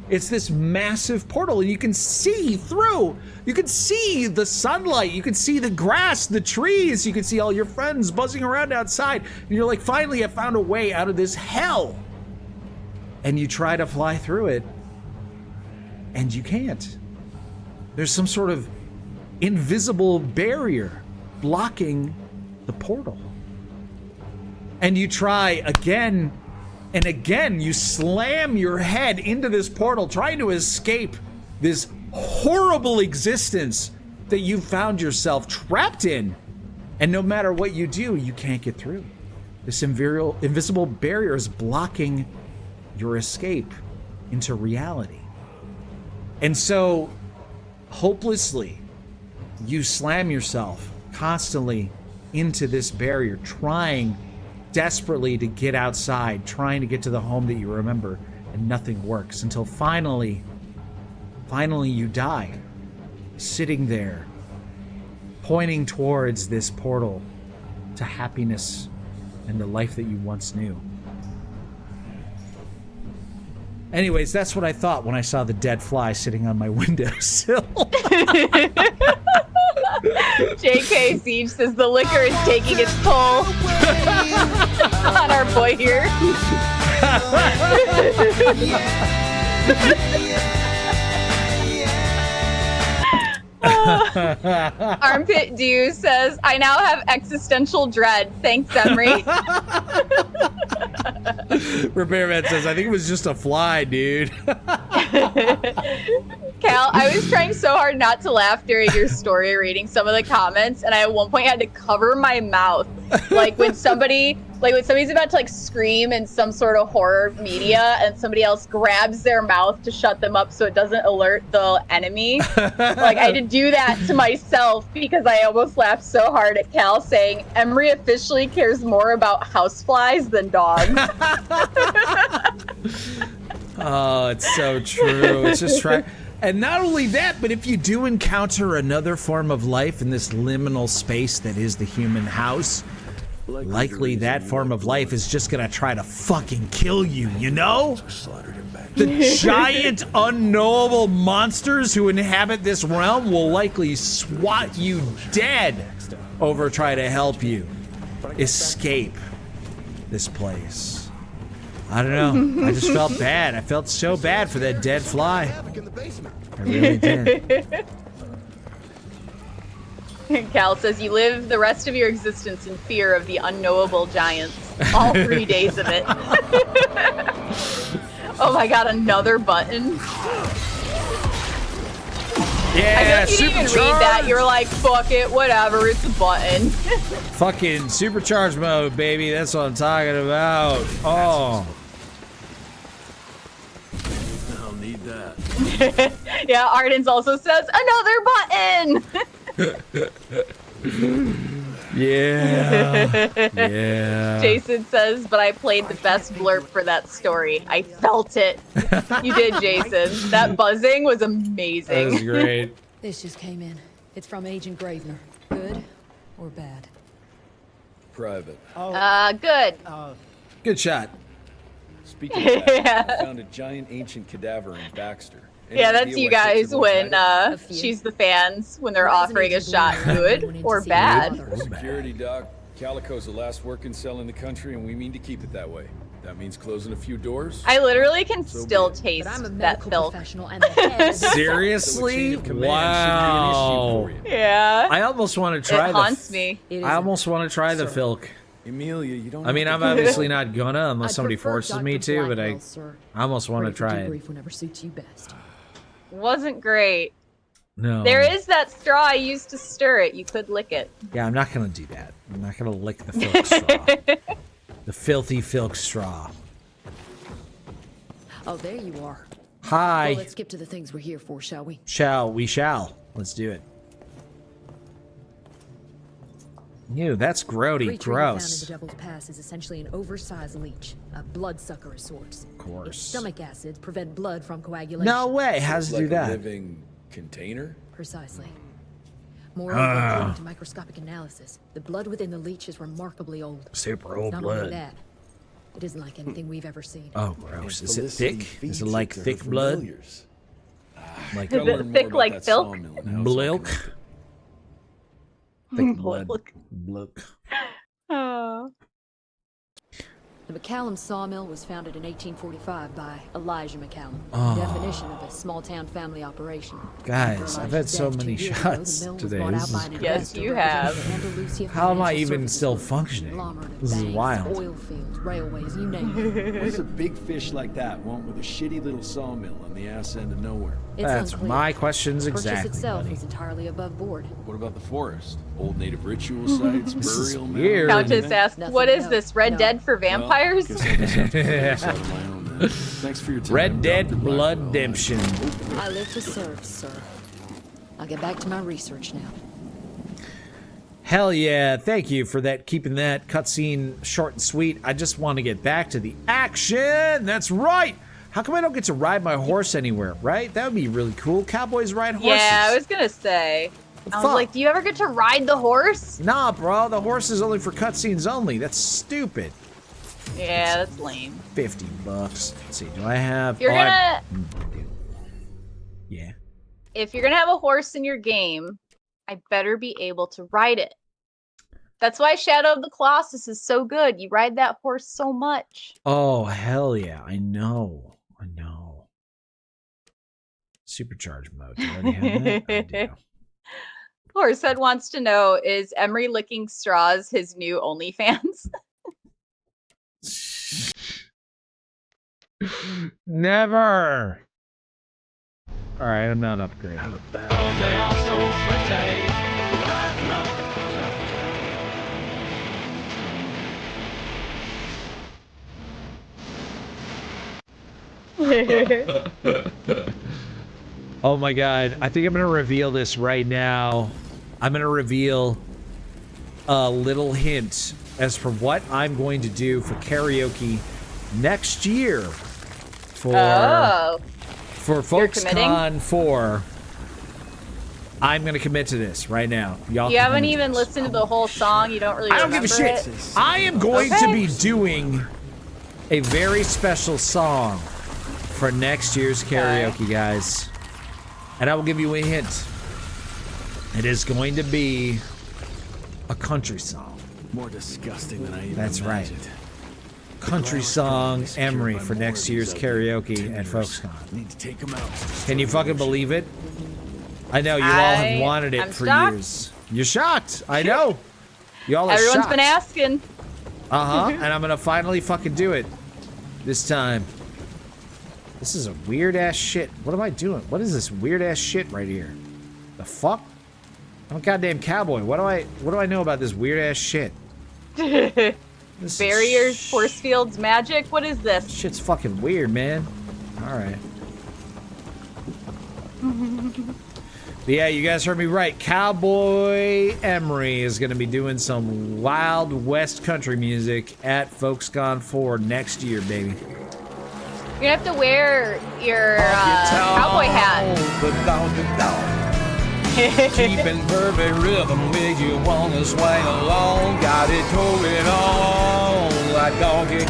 It's this massive portal, and you can see through. You can see the sunlight. You can see the grass, the trees. You can see all your friends buzzing around outside. And you're like, finally, I found a way out of this hell. And you try to fly through it, and you can't. There's some sort of invisible barrier blocking the portal. And you try again and again. You slam your head into this portal, trying to escape this horrible existence that you found yourself trapped in. And no matter what you do, you can't get through. This invisible barrier is blocking your escape into reality. And so, hopelessly, you slam yourself constantly into this barrier, trying desperately to get outside, trying to get to the home that you remember, and nothing works until finally you die, sitting there, pointing towards this portal to happiness and the life that you once knew. Anyways, that's what I thought when I saw the dead fly sitting on my windowsill. JK Siege says the liquor is taking its toll on our boy here. Armpit Dew says, I now have existential dread. Thanks, Emery. Repairman says, I think it was just a fly, dude. Cal, I was trying so hard not to laugh during your story reading some of the comments, and I at one point had to cover my mouth. Like when somebody's about to like scream in some sort of horror media and somebody else grabs their mouth to shut them up so it doesn't alert the enemy. Like I had to do that to myself because I almost laughed so hard at Cal saying Emery officially cares more about houseflies than dogs. Oh, it's so true. It's just right. And not only that, but if you do encounter another form of life in this liminal space that is the human house, likely that form of life is just gonna try to fucking kill you, you know? The giant, unknowable monsters who inhabit this realm will likely swat you dead over trying to help you escape this place. I don't know. I just felt bad. I felt so bad for that dead fly. I really did. Cal says you live the rest of your existence in fear of the unknowable giants. All 3 days of it. Oh my god, another button. Yeah, I feel like you didn't even read that. You were like, fuck it, whatever, it's a button. Fucking supercharged mode, baby. That's what I'm talking about. Oh. I'll need that. Yeah, Ardens also says, another button! Yeah. Yeah. Jason says, but I played the best blurb for that story. I felt it. You did, Jason. That buzzing was amazing. That was great. This just came in. It's from Agent Gravener. Good or bad? Private. Good. Good shot. Speaking of that, I found a giant ancient cadaver in Baxter. Yeah, that's you guys when she's the fans, when they're offering a shot. Good or bad? Security, Doc. Calico's the last working cell in the country, and we mean to keep it that way. That means closing a few doors. I literally can still taste that filk. Seriously? Wow. Yeah. I almost want to try it haunts me. I almost want to try the filk. Emilia, you don't. I mean, I'm obviously not gonna unless somebody forces me to, but I almost want to try it. Whenever suits you best. Wasn't great. No. There is that straw I used to stir it. You could lick it. Yeah, I'm not gonna do that. I'm not gonna lick the filk straw. The filthy filk straw. Oh, there you are. Hi. Well, let's skip to the things we're here for, shall we? We shall. Let's do it. Ew, that's grody. Gross. The Devil's Pass is essentially an oversized leech, a bloodsucker of sorts. Of course. Its stomach acids prevent blood from coagulation. No way. How does it do that? A living container? Precisely. Moreover, according to microscopic analysis, the blood within the leech is remarkably old. Super old Not blood. only that, it isn't like anything we've ever seen. Oh, gross. Is it thick? Is it like thick blood? Like is it thick like filk? Milk. Thick blood. Milk. Oh. The McCallum sawmill was founded in 1845 by Elijah McCallum. Oh. Definition of a small-town family operation. Guys, I've had so many shots today. Yes, you have. How am I even still functioning? This is wild. Oil fields, railways, you name it. What does a big fish like that want with a shitty little sawmill on the ass end of nowhere? That's my questions Purchase exactly, itself buddy. is entirely above board. What about the forest? Old native ritual sites, This is burial weird. Countess asked, what is this, Red Dead for vampires? Thanks for your time. Red Dead Blood Redemption. I live to serve, sir. I'll get back to my research now. Hell yeah, thank you for that, keeping that cutscene short and sweet. I just want to get back to the action. That's right. How come I don't get to ride my horse anywhere, right? That would be really cool. Cowboys ride horses. Yeah, I was gonna say. I was like, do you ever get to ride the horse? Nah, bro, the horse is only for cutscenes only. That's stupid. Yeah, that's lame. $50. Let's see, do I have... You're gonna... I do. Yeah. If you're gonna have a horse in your game, I better be able to ride it. That's why Shadow of the Colossus is so good. You ride that horse so much. Oh, hell yeah. I know. Supercharge mode. Do I already have that? I do. Horsehead wants to know, is Emery licking straws his new OnlyFans? Never. All right, I'm not upgrading. Oh my god, I think I'm gonna reveal this right now. I'm gonna reveal a little hint as for what I'm going to do for karaoke next year for FolksCon 4. I'm gonna commit to this right now. Y'all, you haven't even listened to the whole song. You don't really. I don't give a shit. I am going to be doing a very special song for next year's karaoke, guys. And I will give you a hint. It is going to be a country song. More disgusting than I even That's imagined. right. Country song Emery for next year's karaoke at FolksCon. Need to take him out. Can you fucking believe it? I know you all have wanted it for years. You're shocked. I know. Y'all are Everyone's shocked. been asking. And I'm gonna finally fucking do it. This time. This is a weird-ass shit. What am I doing? What is this weird-ass shit right here? The fuck? I'm a goddamn cowboy. What do I know about this weird-ass shit? Barriers, force fields, magic. What is this? Shit's fucking weird, man. Alright. But yeah, you guys heard me right. Cowboy Emery is going to be doing some Wild West country music at FolksCon 4 next year, baby. You're gonna have to wear your cowboy hat. Keeping perfect rhythm with you wanna swing along. Got it going on like Donkey.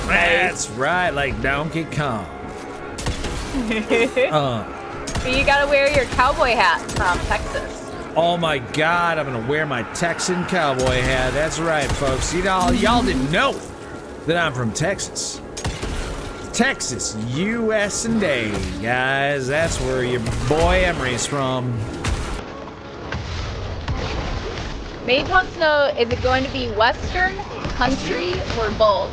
That's right, like Donkey Kong. But you gotta wear your cowboy hat from Texas. Oh my God, I'm gonna wear my Texan cowboy hat. That's right, folks. You know, y'all didn't know that I'm from Texas. Texas, US&A, guys. That's where your boy Emery's from. Mage wants to know, is it going to be Western, country, or both?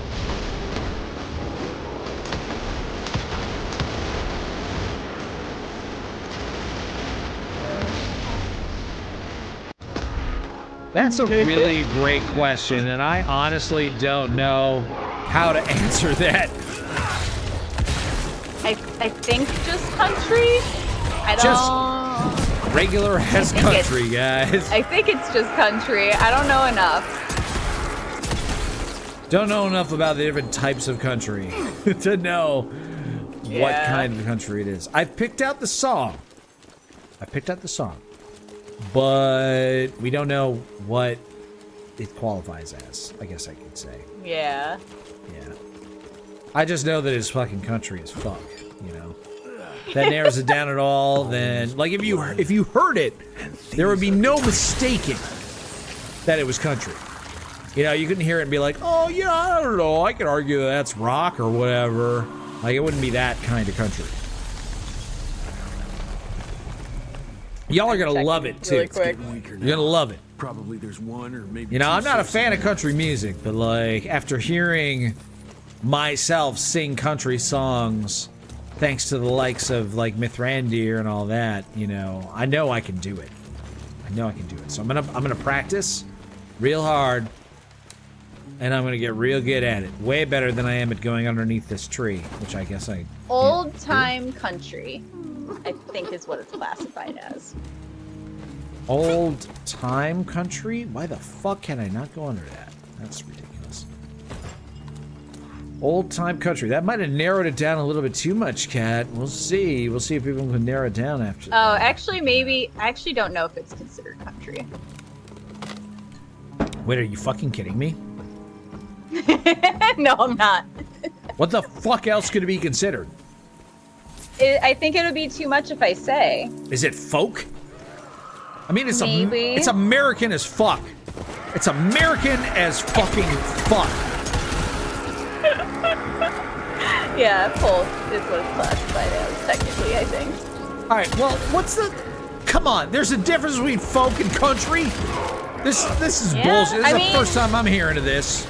That's a really great question, and I honestly don't know how to answer that. I think just country. I don't. Just regular ass country, guys. I think it's just country. I don't know enough. Don't know enough about the different types of country to know what kind of country it is. I picked out the song. But we don't know what it qualifies as, I guess I could say. Yeah. Yeah. I just know that it's fucking country as fuck, you know? That narrows it down at all, then... Like, if you heard it, there would be no mistaking that it was country. You know, you couldn't hear it and be like, oh, yeah, I don't know, I could argue that that's rock or whatever. Like, it wouldn't be that kind of country. Y'all are gonna love it, too. Really quick. You're gonna love it. Probably there's one or maybe You know, I'm not a fan of country music, but, like, after hearing myself sing country songs, thanks to the likes of, like, Mithrandir and all that, you know I can do it. So I'm gonna practice real hard, and I'm gonna get real good at it. Way better than I am at going underneath this tree, which I guess I... Old time country, I think is what it's classified as. Old time country? Why the fuck can I not go under that? That's ridiculous. Old time country. That might have narrowed it down a little bit too much, Kat. We'll see. We'll see if people can narrow it down after. Oh, actually, maybe. I actually don't know if it's considered country. Wait, are you fucking kidding me? No, I'm not. What the fuck else could it be considered? I think it would be too much if I say. Is it folk? I mean, it's Maybe. It's American as fuck. It's American as fucking fuck. Yeah, folk is what it's classified as, technically, I think. All right, well, what's the... Come on, there's a difference between folk and country? This is bullshit. This is the first time I'm hearing of this.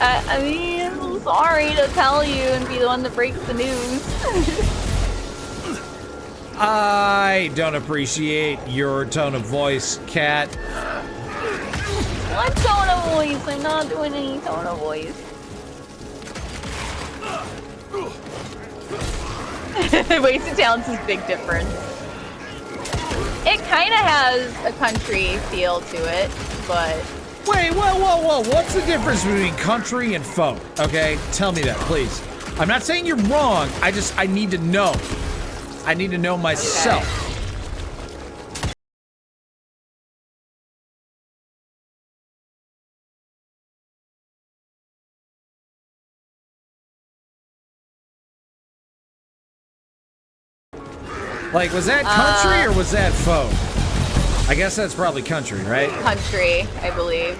I mean, I'm sorry to tell you and be the one that breaks the news. I don't appreciate your tone of voice, Kat. What tone of voice? I'm not doing any tone of voice. Wasted Talents is big difference. It kind of has a country feel to it, but... Wait, whoa. What's the difference between country and folk? Okay, tell me that, please. I'm not saying you're wrong. I need to know. I need to know myself. Okay. Like, was that country or was that folk? I guess that's probably country, right? Country, I believe.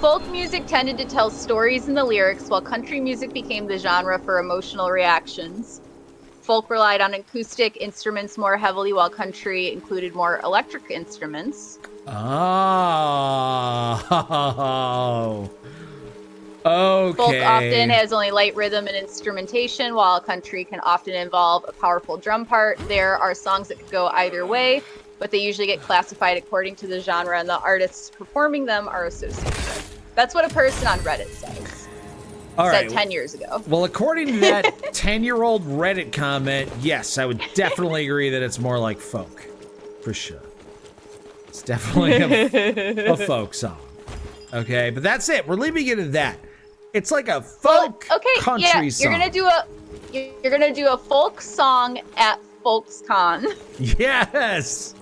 Folk music tended to tell stories in the lyrics, while country music became the genre for emotional reactions. Folk relied on acoustic instruments more heavily, while country included more electric instruments. Oh. Okay. Folk often has only light rhythm and instrumentation, while country can often involve a powerful drum part. There are songs that could go either way, but they usually get classified according to the genre and the artists performing them are associated. That's what a person on Reddit says. All said right. 10 years ago. Well, according to that 10-year-old Reddit comment, yes, I would definitely agree that it's more like folk. For sure. It's definitely a folk song. Okay, but that's it. We're leaving it at that. It's like a folk country song. You're gonna do a folk song at FolksCon. Yes.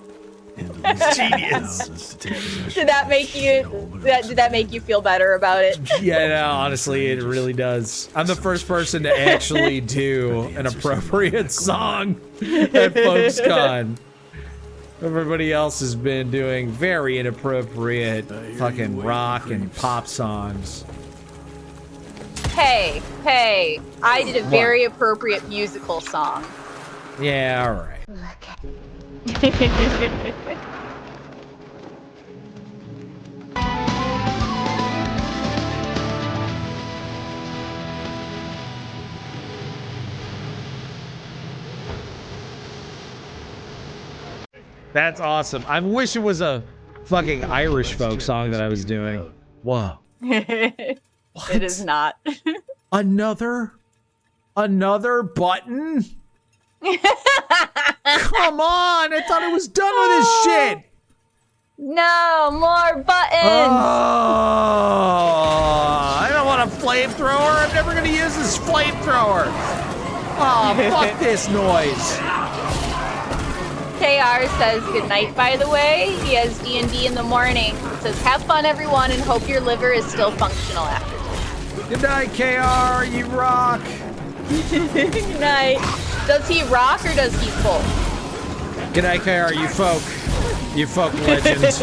Genius. Did that make you feel better about it? Yeah, no, honestly, it really does. I'm the first person to actually do an appropriate song at FolksCon. Everybody else has been doing very inappropriate fucking rock and pop songs. Hey, I did a very appropriate musical song. Yeah, all right. That's awesome. I wish it was a fucking Irish folk song that I was doing. Whoa. It is not. Another button? Come on! I thought I was done with this shit! No, more buttons! Oh, I don't want a flamethrower. I'm never gonna use this flamethrower. Oh, fuck this noise. KR says goodnight, by the way. He has D&D in the morning. It says, have fun, everyone, and hope your liver is still functional after this. Good night, KR. You rock. Good night. Does he rock or does he folk? Good night, KR. You folk. You folk legends.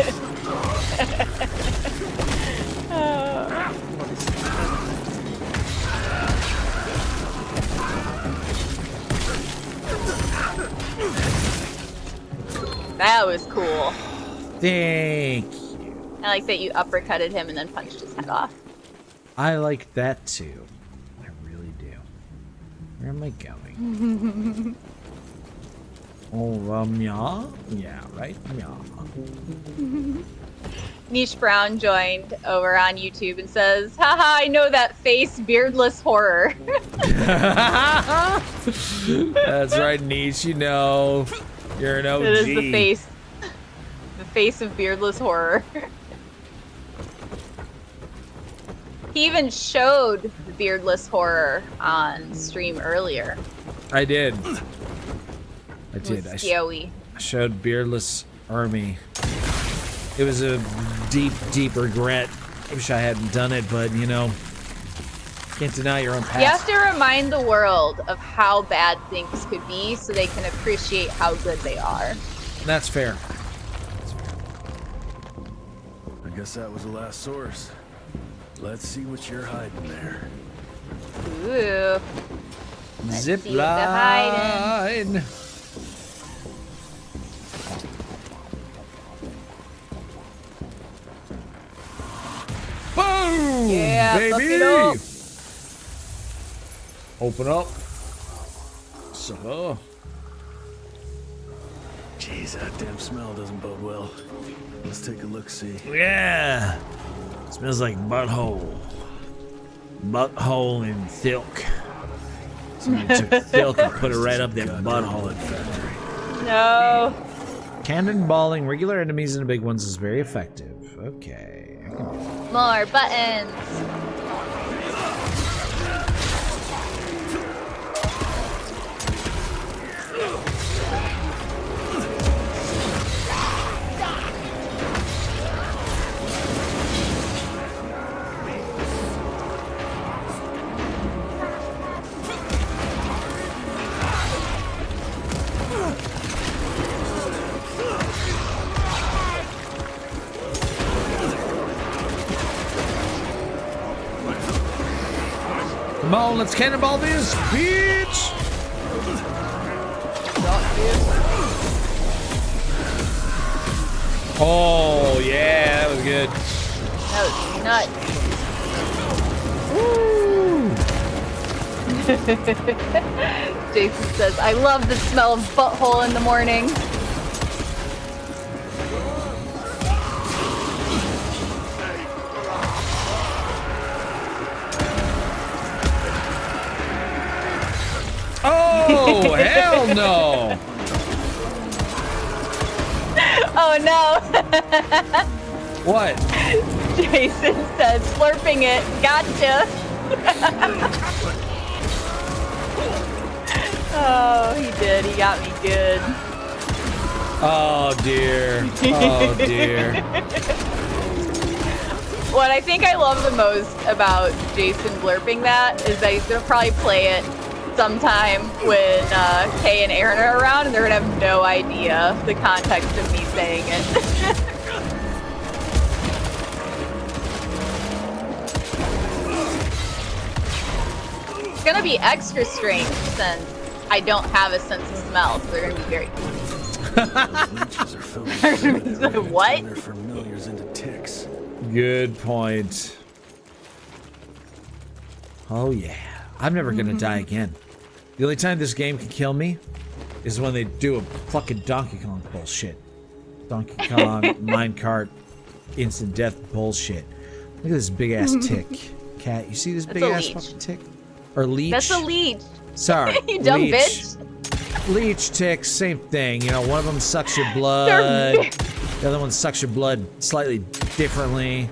That was cool. Thank you. I like that you uppercutted him and then punched his head off. I like that too. I really do. Where am I going? Oh, yeah? Yeah, right? Yeah. Niche Brown joined over on YouTube and says, haha, I know that face, beardless horror. That's right, Niche, you know. You're an OG. It is the face. The face of beardless horror. He even showed the beardless horror on stream earlier. I did. I did. I showed beardless Army. It was a deep, deep regret. I wish I hadn't done it, but you know, can't deny your own past. You have to remind the world of how bad things could be so they can appreciate how good they are. That's fair. I guess that was the last source. Let's see what you're hiding there. Ooh. Zip line. Boom! Yeah, baby! Up. Open up. So. Jeez, that damn smell doesn't bode well. Let's take a look-see. Yeah. Smells like butthole. Butthole and silk. Somebody took silk and put it right up their butthole. No. Cannonballing regular enemies and big ones is very effective. Okay. More buttons. Come on, let's cannonball this, bitch! Oh, yeah, that was good. That was nuts. Jason says, I love the smell of butthole in the morning. Oh, hell no! Oh no! What? Jason says, slurping it. Gotcha. Oh, he did. He got me good. Oh dear. Oh dear. What I think I love the most about Jason blurping that is that he's gonna probably play it sometime when Kay and Aaron are around, and they're gonna have no idea the context of me saying it. It's gonna be extra strange since I don't have a sense of smell, so they're gonna be very what? They're familiars into ticks. Good point. Oh yeah. I'm never gonna die again. The only time this game can kill me is when they do a fucking Donkey Kong bullshit. Donkey Kong, minecart, instant death bullshit. Look at this big ass tick. Cat, you see this big ass fucking tick? Or leech? That's a leech. Sorry. You dumb leech. bitch. Leech, tick, same thing. You know, one of them sucks your blood. The other one sucks your blood slightly differently.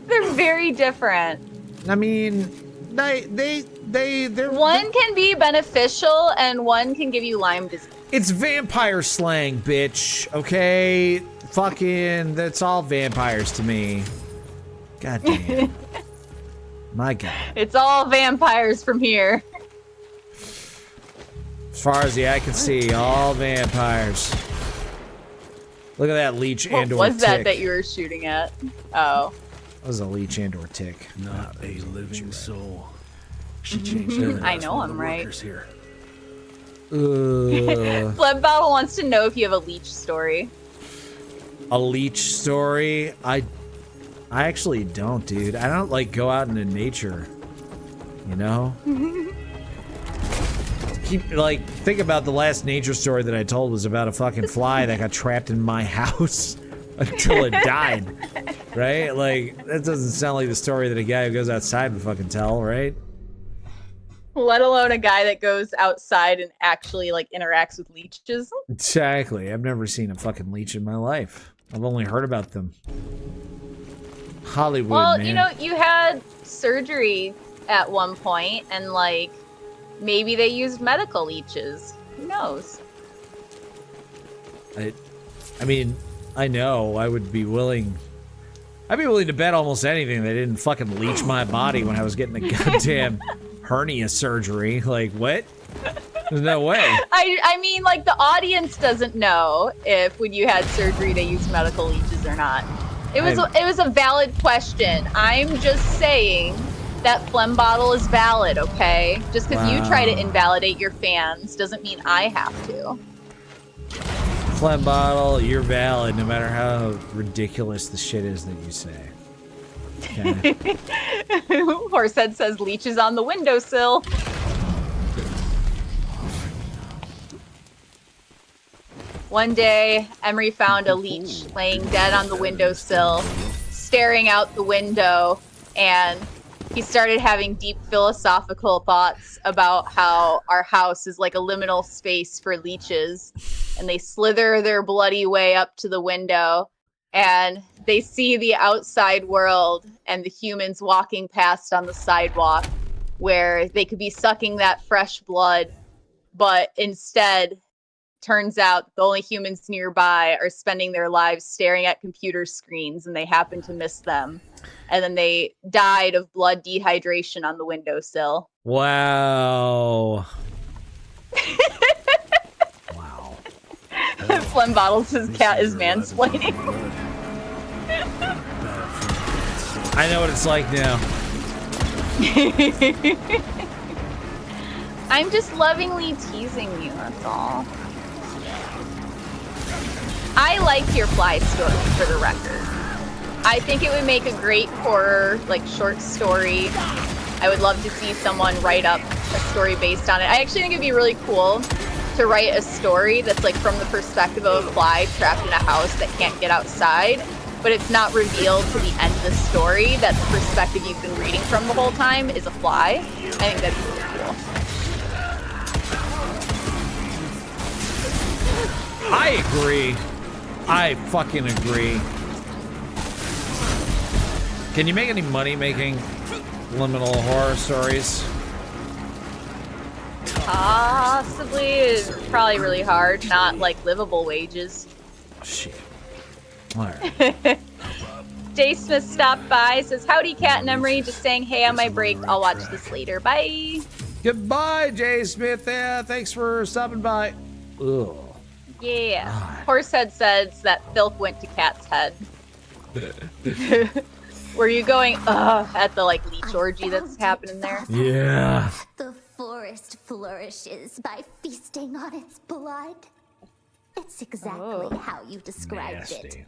They're very different. I mean, they're one can be beneficial and one can give you Lyme disease. It's vampire slang, bitch. Okay, fucking, that's all vampires to me. God damn. My God. It's all vampires from here. As far as the eye can see, all vampires. Look at that leech and or tick. What was that you were shooting at? Oh. That was a leech and or tick. Not a living soul. She changed everything. I know I'm right. Here. Fleb Bottle wants to know if you have a leech story. A leech story? I actually don't, dude. I don't like go out into nature. You know? Think about the last nature story that I told was about a fucking fly that got trapped in my house until it died. Right? Like, that doesn't sound like the story that a guy who goes outside would fucking tell, right? Let alone a guy that goes outside and actually, like, interacts with leeches. Exactly. I've never seen a fucking leech in my life. I've only heard about them. Hollywood, well, man. you know, you had surgery at one point, and, like, maybe they used medical leeches. Who knows? I mean, I know. I'd be willing to bet almost anything they didn't fucking leech my body when I was getting the goddamn hernia surgery. Like, what? There's no way. I mean, like, the audience doesn't know if when you had surgery they used medical leeches or not. It was a valid question. I'm just saying that Phlegm Bottle is valid, okay? Just because you try to invalidate your fans doesn't mean I have to. Phlegm Bottle, you're valid no matter how ridiculous the shit is that you say. Okay. Horsehead says leeches on the windowsill. One day, Emery found a leech laying dead on the windowsill, staring out the window, and he started having deep philosophical thoughts about how our house is like a liminal space for leeches, and they slither their bloody way up to the window, and they see the outside world and the humans walking past on the sidewalk, where they could be sucking that fresh blood, but instead, turns out the only humans nearby are spending their lives staring at computer screens, and they happen to miss them. And then they died of blood dehydration on the windowsill. Wow. Wow. Phlegm Bottle says cat is mansplaining. I know what it's like now. I'm just lovingly teasing you, that's all. I liked your fly story, for the record. I think it would make a great horror, like, short story. I would love to see someone write up a story based on it. I actually think it'd be really cool to write a story that's, like, from the perspective of a fly trapped in a house that can't get outside, but it's not revealed to the end of the story that the perspective you've been reading from the whole time is a fly. I think that'd be really cool. I agree. I fucking agree. Can you make any money making liminal horror stories? Possibly. It's probably really hard. Not like livable wages. Shit. Alright. Jay Smith stopped by, says, howdy, Cat and Emery. Just saying, hey, on my break. I'll watch this later. Bye. Goodbye, Jay Smith. Yeah, thanks for stopping by. Ugh. Yeah. Horsehead says that filth went to Cat's head. Were you going, at the, like, leech orgy that's happening there? Yeah. The forest flourishes by feasting on its blood. It's exactly how you described it.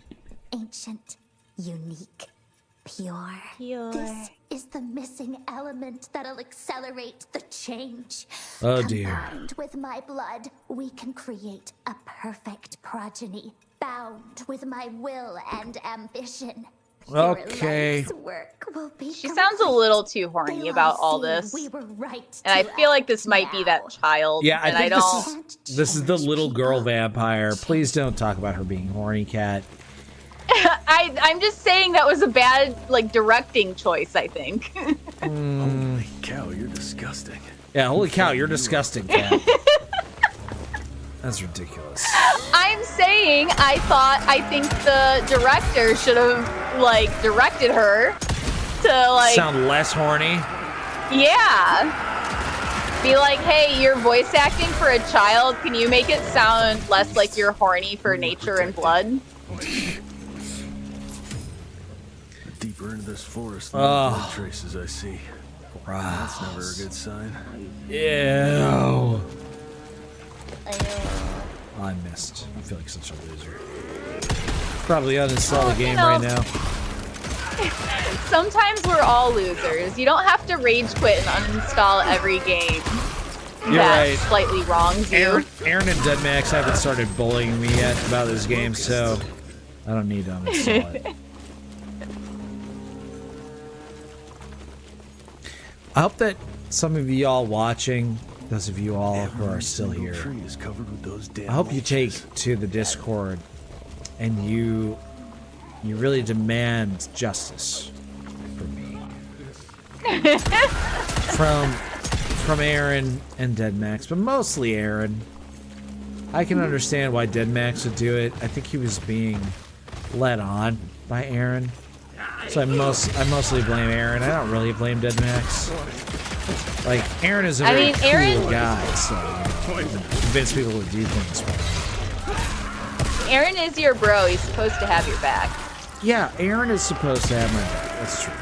Ancient, unique, pure. This is the missing element that'll accelerate the change. Oh dear. Combined with my blood, we can create a perfect progeny, bound with my will and ambition. Okay. She sounds a little too horny about all this. And I feel like this might be that child. Yeah, I and think don't... this is the little girl vampire. Please don't talk about her being horny, Cat. I'm just saying that was a bad, like, directing choice, I think. Holy cow, you're disgusting. Yeah, holy cow, you're disgusting, Cat. That's ridiculous. I'm saying I think the director should have, like, directed her to, like... Sound less horny? Yeah. Be like, hey, you're voice acting for a child. Can you make it sound less like you're horny for nature and blood? Deeper into this forest, the more blood traces I see. That's never a good sign. Ew. I missed. I feel like such a loser. Probably uninstall the game right now. Sometimes we're all losers. You don't have to rage quit and uninstall every game. You're that right. Slightly wrongs you. Aaron and Deadmax haven't started bullying me yet about this game, so I don't need to uninstall it. I hope that some of y'all watching, those of you all who are still here, I hope you take to the Discord and you really demand justice for me. from Aaron and Deadmax, but mostly Aaron. I can understand why Deadmax would do it. I think he was being led on by Aaron. So I mostly blame Aaron. I don't really blame Deadmax. Like, Aaron is a very cool guy, so you know, convince people to do things for him. Aaron is your bro. He's supposed to have your back. Yeah, Aaron is supposed to have my back. That's true.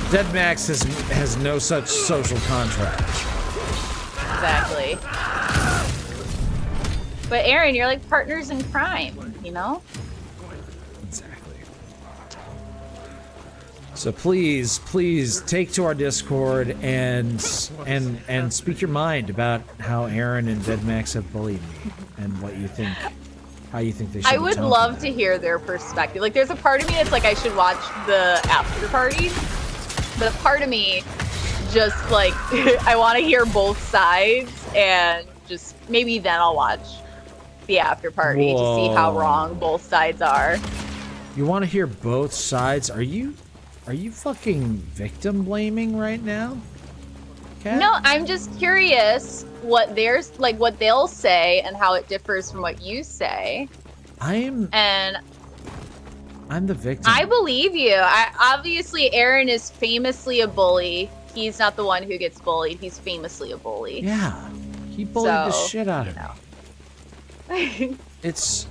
Deadmax has no such social contract. Exactly. But Aaron, you're like partners in crime, you know? Exactly. So please take to our Discord and speak your mind about how Aaron and Deadmax have bullied me and what you think, how you think they should. I would love to hear their perspective. Like, there's a part of me that's like, I should watch the after party, but a part of me just like, I want to hear both sides, and just maybe then I'll watch the after party to see how wrong both sides are. You want to hear both sides? Are you fucking victim blaming right now? Kat? No, I'm just curious what what they'll say and how it differs from what you say. I'm the victim. I believe you. Obviously Aaron is famously a bully. He's not the one who gets bullied. He's famously a bully. Yeah. He bullied the shit out of me. It's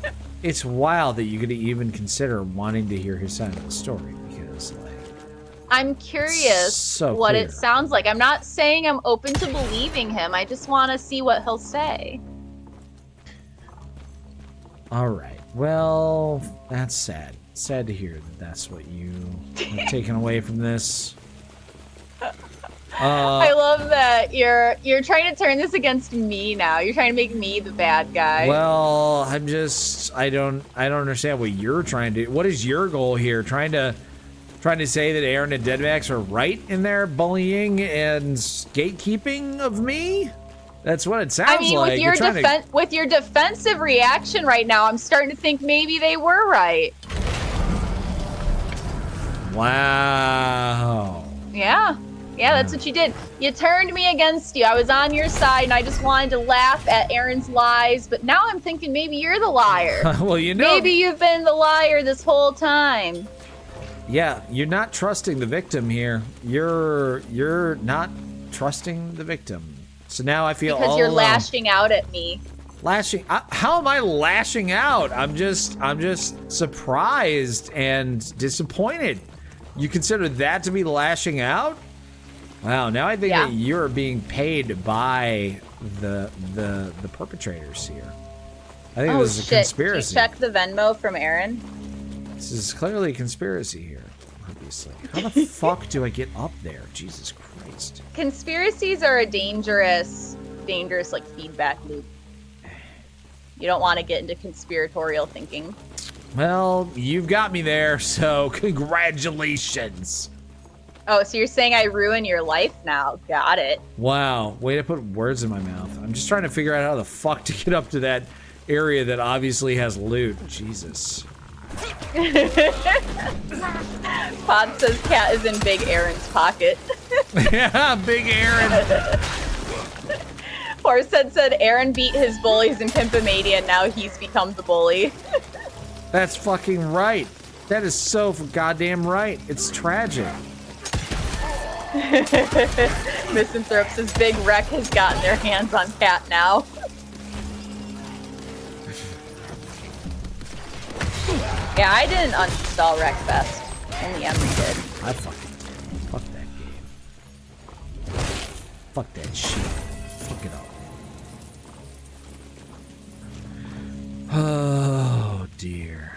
wild that you could even consider wanting to hear his side of the story, because like I'm curious So what clear. it sounds like. I'm not saying I'm open to believing him. I just want to see what he'll say. All right. Well, that's sad. Sad to hear that that's what you have taken away from this. I love that you're trying to turn this against me now. You're trying to make me the bad guy. Well, I don't understand what you're trying to do. What is your goal here? Trying to say that Aaron and Deadmax are right in their bullying and gatekeeping of me? That's what it sounds like. I mean, with your defensive reaction right now, I'm starting to think maybe they were right. Wow. Yeah. Yeah, that's what you did. You turned me against you. I was on your side, and I just wanted to laugh at Aaron's lies, but now I'm thinking maybe you're the liar. Well, you know. Maybe you've been the liar this whole time. Yeah, you're not trusting the victim here. You're not trusting the victim. So now I feel Because all you're alone. lashing out at me. How am I lashing out? I'm just surprised and disappointed. You consider that to be lashing out? Wow, now I think that you're being paid by the perpetrators here. I think this is a conspiracy. Did you check the Venmo from Aaron? This is clearly a conspiracy here, obviously. How the fuck do I get up there? Jesus Christ. Conspiracies are a dangerous like feedback loop. You don't want to get into conspiratorial thinking. Well, you've got me there, so congratulations. Oh, so you're saying I ruin your life now? Got it. Wow, way to put words in my mouth. I'm just trying to figure out how the fuck to get up to that area that obviously has loot. Jesus. Pod says cat is in Big Aaron's pocket. Yeah, Big Aaron. Horsehead said Aaron beat his bullies in Pimpomania and now he's become the bully. That's fucking right. That is so goddamn right. It's tragic. Misanthrope says Big Wreck has gotten their hands on Cat now. Yeah, I didn't uninstall Wreckfest. Only Emery did. I fuck that game. Fuck that shit. Fuck it all. Oh dear.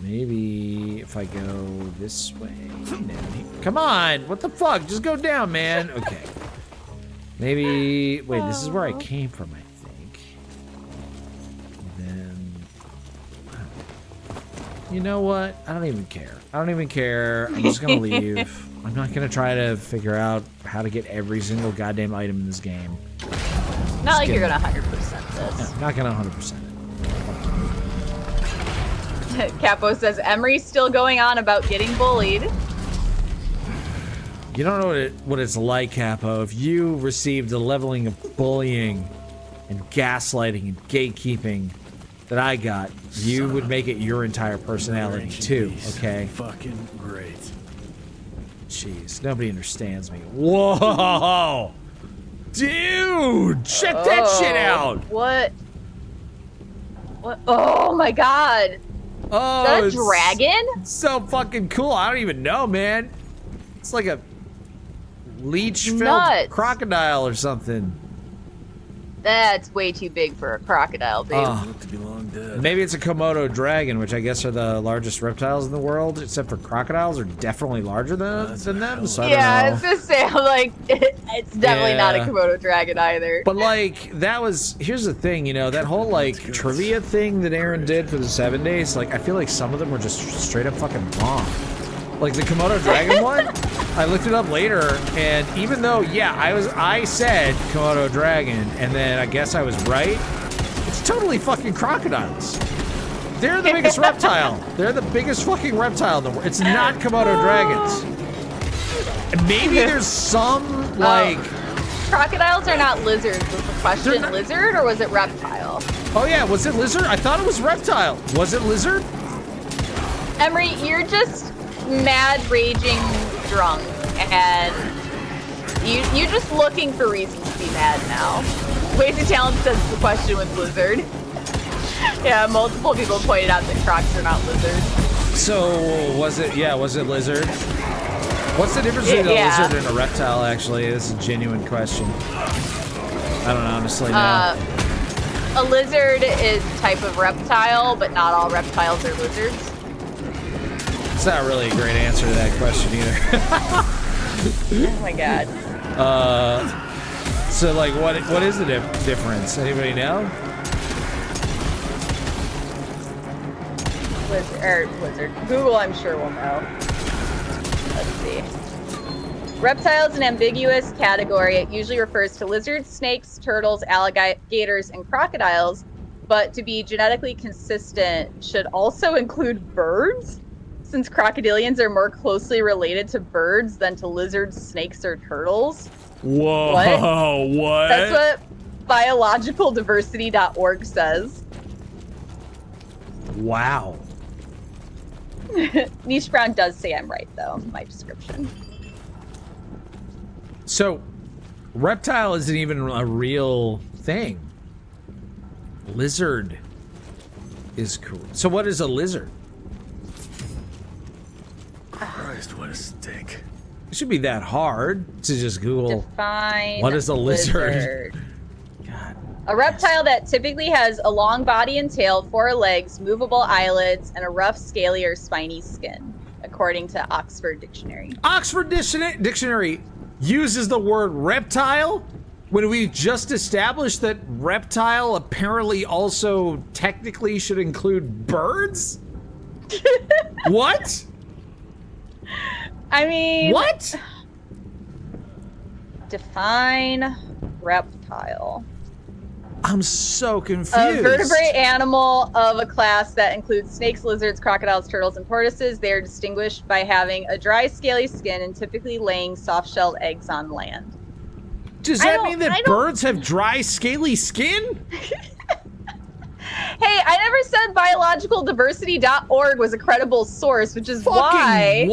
Maybe if I go this way. Down here. Come on! What the fuck? Just go down, man. Okay. Maybe. Wait, this is where I came from, I think. Then. You know what? I don't even care. I don't even care. I'm just gonna leave. I'm not gonna try to figure out how to get every single goddamn item in this game. Not like you're gonna 100% this. No, not gonna 100%. Capo says Emery's still going on about getting bullied. You don't know what it's like, Capo. If you received the leveling of bullying and gaslighting and gatekeeping that I got, you would make it your entire personality too, okay? Fucking great. Jeez, nobody understands me. Whoa! Dude, check that shit out! What? Oh my god! Oh, is that a dragon? It's so fucking cool. I don't even know, man. It's like a leech-filled crocodile or something. That's way too big for a crocodile, babe. To be long dead. Maybe it's a Komodo dragon, which I guess are the largest reptiles in the world, except for crocodiles are definitely larger than them. So I don't know. I was gonna say, I'm like, it's definitely not a Komodo dragon either. But like, here's the thing, you know, that whole like trivia thing that Aaron did for the 7 days, like I feel like some of them were just straight up fucking wrong. Like the Komodo dragon one, I looked it up later, and even though, yeah, I said Komodo dragon, and then I guess I was right, it's totally fucking crocodiles. They're the biggest reptile. They're the biggest fucking reptile in the world. It's not Komodo dragons. And maybe there's some, like... Crocodiles are not lizards. Was the question lizard or was it reptile? Oh yeah, was it lizard? I thought it was reptile. Was it lizard? Emery, you're just mad, raging, drunk, and you're just looking for reasons to be mad now. Wasted Talent says the question was lizard. Yeah, multiple people pointed out that crocs are not lizards. So was it lizard? What's the difference between a lizard and a reptile? Actually, this is a genuine question. I don't honestly know. A lizard is a type of reptile, but not all reptiles are lizards. It's not really a great answer to that question either. Oh my god. So like, what is the difference? Anybody know? Lizard. Google, I'm sure will know. Let's see. Reptile is an ambiguous category. It usually refers to lizards, snakes, turtles, alligators, and crocodiles, but to be genetically consistent should also include birds, since crocodilians are more closely related to birds than to lizards, snakes, or turtles. Whoa, what? That's what biologicaldiversity.org says. Wow. Niche Brown does say I'm right, though, my description. So, reptile isn't even a real thing. Lizard is cool. So what is a lizard? Christ, what a stink. It should be that hard to just Google. Define what is a lizard? A reptile that typically has a long body and tail, 4 legs, movable eyelids, and a rough, scaly or spiny skin, according to Oxford Dictionary. Oxford Dictionary uses the word reptile when we just established that reptile apparently also technically should include birds? What? I mean... What? Define reptile. I'm so confused. A vertebrate animal of a class that includes snakes, lizards, crocodiles, turtles, and tortoises. They are distinguished by having a dry, scaly skin and typically laying soft-shelled eggs on land. Does that mean that birds have dry, scaly skin? Hey, I never said biologicaldiversity.org was a credible source, which is why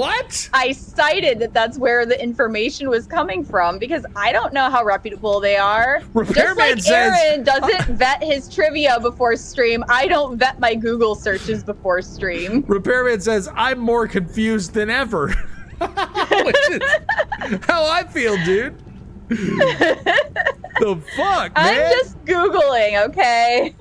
I cited that that's where the information was coming from, because I don't know how reputable they are. Just like Aaron doesn't vet his trivia before stream, I don't vet my Google searches before stream. Repairman says, I'm more confused than ever. Which is how I feel, dude. The fuck, man? I'm just Googling, okay?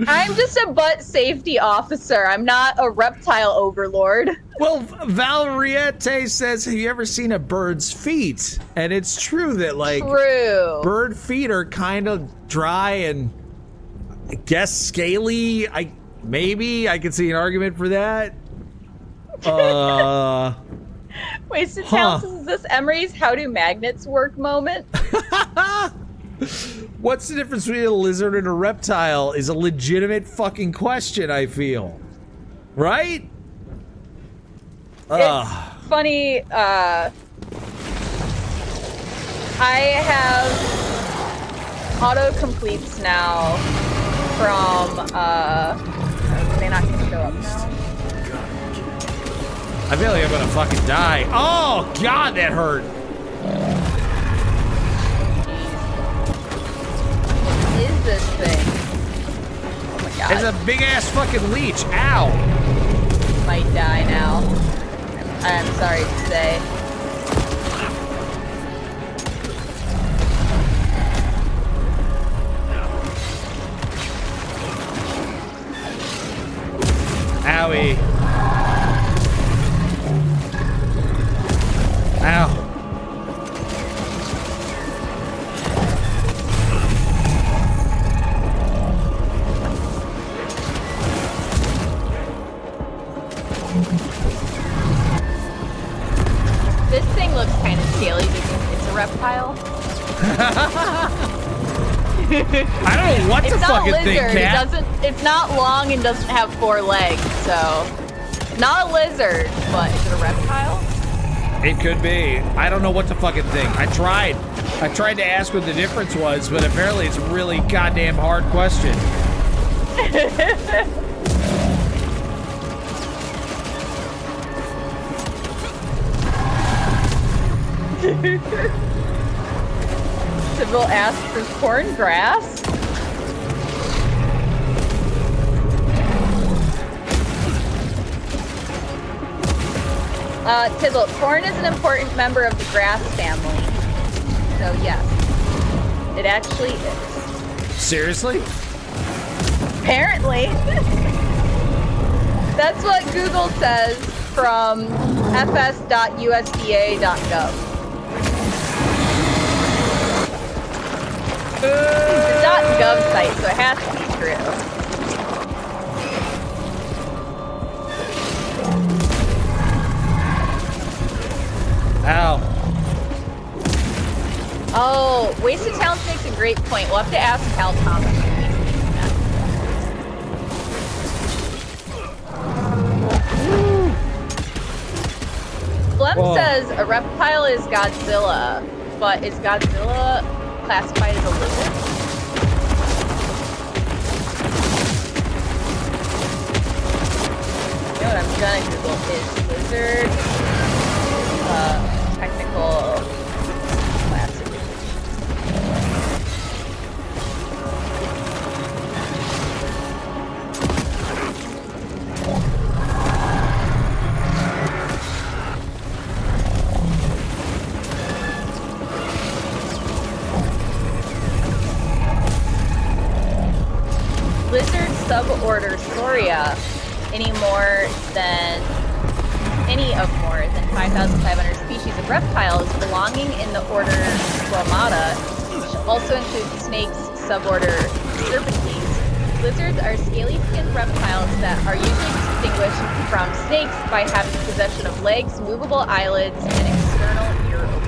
I'm just a butt safety officer. I'm not a reptile overlord. Well, Valriette says, have you ever seen a bird's feet? And it's true that, like, bird feet are kind of dry and, I guess, scaly. Maybe I could see an argument for that. Wasted Talents, is this Emery's How Do Magnets Work moment? What's the difference between a lizard and a reptile is a legitimate fucking question, I feel. Right? It's funny, I have autocompletes now from, are they not gonna show up now? I feel like I'm gonna fucking die. Oh, God, that hurt. What is this thing? Oh my God. It's a big ass fucking leech. Ow. Might die now. I'm sorry to say. Owie. Ow. This thing looks kind of scaly. Do you think it's a reptile? I don't know what to fucking think, Cat. It's not long and doesn't have 4 legs, so not a lizard, but is it a reptile? It could be. I don't know what to fucking think. I tried to ask what the difference was, but apparently it's a really goddamn hard question. Sybil asked for corn grass. Tizzle, corn is an important member of the grass family. So yes, it actually is. Seriously? Apparently. That's what Google says from fs.usda.gov. It's a .gov site, so it has to be true. Ow. Oh, Wasted Talents makes a great point. We'll have to ask Cal Thomas. Flem says a reptile is Godzilla, but is Godzilla classified as a lizard? You know what I'm gonna Google is lizard technical classification. Lizard suborder Sauria any more than 5,500 species of reptiles belonging in the order Squamata, which also includes snakes, suborder Serpentes. Lizards are scaly-skinned reptiles that are usually distinguished from snakes by having possession of legs, movable eyelids, and external ear openings.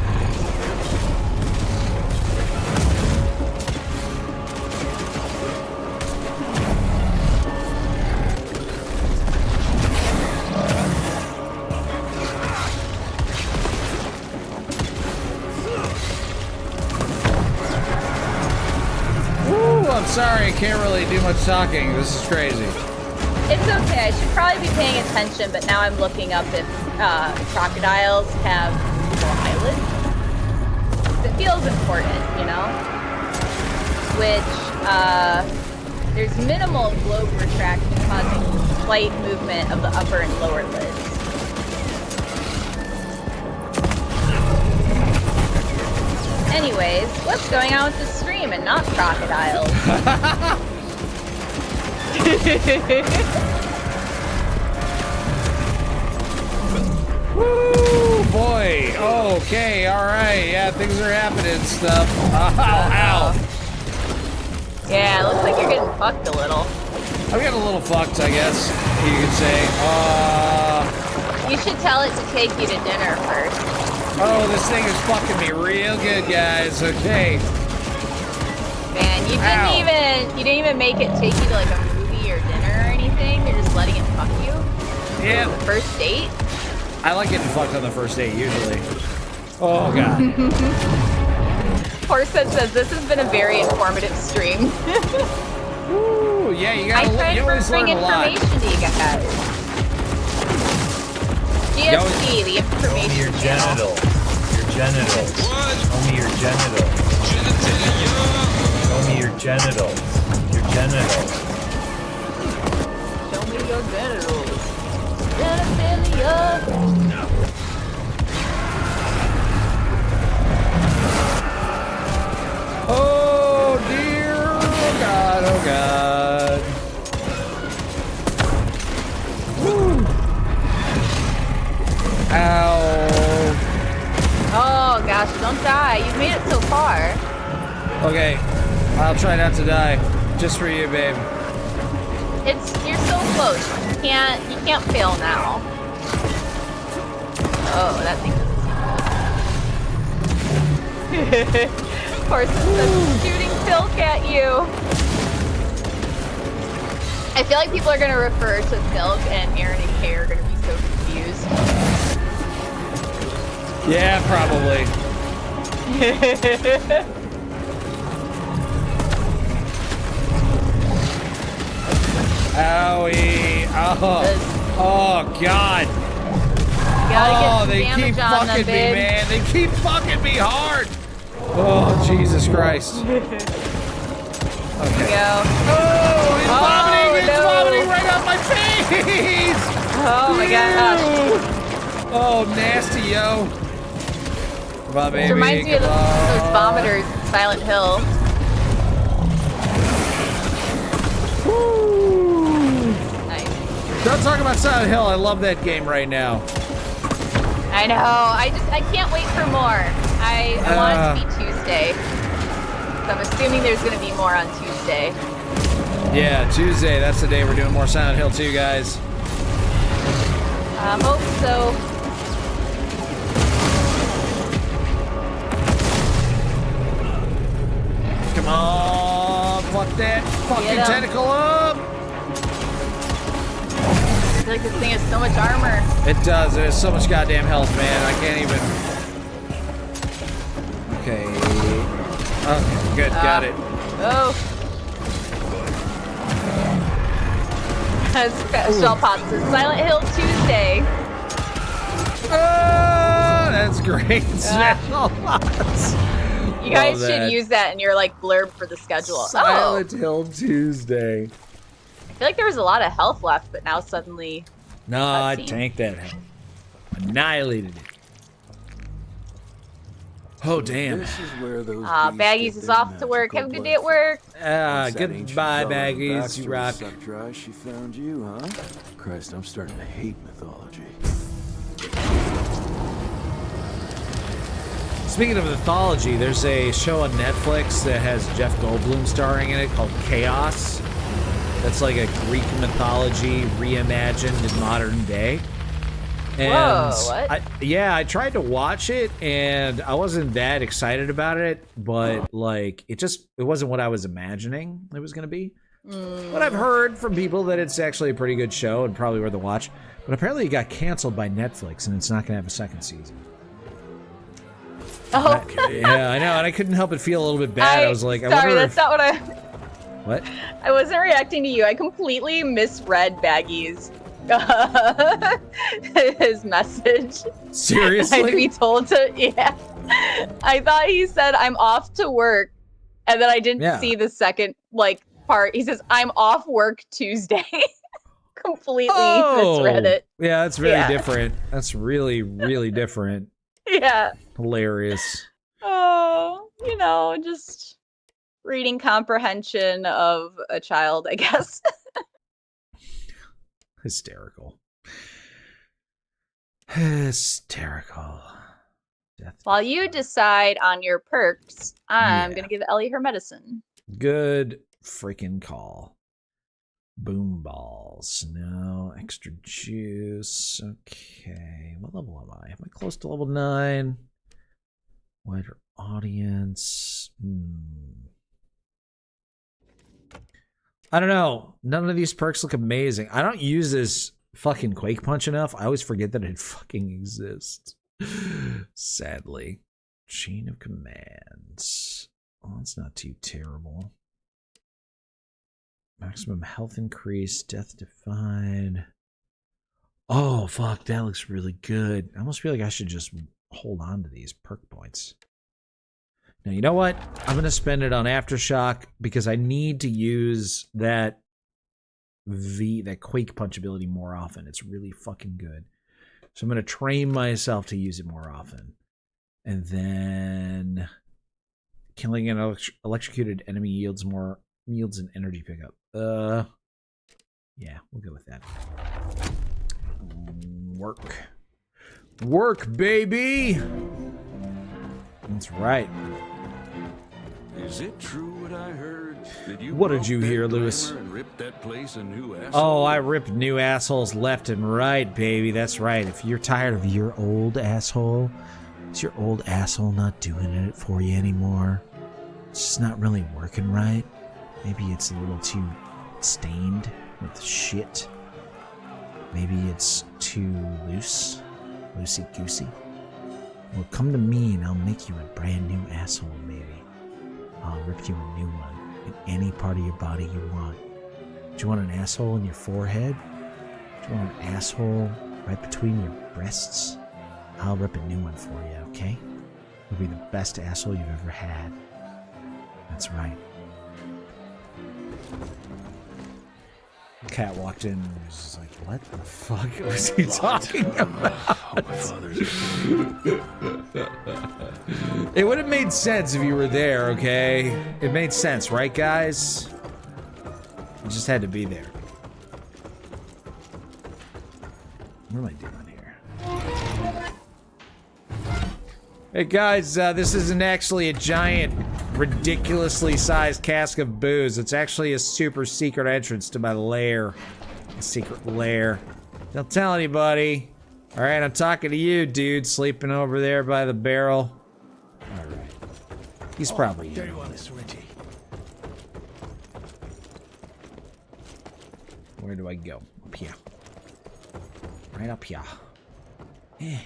I'm sorry, I can't really do much talking. This is crazy. It's okay. I should probably be paying attention, but now I'm looking up if crocodiles have movable eyelids. It feels important, you know? Which, there's minimal globe retraction causing slight movement of the upper and lower lids. Anyways, what's going on with the stream and not crocodiles? Woo, boy. Okay, alright. Yeah, things are happening and stuff. Ow. Yeah, it looks like you're getting fucked a little. I'm getting a little fucked, I guess you could say. You should tell it to take you to dinner first. Oh, this thing is fucking me real good, guys. Okay. Man, you didn't even make it take you to like a movie or dinner or anything. You're just letting it fuck you. Yeah. The first date. I like getting fucked on the first date usually. Oh god. Horset says this has been a very informative stream. Ooh, yeah, you gotta I tried to bring information to you guys. GSP, the information. Your genitals. Your genitals. Show me your genitals. Show me your genitals. Your genitals. Show me your genitals. Genitalia. No. Oh dear. Oh god. Oh god. Woo. Ow. Oh gosh, don't die. You've made it so far. Okay, I'll try not to die. Just for you, babe. You're so close. You can't fail now. Oh, that thing doesn't seem Of course, it's shooting Silk at you. I feel like people are gonna refer to Silk and Aaron and Kay are gonna be so confused. Yeah, probably. Owie. Oh, God. Oh, they keep fucking me, man. They keep fucking me hard. Oh, Jesus Christ. Okay. There you go. Oh, it's vomiting. It's vomiting right off my face. Oh, my gosh. Oh, nasty, yo. Come on, baby. This reminds me of those vomiters in Silent Hill. Woo! Nice. Don't talk about Silent Hill. I love that game right now. I know. I can't wait for more. I want it to be Tuesday. So I'm assuming there's going to be more on Tuesday. Yeah, Tuesday. That's the day we're doing more Silent Hill 2, guys. Hope so. Come on, fuck that fucking tentacle up. I feel like this thing has so much armor. It does. There's so much goddamn health, man. I can't even. Okay. Okay, good. Got it. Oh. Shell Pops says Silent Hill Tuesday. That's great. Shell Pops. You guys should use that in your like blurb for the schedule. Silent Hill Tuesday. I feel like there was a lot of health left, but now suddenly. No, I tanked that health. Annihilated it. Oh damn. This is where those Baggies is off to work. Have a good day at work. Goodbye, Baggies. You rock. Sucked dry, she found you, huh? Christ, I'm starting to hate mythology. Speaking of mythology, there's a show on Netflix that has Jeff Goldblum starring in it called Chaos. That's like a Greek mythology reimagined in modern day. And whoa, what? I tried to watch it and I wasn't that excited about it, but like it wasn't what I was imagining it was going to be. But I've heard from people that it's actually a pretty good show and probably worth a watch. But apparently it got canceled by Netflix and it's not going to have a second season. Oh. Yeah, I know, and I couldn't help but feel a little bit bad. I was like, sorry, that's not what I. What? I wasn't reacting to you. I completely misread Baggy's his message. Seriously? I'd be told to. Yeah. I thought he said I'm off to work, and then I didn't see the second like part. He says I'm off work Tuesday. Completely misread it. Yeah, that's very different. That's really, really different. Yeah. Hilarious. Oh, just reading comprehension of a child, I guess. Hysterical. Hysterical. While you decide on your perks, I'm going to give Ellie her medicine. Good freaking call. Boom balls. No extra juice. Okay. What level am I? Am I close to level 9? Wider audience. I don't know. None of these perks look amazing. I don't use this fucking Quake Punch enough. I always forget that it fucking exists. Sadly. Chain of commands. Oh, that's not too terrible. Maximum health increase, death defied. Oh, fuck, that looks really good. I almost feel like I should just hold on to these perk points. Now, you know what? I'm going to spend it on Aftershock because I need to use that Quake Punch ability more often. It's really fucking good. So I'm going to train myself to use it more often. And then killing an electrocuted enemy yields an energy pickup. Yeah, we'll go with that. Work, baby! That's right. Is it true what I heard? What did you hear, Lewis? And rip that place a new asshole? Oh, I ripped new assholes left and right, baby. That's right. If you're tired of your old asshole, is your old asshole not doing it for you anymore? It's just not really working right. Maybe it's a little too stained with shit. Maybe it's too loose, loosey-goosey. Well, come to me and I'll make you a brand new asshole, baby. I'll rip you a new one in any part of your body you want. Do you want an asshole in your forehead? Do you want an asshole right between your breasts? I'll rip a new one for you, okay? It'll be the best asshole you've ever had. That's right. Cat walked in and was just like, what the fuck was he talking about? It would have made sense if you were there, okay? It made sense, right, guys? You just had to be there. What am I doing here? Hey, guys, this isn't actually a giant, ridiculously sized cask of booze. It's actually a super secret entrance to my lair. A secret lair. Don't tell anybody. Alright, I'm talking to you, dude, sleeping over there by the barrel. Alright. He's probably you. Where do I go? Up here. Right up here. Eh.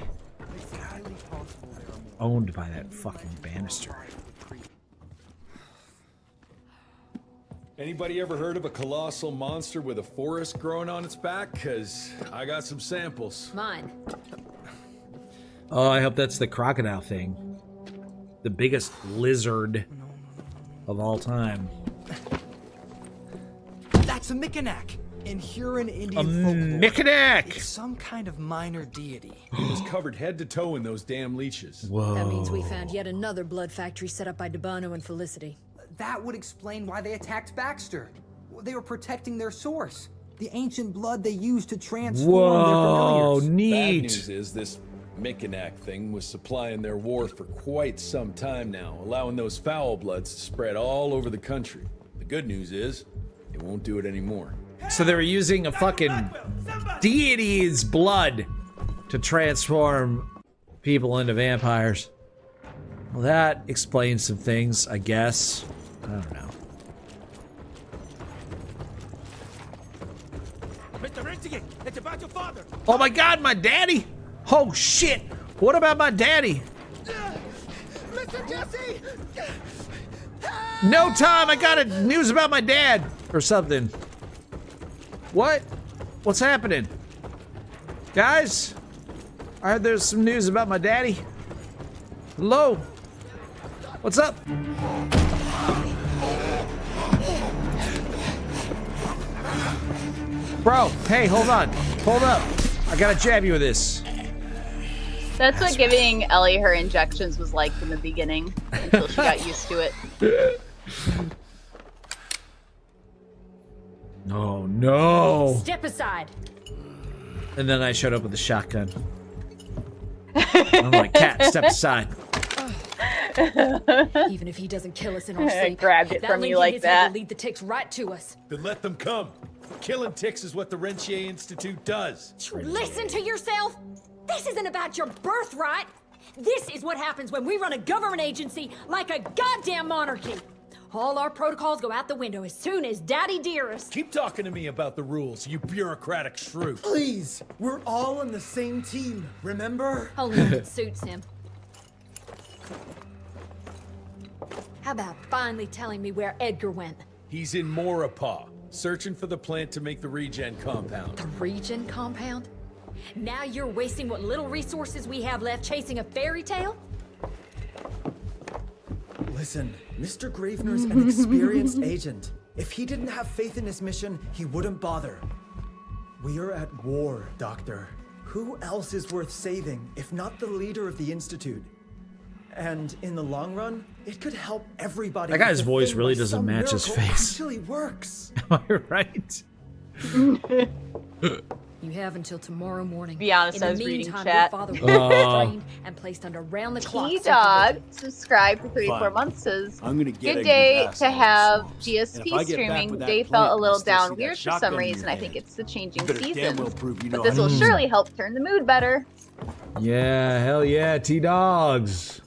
Owned by that fucking banister. Anybody ever heard of a colossal monster with a forest growing on its back? Cause I got some samples. Mine. Oh, I hope that's the crocodile thing. The biggest lizard of all time. That's a Mikanak. In Huron Indian folklore, Mikanak! it's some kind of minor deity. It was covered head to toe in those damn leeches. Whoa. That means we found yet another blood factory set up by Debano and Felicity. That would explain why they attacked Baxter. They were protecting their source. The ancient blood they used to transform their familiars. Neat. Bad news is this Mikanak thing was supplying their war for quite some time now, allowing those foul bloods to spread all over the country. The good news is, it won't do it anymore. So they were using a fucking deity's blood to transform people into vampires. Well, that explains some things, I guess. I don't know. Mr. Renziger, it's about your father. Oh my god, my daddy! Oh shit! What about my daddy? Mr. Jesse! No time! I got news about my dad! Or something. What? What's happening? Guys? I heard there's some news about my daddy. Hello? What's up? Bro, hey, hold on. Hold up. I gotta jab you with this. That's what giving Ellie her injections was like in the beginning, until she got used to it. Oh no! Step aside. And then I showed up with a shotgun. I'm like, cat, step aside. Even if he doesn't kill us in our I sleep, grabbed it that from link you in like his head that. will lead the ticks right to us. Then let them come. Killing ticks is what the Rentier Institute does. Listen to yourself. This isn't about your birthright. This is what happens when we run a government agency like a goddamn monarchy. All our protocols go out the window as soon as Daddy Dearest. Keep talking to me about the rules, you bureaucratic shrew. Please, we're all on the same team, remember? Only if it suits him. How about finally telling me where Edgar went? He's in Maurepas, searching for the plant to make the regen compound. The regen compound? Now you're wasting what little resources we have left chasing a fairy tale? Listen, Mr. Gravener's an experienced agent. If he didn't have faith in his mission, he wouldn't bother. We are at war, Doctor. Who else is worth saving, if not the leader of the Institute? And in the long run, it could help everybody. That guy's if the voice thing really by doesn't some match his miracle face. Actually works. Am I right? You have until tomorrow morning. Be honest, In I the was reading meantime, chat. Your father will be trained and placed under round-the-clock T-Dog subscribed for 34 Fine. months. Says, I'm gonna get good a day pass to on those have swamps. GSP And if I get back streaming. with that They plant, felt a I'll little still see down that weird for shotgun some in your reason. I hand. think it's the changing You better damn seasons. well prove you know But this how will to- surely help turn the mood better. Yeah, hell yeah, T-Dogs.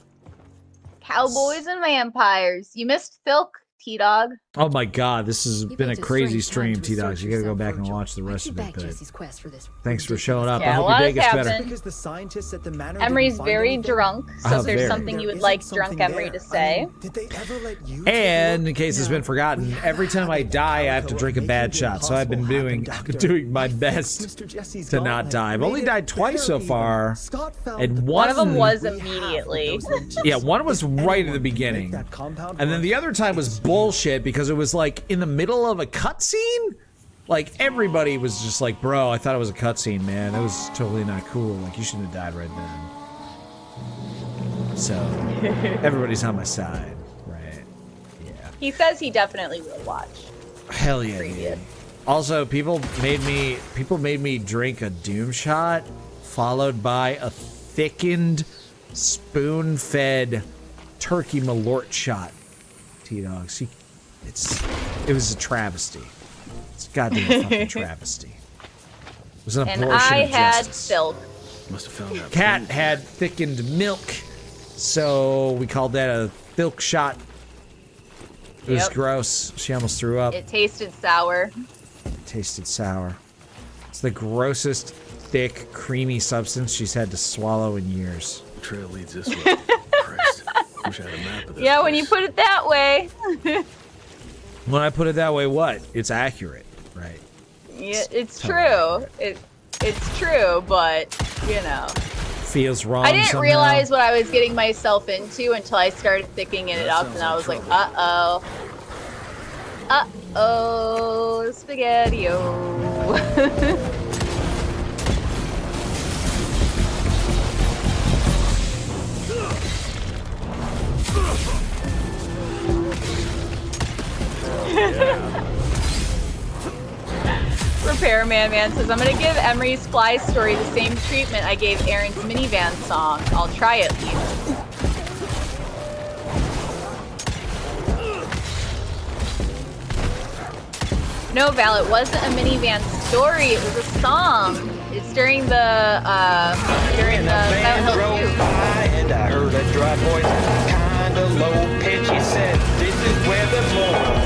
Cowboys and vampires. You missed Filk, T-Dog. Oh my god, this has been a picked a crazy strange stream, time to T-Dogs. You gotta go assert back and yourself, watch the rest of it, back but Jesse's quest for this. thanks for showing up. Yeah, I a hope lot your has day gets better. happened. Because the scientists at the manor Emery's didn't find very anything? drunk, so Oh, if there's very. something you There would like isn't drunk something Emery there. to say. I mean, did they ever let you And in case it's been forgotten, every time I die, I have to drink a bad shot. So I've been doing my best to not die. I've only died twice so far, and One of them was immediately. yeah, one was right at the beginning, and then the other time was bullshit because it was like in the middle of a cutscene. Like, everybody was just like, bro, I thought it was a cutscene, man. That was totally not cool. Like, you shouldn't have died right then. So, everybody's on my side, right? Yeah. He says he definitely will watch. Hell yeah, dude. Also, people made me drink a Doom shot, followed by a thickened, spoon-fed turkey Malort shot. T-Dogs. It was a travesty. It's a goddamn fucking travesty. It was an And abortion I of had justice. silk. Must have found that. Cat had thickened milk, so we called that a milk shot. It was Yep. gross. She almost threw up. It tasted sour. It tasted sour. It's the grossest, thick, creamy substance she's had to swallow in years. The trail leads this way. Christ. Wish I had a map of this. Yeah, when you put it that way. When I put it that way, what? It's accurate, right? Yeah, it's true. It's true, but you know. Feels wrong. I didn't somehow. realize what I was getting myself into until I started thickening it up, and I was like, uh-oh. Uh-oh, spaghetti-o. Repairman Man says, I'm gonna give Emery's Fly Story the same treatment I gave Aaron's minivan song. I'll try at least. No, Val, it wasn't a minivan story, it was a song. It's during the Silent Hill 2. And I heard a dry voice, kinda low pitch. He said, "This is where the Lord."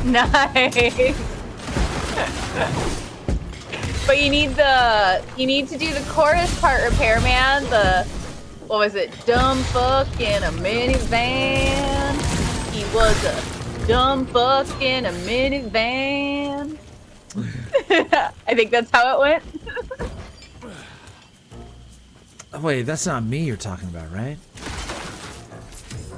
Nice. But you need to do the chorus part, Repairman. What was it? Dumb fuck in a minivan. He was a dumb fuck in a minivan. I think that's how it went. Oh, wait, that's not me you're talking about, right?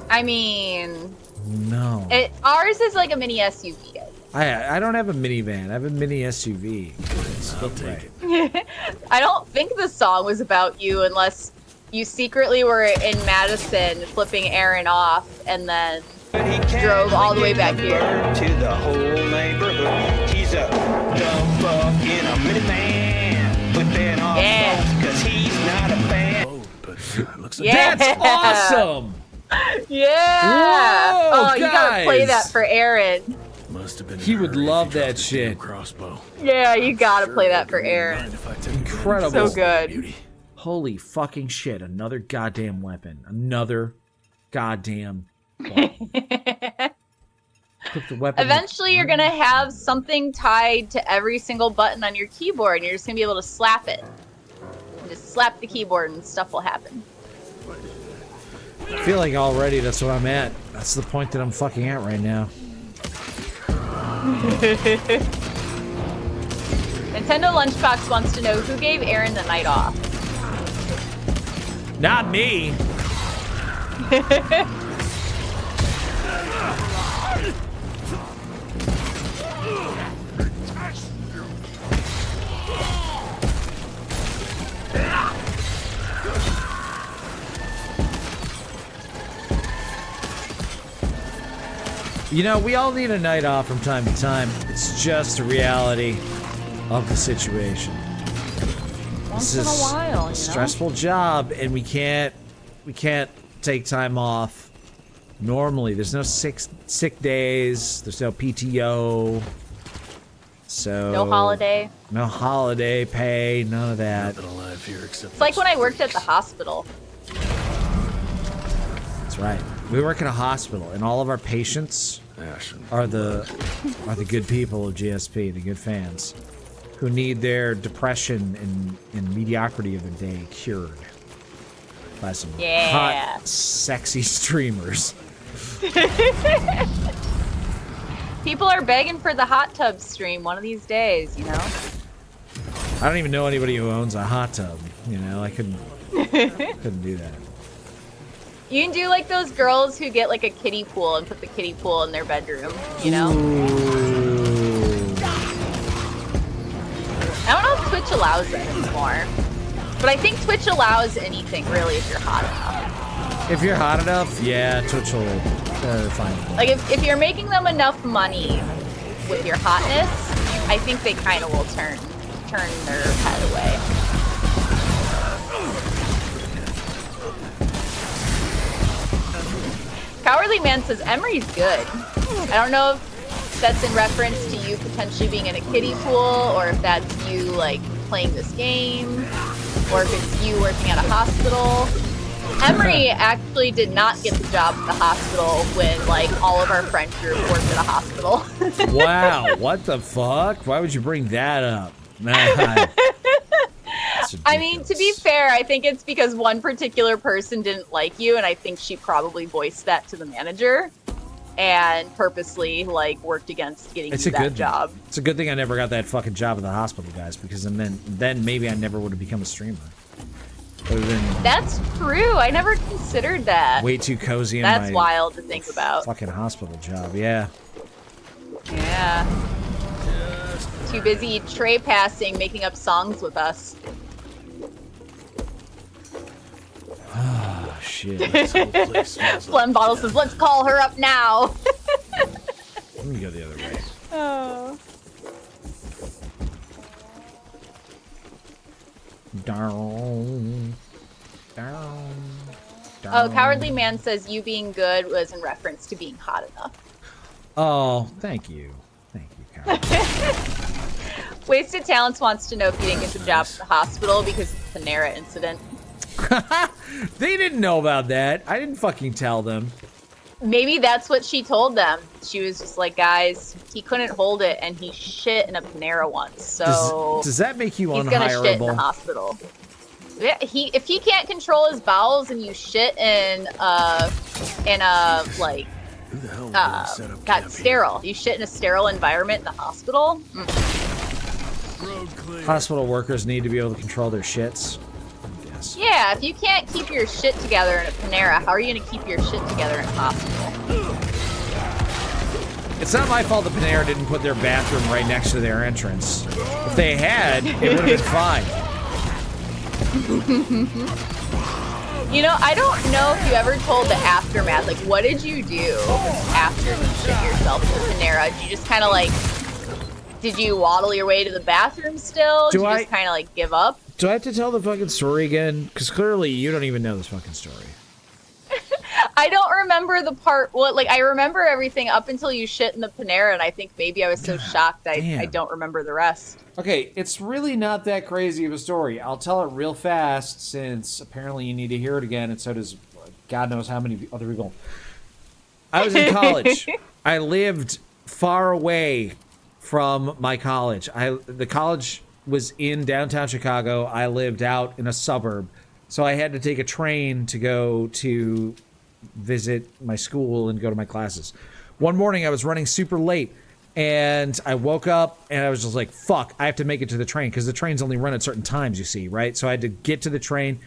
I mean, No. Ours is like a mini SUV. I don't have a minivan. I have a mini SUV. I'll take it. I don't think the song was about you unless you secretly were in Madison flipping Aaron off and then drove all the way back here. To the whole neighborhood. He's a dumb fuck in a minivan. But then off cause he's not a fan. Oh, but it looks like That's awesome! Yeah! Whoa, oh, you gotta play guys. that for Aaron. Must have been. He would love that shit. Crossbow. Yeah, you gotta play that for Aaron. Incredible. So good. Holy fucking shit. Another goddamn weapon. Another goddamn weapon. Put the weapon. Eventually, you're gonna have something tied to every single button on your keyboard, and you're just gonna be able to slap it. And just slap the keyboard, and stuff will happen. I feel like already that's what I'm at. That's the point that I'm fucking at right now. Nintendo Lunchbox wants to know who gave Aaron the night off. Not me. You know, we all need a night off from time to time. It's just a reality of the situation. Once in a while, you know? A stressful job, and we can't take time off. Normally, there's no sick days. There's no PTO. So No holiday. no holiday pay. None of that. Nothing alive here except. It's like when I worked at the hospital. That's right. We work in a hospital, and all of our patients are the good people of GSP, the good fans, who need their depression and mediocrity of their day cured by some hot, sexy streamers. People are begging for the hot tub stream one of these days, you know? I don't even know anybody who owns a hot tub. You know, I couldn't do that. You can do like those girls who get like a kiddie pool and put the kiddie pool in their bedroom, you know? I don't know if Twitch allows that anymore. But I think Twitch allows anything really if you're hot enough. If you're hot enough, yeah, Twitch will fine. Like if you're making them enough money with your hotness, I think they kind of will turn their head away. Cowardly Man says Emery's good. I don't know if that's in reference to you potentially being in a kiddie pool, or if that's you like playing this game, or if it's you working at a hospital. Emery actually did not get the job at the hospital when like all of our friend group worked at a hospital. Wow, what the fuck? Why would you bring that up? I mean, to be fair, I think it's because one particular person didn't like you, and I think she probably voiced that to the manager and purposely like worked against getting you that job. It's a good thing I never got that fucking job at the hospital, guys, because then maybe I never would have become a streamer. That's true. I never considered that. Way too cozy in That's my wild to think about. Fucking hospital job, yeah. Yeah. Too busy tray passing, making up songs with us. Oh, shit. Phlegm Bottle says, let's call her up now. Let me go the other way. Oh. Down. Oh, Cowardly Man says you being good was in reference to being hot enough. Oh, thank you. Thank you, Cowardly. Wasted Talents wants to know if you didn't get the job at the hospital because of the Panera incident. They didn't know about that. I didn't fucking tell them. Maybe that's what she told them. She was just like, guys, he couldn't hold it and he shit in a Panera once. So does that make you unhireable? He's gonna shit in the hospital. Yeah, if he can't control his bowels and you shit in a like got sterile. You shit in a sterile environment in the hospital. Hospital workers need to be able to control their shits. Yeah, if you can't keep your shit together in a Panera, how are you gonna keep your shit together in a hospital? It's not my fault the Panera didn't put their bathroom right next to their entrance. If they had, it would have been fine. You know, I don't know if you ever told the aftermath. Like, what did you do after you shit yourself in the Panera? Did you just kind of like, did you waddle your way to the bathroom still? Did you just kind of like give up? Do I have to tell the fucking story again? Because clearly you don't even know this fucking story. I don't remember the part. Well, like I remember everything up until you shit in the Panera, and I think maybe I was so shocked I don't remember the rest. Okay, it's really not that crazy of a story. I'll tell it real fast since apparently you need to hear it again, and so does God knows how many other people. I was in college. I lived far away from my college. The college was in downtown Chicago. I lived out in a suburb. So I had to take a train to go to visit my school and go to my classes. One morning I was running super late and I woke up and I was just like, fuck, I have to make it to the train because the trains only run at certain times, you see, right? So I had to get to the train.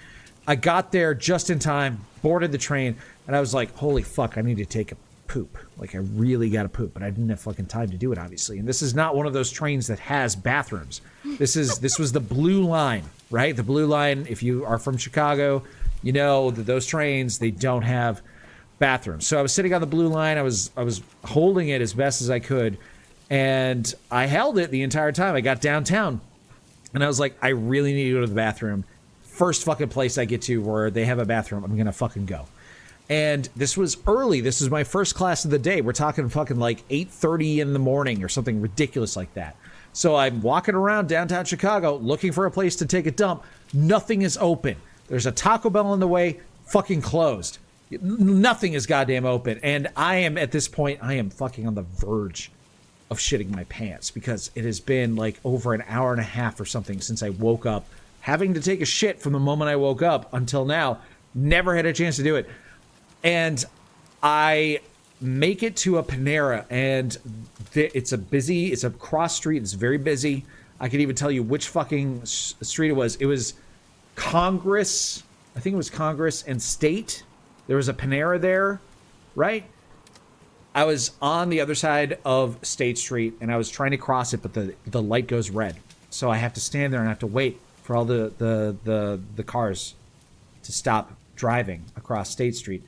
I got there just in time, boarded the train, and I was like, holy fuck, I need to take a poop. Like I really got to poop, but I didn't have fucking time to do it, obviously. And this is not one of those trains that has bathrooms. This was the Blue Line, right? The Blue Line, if you are from Chicago, you know that those trains, they don't have bathrooms. So I was sitting on the Blue Line. I was holding it as best as I could, and I held it the entire time. I got downtown, and I was like, I really need to go to the bathroom. First fucking place I get to where they have a bathroom, I'm gonna fucking go. And this was early. This was my first class of the day. We're talking fucking like 8:30 in the morning or something ridiculous like that. So I'm walking around downtown Chicago looking for a place to take a dump. Nothing is open. There's a Taco Bell in the way, fucking closed. Nothing is goddamn open. And I am, at this point, I am fucking on the verge of shitting my pants because it has been like over an hour and a half or something since I woke up, having to take a shit from the moment I woke up until now. Never had a chance to do it. And I make it to a Panera, and it's a cross street. It's very busy. I could even tell you which fucking street it was. It was Congress. I think it was Congress and State. There was a Panera there, right? I was on the other side of State Street, and I was trying to cross it, but the light goes red. So I have to stand there and I have to wait for all the cars to stop driving across State Street.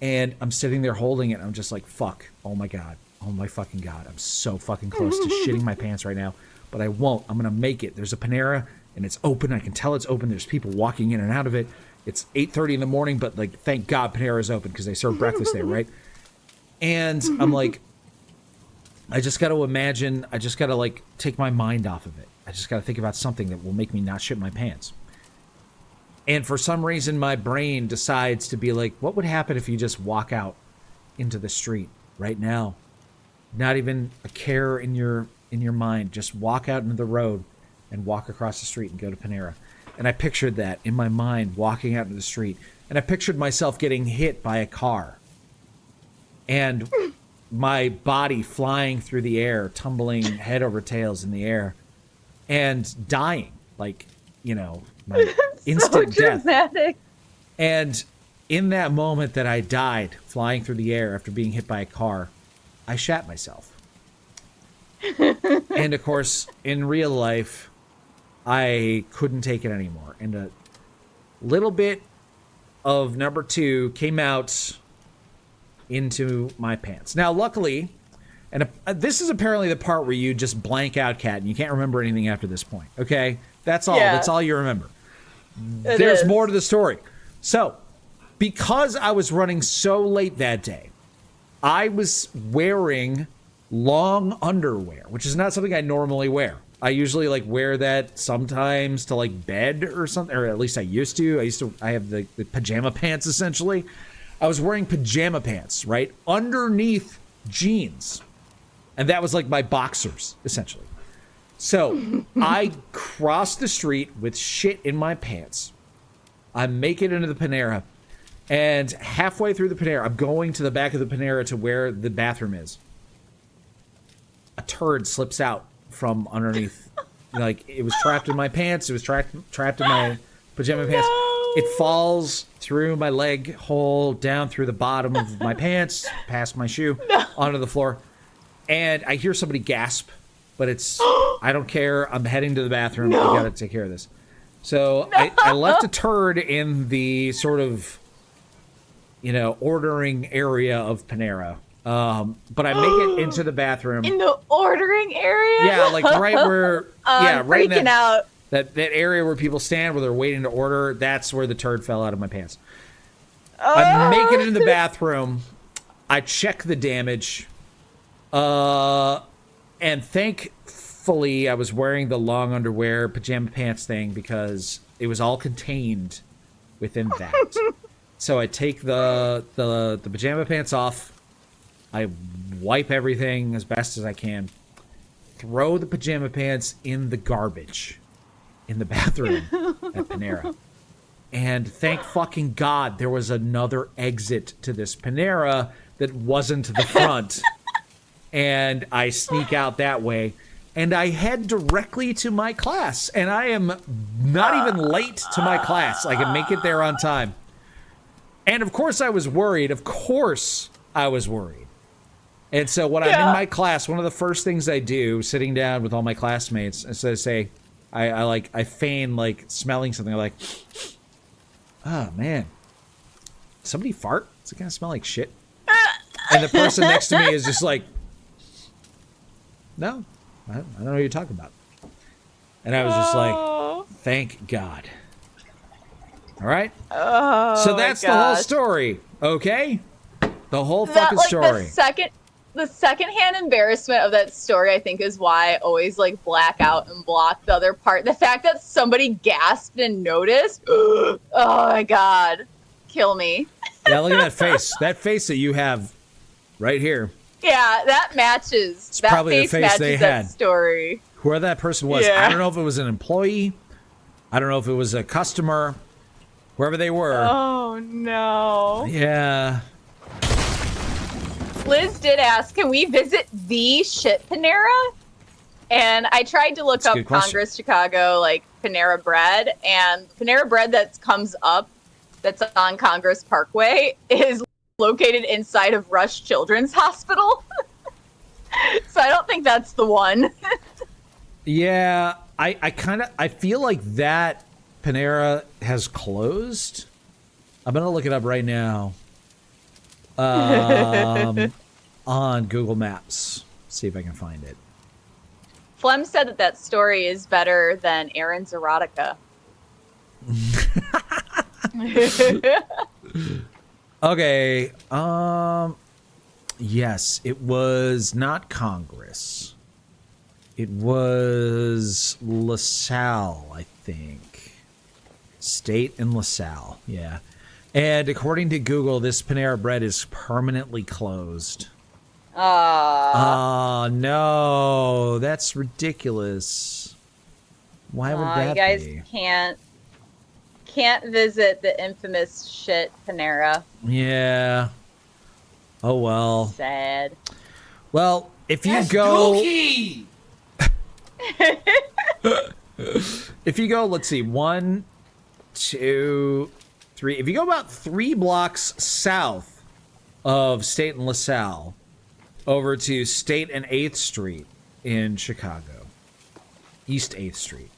And I'm sitting there holding it, and I'm just like, fuck, oh my God. Oh my fucking God. I'm so fucking close to shitting my pants right now, but I won't. I'm going to make it. There's a Panera, and it's open. I can tell it's open. There's people walking in and out of it. It's 8:30 in the morning, but like, thank God Panera is open because they serve breakfast there, right? And I'm like, I just got to imagine, I just got to like take my mind off of it. I just got to think about something that will make me not shit my pants. And for some reason, my brain decides to be like, what would happen if you just walk out into the street right now? Not even a care in your mind. Just walk out into the road and walk across the street and go to Panera. And I pictured that in my mind, walking out into the street. And I pictured myself getting hit by a car. And my body flying through the air, tumbling head over tails in the air. And dying. Like, you know, my instant death. And in that moment that I died, flying through the air after being hit by a car, I shat myself. And of course, in real life, I couldn't take it anymore. And a little bit of number 2 came out into my pants. Now, luckily, and this is apparently the part where you just blank out, Kat, and you can't remember anything after this point. Okay? That's all. Yeah. That's all you remember. There's more to the story. So, because I was running so late that day, I was wearing long underwear, which is not something I normally wear. I usually like wear that sometimes to like bed or something, or at least I used to. I have the pajama pants essentially. I was wearing pajama pants, right? Underneath jeans. And that was like my boxers, essentially. So I crossed the street with shit in my pants. I make it into the Panera. And halfway through the Panera, I'm going to the back of the Panera to where the bathroom is. A turd slips out from underneath. Like, it was trapped in my pants. It was trapped in my pajama pants. It falls through my leg hole, down through the bottom of my pants, past my shoe, onto the floor. And I hear somebody gasp, but it's, I don't care. I'm heading to the bathroom. I gotta take care of this. So I left a turd in the sort of, you know, ordering area of Panera. But I make it into the bathroom. In the ordering area? Yeah, like right where, I'm right in freaking out. That area where people stand where they're waiting to order, that's where the turd fell out of my pants. I make it into the bathroom. I check the damage. And thankfully I was wearing the long underwear pajama pants thing because it was all contained within that. So I take the pajama pants off. I wipe everything as best as I can. Throw the pajama pants in the garbage in the bathroom at Panera. And thank fucking God there was another exit to this Panera that wasn't the front. And I sneak out that way. And I head directly to my class. And I am not even late to my class. I can make it there on time. And of course I was worried. Of course I was worried. And so when I'm in my class, one of the first things I do, sitting down with all my classmates, is I say, I feign like smelling something. I'm like, oh man, somebody fart? Does it kind of smell like shit? And the person next to me is just like, no, I don't know what you're talking about. And I was just like, thank God. All right? So that's the whole story, okay? The whole fucking story. The secondhand embarrassment of that story, I think, is why I always like black out and block the other part. The fact that somebody gasped and noticed, oh my God, kill me. Yeah, look at that face. That face that you have right here. Yeah, that matches. It's that probably face the face matches they that had. Story. Whoever that person was. Yeah. I don't know if it was an employee. I don't know if it was a customer. Whoever they were. Oh, no. Yeah. Liz did ask, can we visit the shit Panera? And I tried to look up Congress Chicago, like Panera bread, and Panera bread that comes up that's on Congress Parkway is located inside of Rush Children's Hospital. So I don't think that's the one. Yeah, I feel like that Panera has closed. I'm gonna look it up right now. On Google Maps. See if I can find it. Flem said that story is better than Aaron's erotica. Okay. Yes, it was not Congress. It was LaSalle, I think. State and LaSalle, yeah. And according to Google, this Panera Bread is permanently closed. Oh, no. That's ridiculous. Why would that you guys be? can't visit the infamous shit Panera. Yeah. Oh, well. Sad. Well, if you go... If you go, let's see, 1, 2, 3. If you go about 3 blocks south of State and LaSalle over to State and 8th Street in Chicago, East 8th Street,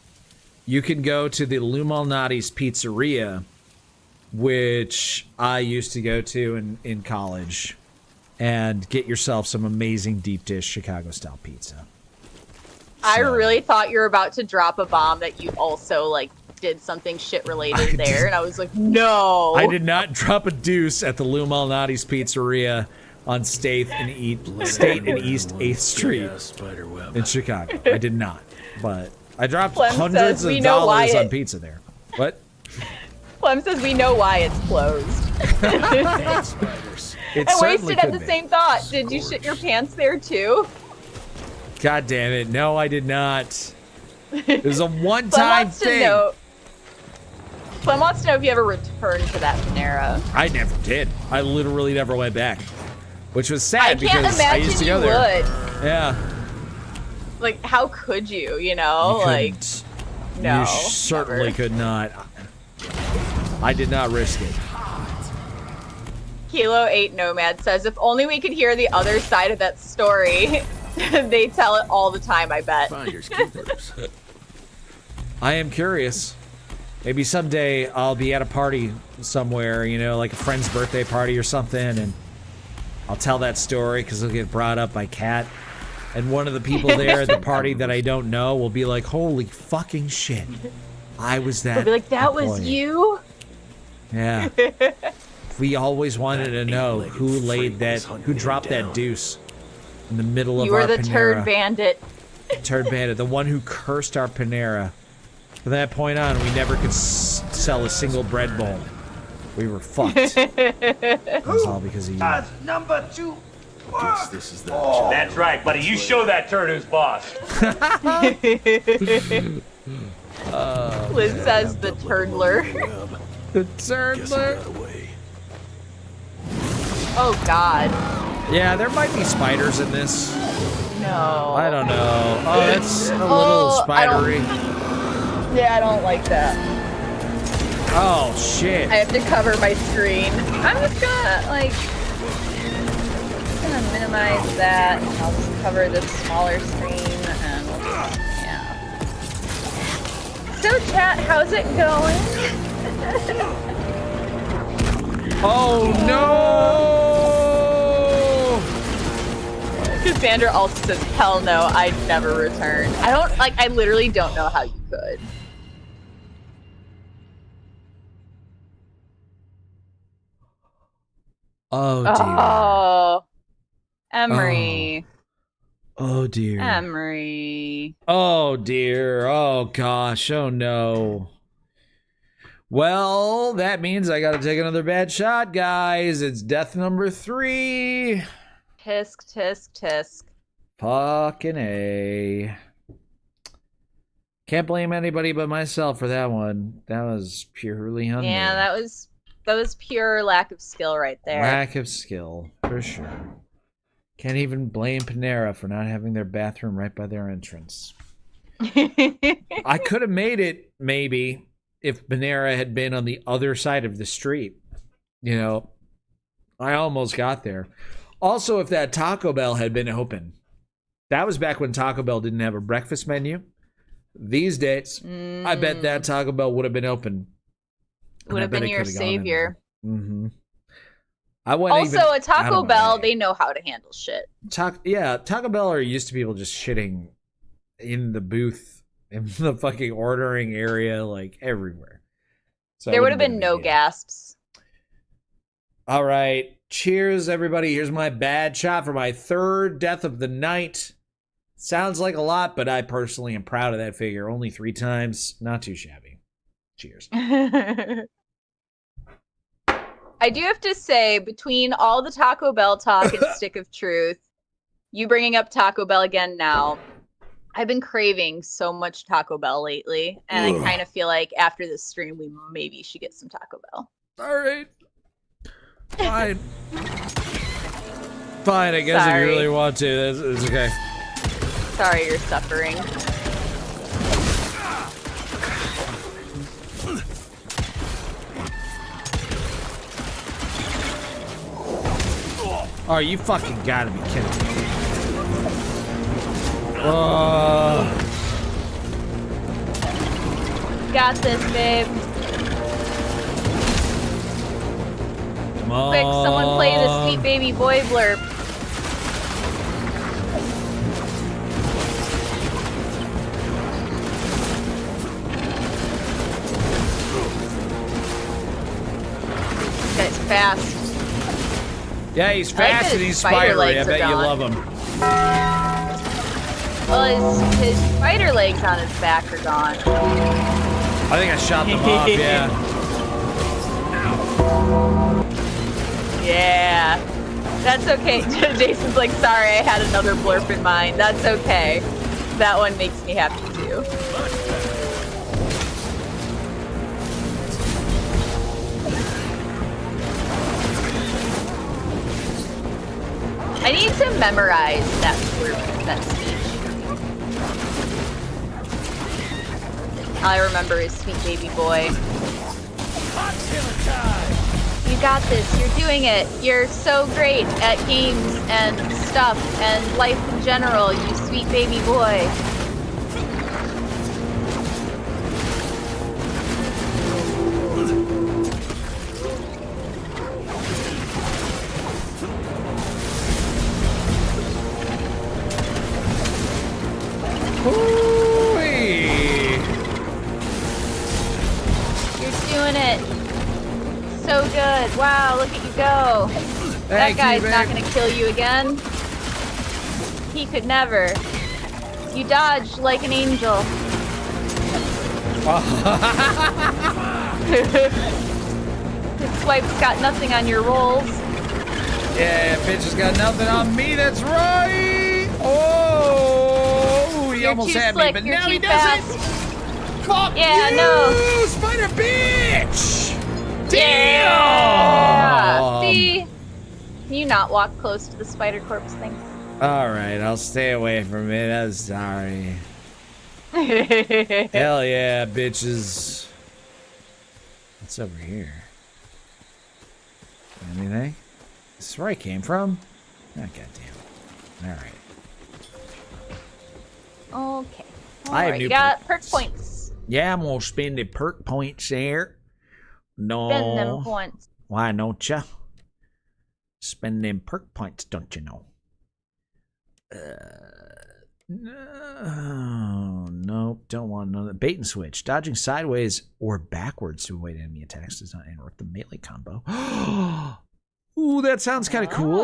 you can go to the Lou Malnati's Pizzeria, which I used to go to in college, and get yourself some amazing deep dish Chicago-style pizza. I really thought you were about to drop a bomb that you also, like, did something shit-related there, and I was like, no! I did not drop a deuce at the Lou Malnati's Pizzeria on State and East 8th Street in Chicago. I did not, but I dropped Clem hundreds says of we know why dollars on it- pizza there. What? Clem says we know why it's closed. It I certainly wasted at could the be. same thought. Did you shit your pants there too? God damn it. No, I did not. It was a Clem one-time wants to thing. know. Clem wants to know if you ever returned to that Panera. I never did. I literally never went back. Which was sad I can't because I imagine used to you go there. would. Yeah. Like, how could you? You know, You like, couldn't. no. You certainly never. could not. I did not risk it. Kilo 8 Nomad says, if only we could hear the other side of that story. They tell it all the time, I bet. I am curious. Maybe someday I'll be at a party somewhere, you know, like a friend's birthday party or something, and I'll tell that story because it'll get brought up by Kat. And one of the people there at the party that I don't know will be like, holy fucking shit. I was that They'll be like, that was employee." you? Yeah. We always wanted to know who dropped that deuce in the middle of You our were the Panera. turd bandit. Turd bandit, the one who cursed our Panera. From that point on, we never could sell a single bread bowl. We were fucked. It was all because of you. That's number 2. Guess this is that. That's right, buddy. You show that turd who's boss. Liz says the turdler. The turdler. Oh, God. Yeah, there might be spiders in this. No. I don't know. Oh, that's a little Oh, spidery. Yeah, I don't like that. Oh, shit. I have to cover my screen. I'm just gonna, like, minimize that. And I'll just cover this smaller screen and we'll just, yeah. So, chat, how's it going? Oh, no! Cassandra also says, hell no, I'd never return. I literally don't know how you could. Oh, dear. Oh. Emery. Oh, dear. Emery. Oh, dear. Oh, gosh. Oh, no. Well, that means I gotta take another bad shot, guys. It's death number 3. Tisk, tisk, tisk. Fucking A. Can't blame anybody but myself for that one. That was purely on me. Yeah, that was pure lack of skill right there. Lack of skill, for sure. Can't even blame Panera for not having their bathroom right by their entrance. I could have made it, maybe. if Panera had been on the other side of the street. You know, I almost got there. Also, if that Taco Bell had been open. That was back when Taco Bell didn't have a breakfast menu. These days, I bet that Taco Bell would have been open. Would have been your savior. Mm-hmm. Also, a Taco Bell, they know how to handle shit. Taco Bell are used to people just shitting in the booth, in the fucking ordering area, like everywhere. So there would have been no gasps. All right. Cheers, everybody. Here's my bad shot for my third death of the night. Sounds like a lot, but I personally am proud of that figure. Only 3 times. Not too shabby. Cheers. I do have to say, between all the Taco Bell talk and Stick of Truth, you bringing up Taco Bell again now, I've been craving so much Taco Bell lately, and I kind of feel like after this stream, we maybe should get some Taco Bell. All right. Fine. Fine, I guess if you really want to, it's okay. Sorry you're suffering. Oh, you fucking gotta be kidding me. Got this, babe. Come on. Quick, someone play the Sweet Baby Boy blurb. This guy's fast. Yeah, he's fast and he's spidery. I bet you love him. Well, his spider legs on his back are gone. I think I shot them off, yeah. Yeah. That's okay. Jason's like, sorry, I had another blurb in mind. That's okay. That one makes me happy too. I need to memorize that blurb, that speech. All I remember is Sweet Baby Boy. You got this. You're doing it. You're so great at games and stuff and life in general, you sweet baby boy. You're doing it. So good. Wow, look at you go. That guy's not gonna kill you again. He could never. You dodged like an angel. This swipe's got nothing on your rolls. Yeah, bitch has got nothing on me, that's right! Oh, he almost had me, but now he doesn't! Fuck you, no. spider bitch! Damn! Yeah. See? Can you not walk close to the spider corpse thing? Alright, I'll stay away from it, I'm sorry. Hell yeah, bitches. What's over here? Anything? This is where I came from? Oh, goddamn. Alright. Okay. I have Alright, new you got perk points. Yeah, I'm gonna spend the perk points there. No. Spend them points. Why don't ya? Spend them perk points, don't you know? No, nope, don't want another. Bait and switch. Dodging sideways or backwards to avoid enemy attacks does not interrupt the melee combo. Ooh, that sounds kind of cool.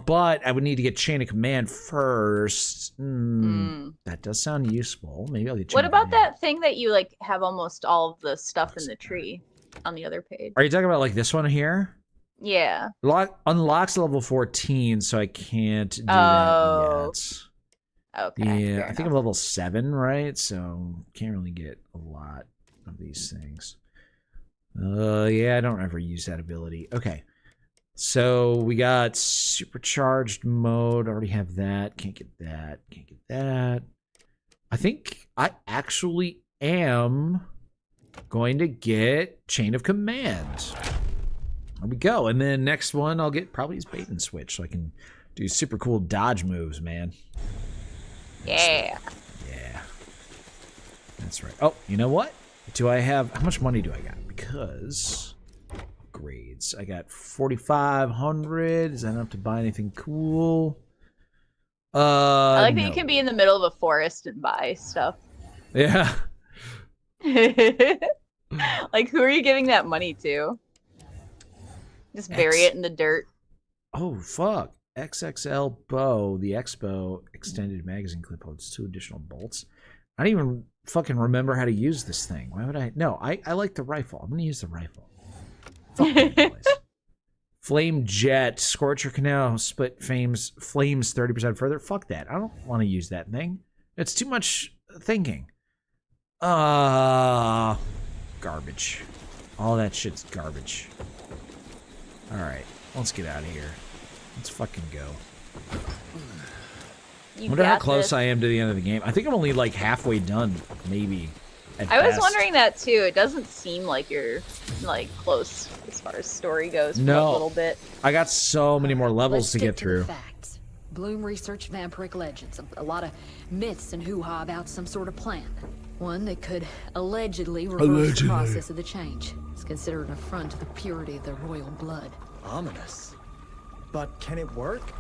But I would need to get chain of command first. That does sound useful. Maybe I'll get chain What of about command. that thing that you like have almost all of the stuff in the tree on the other page? Are you talking about like this one here? Yeah. Unlocks level 14, so I can't do that yet. Okay. Yeah, I think I'm level 7, right? So can't really get a lot of these things. Yeah, I don't ever use that ability. Okay. So we got supercharged mode. Already have that. Can't get that. Can't get that. I think I actually am going to get Chain of Command. There we go. And then next one, I'll get probably his bait and switch so I can do super cool dodge moves, man. Yeah. Yeah. That's right. Oh, you know what? Do I have... How much money do I got? Because... Grades. I got 4,500. Is that enough to buy anything cool? I like that no. you can be in the middle of a forest and buy stuff. Yeah. Like, who are you giving that money to? Just bury it in the dirt. Oh, fuck. XXL bow. The Expo extended magazine clip holds 2 additional bolts. I don't even fucking remember how to use this thing. Why would I? No, I like the rifle. I'm going to use the rifle. Fuck that noise. Flame jet. Scorcher canal. Split flames 30% further. Fuck that. I don't want to use that thing. It's too much thinking. Garbage. All that shit's garbage. Alright, let's get out of here. Let's fucking go. I wonder how close I am to the end of the game. I think I'm only like halfway done, maybe. I was wondering that too. It doesn't seem like you're like close as far as story goes. No. A little bit. I got so many more levels to get through. Bloom researched vampiric legends, a lot of myths and hoo-ha about some sort of plan. One that could allegedly reverse the process of the change. It's considered an affront to the purity of their royal blood. Ominous. But can it work?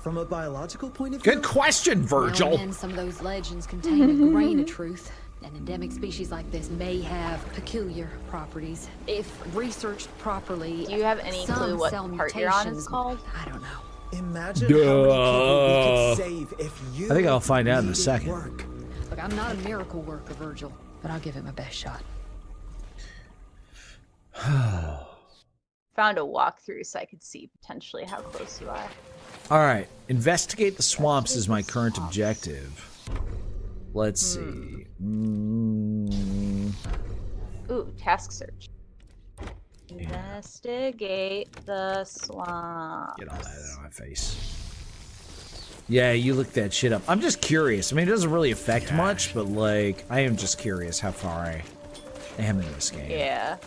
From a biological point of view? Good question, Virgil. Now and then, some of those legends contain a grain of truth. An endemic species like this may have peculiar properties. If researched properly, do you have any clue what part you're on is called? I don't know. Imagine how many people we could save if you... I think I'll find out in a second. Look, I'm not a miracle worker, Virgil, but I'll give it my best shot. Found a walkthrough so I could see potentially how close you are. Alright, investigate the swamps is my current objective. Let's see. Ooh, task search. Investigate the swamp. Get all that out of my face. Yeah, you look that shit up. I'm just curious. I mean, it doesn't really affect much, but like, I am just curious how far I am in this game. Yeah.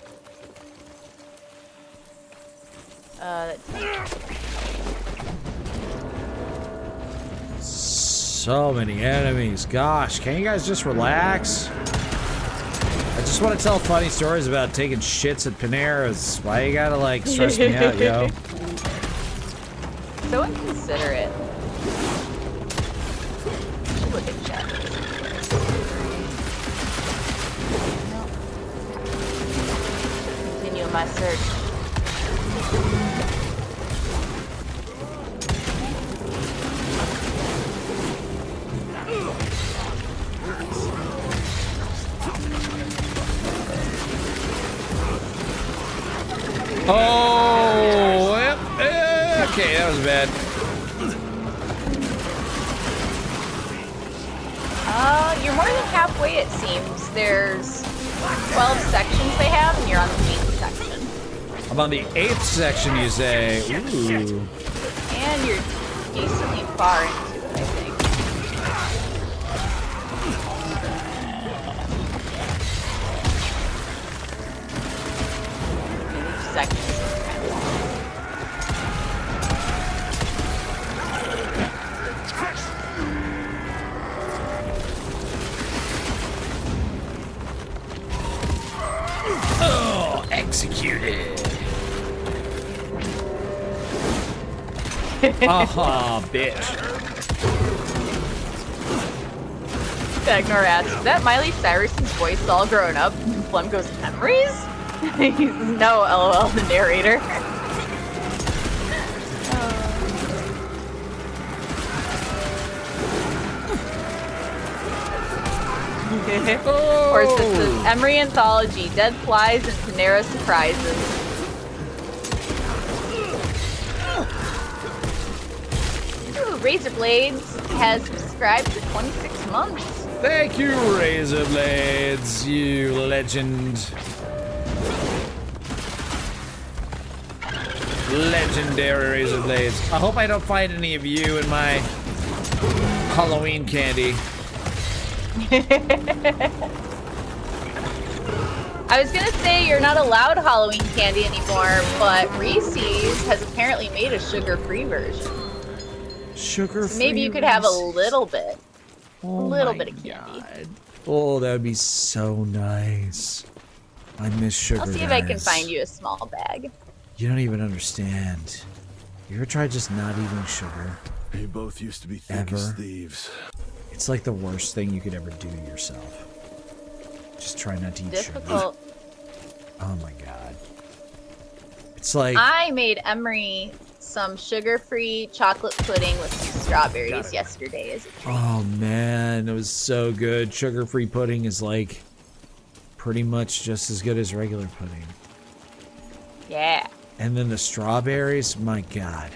So many enemies. Gosh, can you guys just relax? I just want to tell funny stories about taking shits at Panera's. Why you gotta like stress me out, yo? So inconsiderate. Look at chat. Continue my search. Oh, yep. Okay, that was bad. You're more than halfway, it seems. There's 12 sections they have, and you're on the 8th section. I'm on the 8th section, you say. Ooh. And you're decently far into it, I think. Each section is kind of long. Oh, executed. Aha, bitch. Ignore ads. Is that Miley Cyrus's voice all grown up? Flem goes, memories? No, LOL, the narrator. Or is this the Emery Anthology, Dead Flies and Panera Surprises? Ooh, Razor Blades has subscribed for 26 months. Thank you, Razor Blades, you legend. Legendary Razor Blades. I hope I don't find any of you in my Halloween candy. I was gonna say you're not allowed Halloween candy anymore, but Reese's has apparently made a sugar-free version. Sugar-free. So maybe you could have a little bit. Oh a little my bit of candy. God. Oh, that would be so nice. I miss sugar. I'll see if I can find you a small bag. You don't even understand. You ever tried just not eating sugar? We both used to be thick as thieves. It's like the worst thing you could ever do to yourself. Just try not to eat Difficult. sugar. Oh my God. It's like... I made Emery some sugar-free chocolate pudding with some strawberries yesterday as a treat. Oh man, it was so good. Sugar-free pudding is like pretty much just as good as regular pudding. Yeah. And then the strawberries, my God.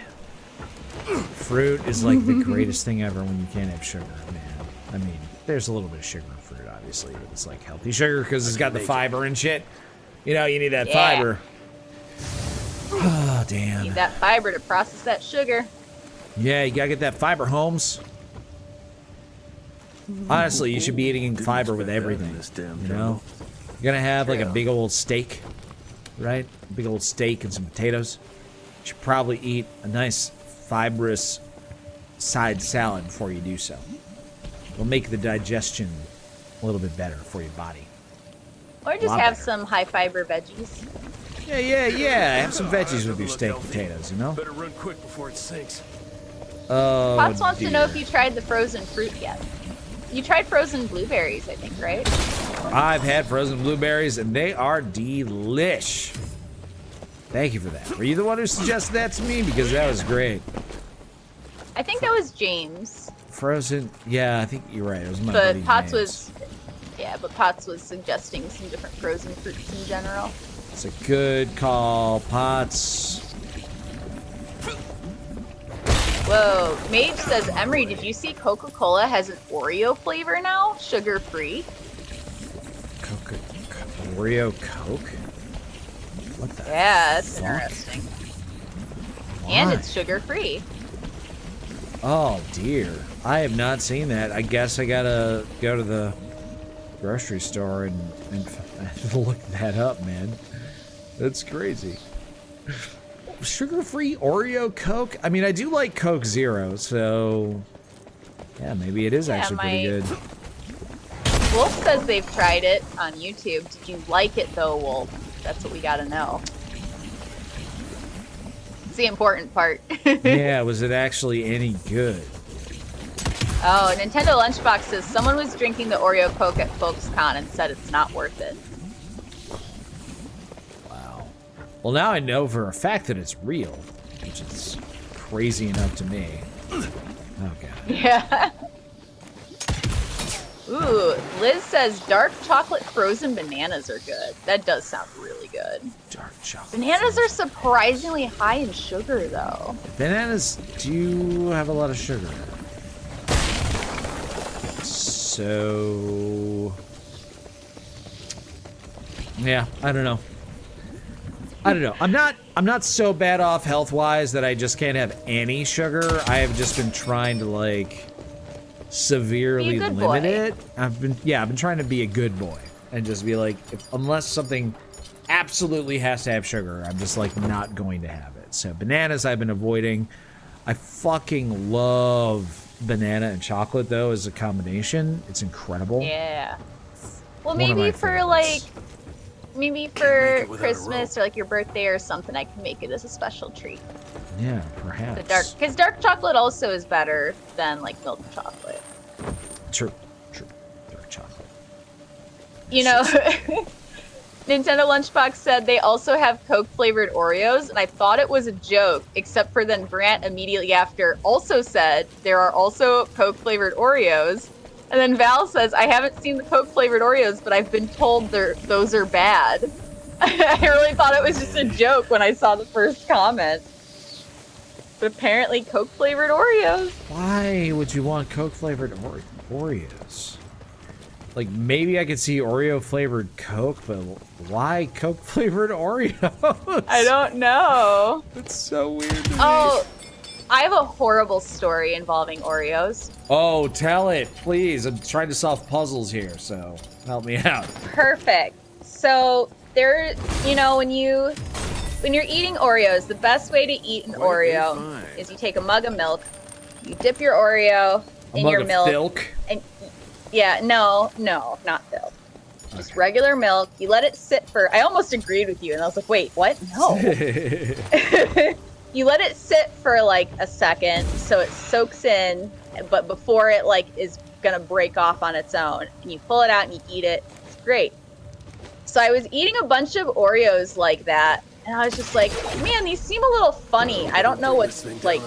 Fruit is like the greatest thing ever when you can't have sugar, man. I mean, there's a little bit of sugar in fruit, obviously, but it's like healthy sugar because it's got the fiber and shit. You know, you need that fiber. Oh, damn. Need that fiber to process that sugar. Yeah, you gotta get that fiber, Holmes. Honestly, you should be eating fiber with everything. You know? You're gonna have like a big old steak, right? A big old steak and some potatoes. You should probably eat a nice fibrous side salad before you do so. It'll make the digestion a little bit better for your body. Or just have some high-fiber veggies. Yeah. Have some veggies with your steak and potatoes, you know? Better run quick before it sinks. Oh, Potts wants to know if you tried the frozen fruit yet. You tried frozen blueberries, I think, right? I've had frozen blueberries, and they are delish. Thank you for that. Were you the one who suggested that to me? Because that was great. I think that was James. Frozen, yeah, I think you're right. It was my But buddy Potts James. but Potts was suggesting some different frozen fruits in general. It's a good call, Potts. Whoa, Mage says, Emery, did you see Coca-Cola has an Oreo flavor now? Sugar-free? Oreo Coke? What the Yeah, that's fuck? interesting. Why? And it's sugar-free. Oh, dear. I have not seen that. I guess I gotta go to the grocery store and look that up, man. That's crazy. Sugar-free Oreo Coke? I mean, I do like Coke Zero, so... Yeah, maybe it is actually pretty good. Wolf says they've tried it on YouTube. Did you like it, though, Wolf? That's what we gotta know. It's the important part. Yeah, was it actually any good? Oh, Nintendo Lunchbox says someone was drinking the Oreo Coke at FolksCon and said it's not worth it. Wow. Well, now I know for a fact that it's real, which is crazy enough to me. Oh, God. Yeah. Ooh, Liz says dark chocolate frozen bananas are good. That does sound really good. Dark chocolate. Bananas are surprisingly high in sugar, though. Bananas do have a lot of sugar. So... Yeah, I don't know. I'm not so bad off health-wise that I just can't have any sugar. I have just been trying to, like, severely limit it. I've been trying to be a good boy and just be like, unless something absolutely has to have sugar, I'm just like not going to have it. So bananas I've been avoiding. I fucking love banana and chocolate though as a combination. It's incredible. Yeah. Well, One of my maybe for favorites. like, maybe for Christmas or like your birthday or something, I can make it as a special treat. Yeah, perhaps. Because dark chocolate also is better than like milk chocolate. True. Dark chocolate. You know, Nintendo Lunchbox said they also have Coke flavored Oreos, and I thought it was a joke, except for then Brant immediately after also said there are also Coke flavored Oreos. And then Val says, I haven't seen the Coke flavored Oreos, but I've been told those are bad. I really thought it was just a joke when I saw the first comment. But apparently Coke flavored Oreos. Why would you want Coke flavored Oreos? Like, maybe I could see Oreo flavored Coke, but why Coke flavored Oreos? I don't know. It's so weird to me. Oh, I have a horrible story involving Oreos. Oh, tell it, please. I'm trying to solve puzzles here, so help me out. Perfect. So there, you know, when you're eating Oreos, the best way to eat an Oreo is you take a mug of milk, you dip your Oreo in your milk, and no, not milk, just regular milk. You let it sit for. I almost agreed with you, and I was like, wait, what? No. You let it sit for like a second so it soaks in, but before it like is gonna break off on its own, and you pull it out and you eat it. It's great. So I was eating a bunch of Oreos like that, and I was just like, man, these seem a little funny. I don't know what's like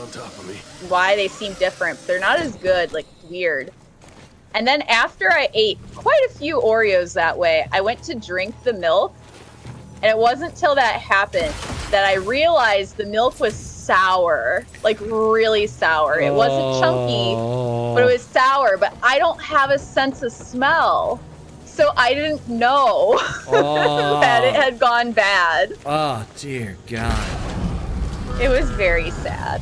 why they seem different. But they're not as good, like weird. And then after I ate quite a few Oreos that way, I went to drink the milk, and it wasn't till that happened that I realized the milk was sour, like really sour. It wasn't chunky, but it was sour. But I don't have a sense of smell. So I didn't know that it had gone bad. Oh, dear God. It was very sad.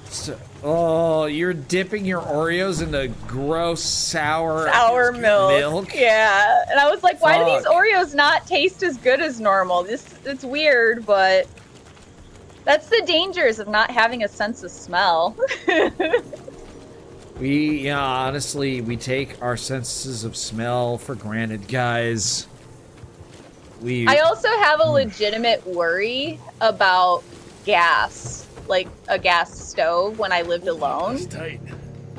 So, you're dipping your Oreos into gross, sour milk. Yeah. And I was like, why do these Oreos not taste as good as normal? It's weird, but that's the dangers of not having a sense of smell. Honestly, we take our senses of smell for granted, guys. I also have a legitimate worry about gas, like a gas stove when I lived alone. That's tight.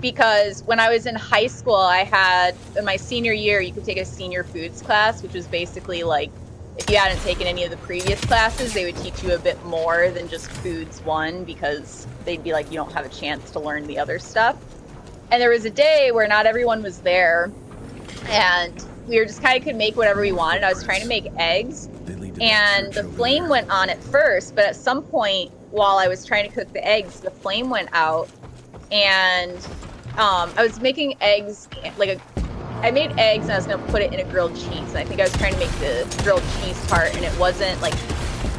Because when I was in high school, I had, in my senior year, you could take a senior foods class, which was basically like, if you hadn't taken any of the previous classes, they would teach you a bit more than just foods 1, because they'd be like, you don't have a chance to learn the other stuff. And there was a day where not everyone was there, and we were just kind of could make whatever we wanted. I was trying to make eggs, and the flame went on at first, but at some point while I was trying to cook the eggs, the flame went out, and I was making eggs, I made eggs and I was going to put it in a grilled cheese, and I think I was trying to make the grilled cheese part, and it wasn't like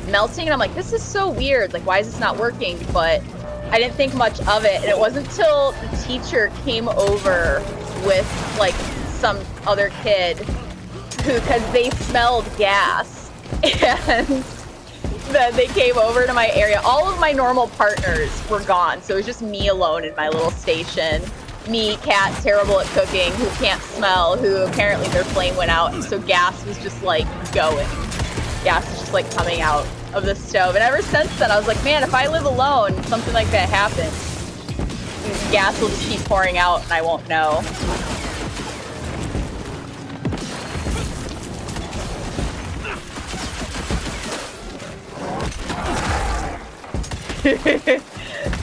melting, and I'm like, this is so weird, like why is this not working? But I didn't think much of it, and it wasn't until the teacher came over with like some other kid because they smelled gas, and then they came over to my area. All of my normal partners were gone, so it was just me alone in my little station. Me, Kat, terrible at cooking, who can't smell, who apparently their flame went out, and so gas was just like going. Gas was just like coming out of the stove. And ever since then, I was like, man, if I live alone, something like that happens, gas will just keep pouring out and I won't know.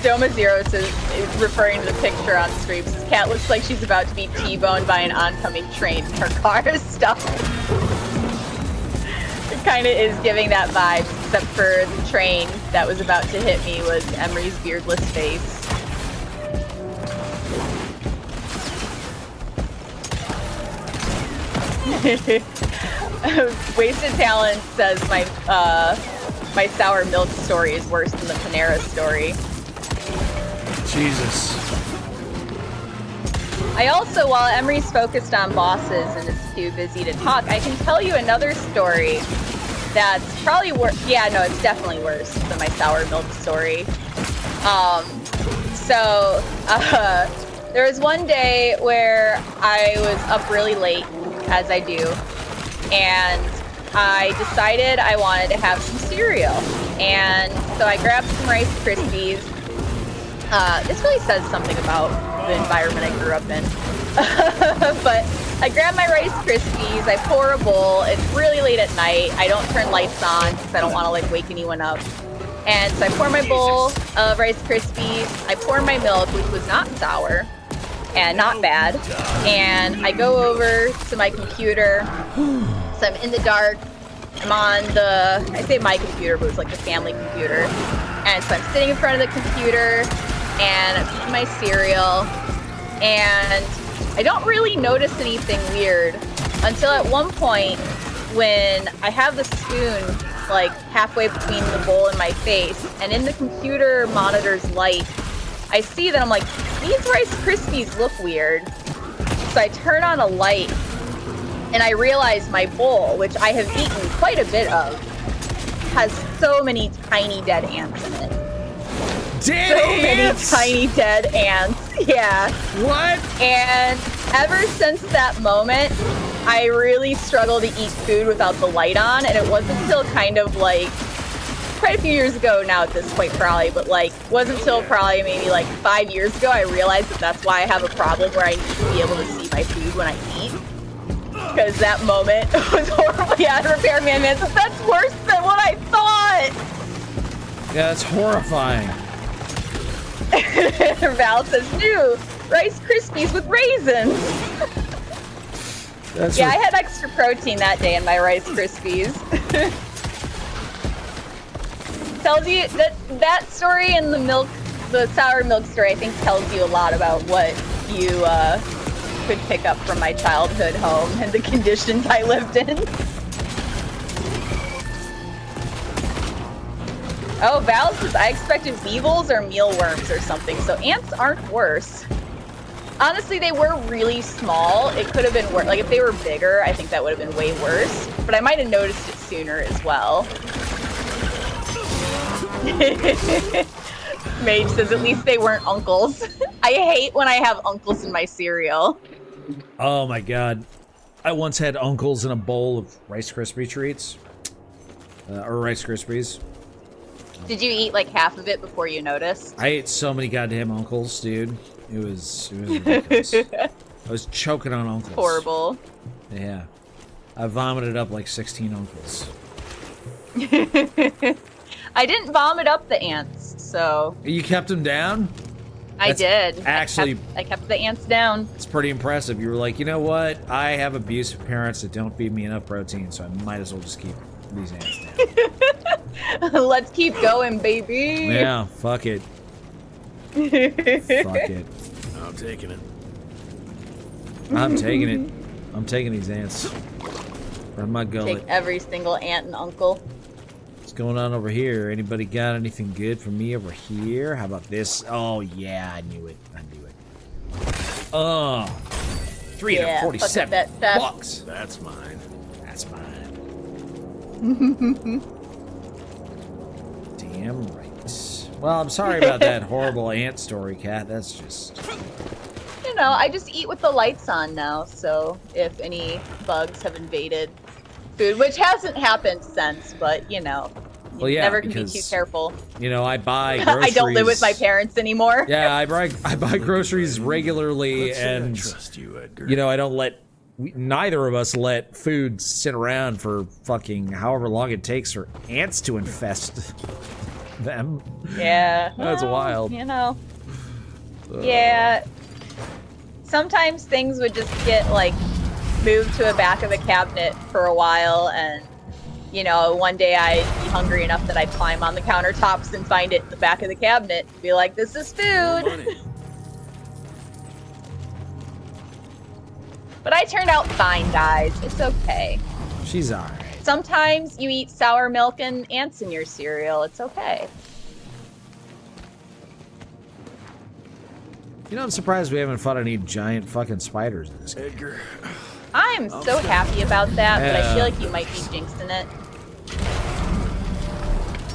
Doma Zeros is referring to the picture on stream. This cat looks like she's about to be T-boned by an oncoming train. Her car is stuck. It kind of is giving that vibe, except for the train that was about to hit me was Emery's beardless face. Wasted Talent says my sour milk story is worse than the Panera story. Jesus. I also, while Emery's focused on bosses and is too busy to talk, I can tell you another story that's probably worse. Yeah, no, it's definitely worse than my sour milk story. There was one day where I was up really late, as I do, and I decided I wanted to have some cereal. And so I grabbed some Rice Krispies. This really says something about the environment I grew up in. But I grab my Rice Krispies, I pour a bowl, it's really late at night, I don't turn lights on because I don't want to like wake anyone up. And so I pour my bowl of Rice Krispies, I pour my milk, which was not sour and not bad, and I go over to my computer. So I'm in the dark, I'm on the, I say my computer, but it's like the family computer. And so I'm sitting in front of the computer, and I'm eating my cereal, and I don't really notice anything weird until at one point when I have the spoon like halfway between the bowl and my face, and in the computer monitor's light, I see that I'm like, these Rice Krispies look weird. So I turn on a light, And I realized my bowl, which I have eaten quite a bit of, has so many tiny dead ants in it. Many tiny dead ants. Yeah. What? And ever since that moment, I really struggle to eat food without the light on, and it wasn't until kind of like quite a few years ago now at this point probably, but like wasn't until probably maybe like 5 years ago I realized that that's why I have a problem where I need to be able to see my food when I eat. Because that moment was horrible. Yeah, Repairman Man says, that's worse than what I thought! Yeah, that's horrifying. Val says, new Rice Krispies with raisins. Yeah, I had extra protein that day in my Rice Krispies. Tells you that story and the sour milk story, I think tells you a lot about what you could pick up from my childhood home and the conditions I lived in. Oh, Val says, I expected weevils or mealworms or something, so ants aren't worse. Honestly, they were really small. It could have been worse. Like, if they were bigger, I think that would have been way worse. But I might have noticed it sooner as well. Mage says, at least they weren't uncles. I hate when I have uncles in my cereal. Oh my god. I once had uncles in a bowl of Rice Krispie treats. Or Rice Krispies. Did you eat like half of it before you noticed? I ate so many goddamn uncles, dude. It was ridiculous. I was choking on uncles. Horrible. Yeah. I vomited up like 16 uncles. I didn't vomit up the ants, so... You kept them down? I did. Actually... I kept the ants down. It's pretty impressive. You were like, you know what? I have abusive parents that don't feed me enough protein, so I might as well just keep these ants down. Let's keep going, baby. Yeah, fuck it. Fuck it. I'm taking it. I'm taking it. I'm taking these ants. From my gullet. Take every single aunt and uncle. What's going on over here? Anybody got anything good for me over here? How about this? Oh, yeah, I knew it. I knew it. Oh, 347 bucks. That's mine. That's mine. Damn right. Well, I'm sorry about that horrible ant story, Kat. That's just... You know, I just eat with the lights on now, so if any bugs have invaded food, which hasn't happened since, but, you know, well, yeah, never can be too careful. You know, I buy groceries. I don't live with my parents anymore. Yeah, I buy groceries regularly, and, trust you, Edgar. You know, I don't let... Neither of us let food sit around for fucking however long it takes for ants to infest them. Yeah. That's wild. You know. Yeah. Sometimes things would just get, like, moved to the back of a cabinet for a while, and, you know, one day I'd be hungry enough that I'd climb on the countertops and find it in the back of the cabinet and be like, this is food! But I turned out fine, guys. It's okay. She's alright. Sometimes you eat sour milk and ants in your cereal. It's okay. You know, I'm surprised we haven't fought any giant fucking spiders in this game. Edgar. I'm so happy about that, but I feel like you might be jinxing it.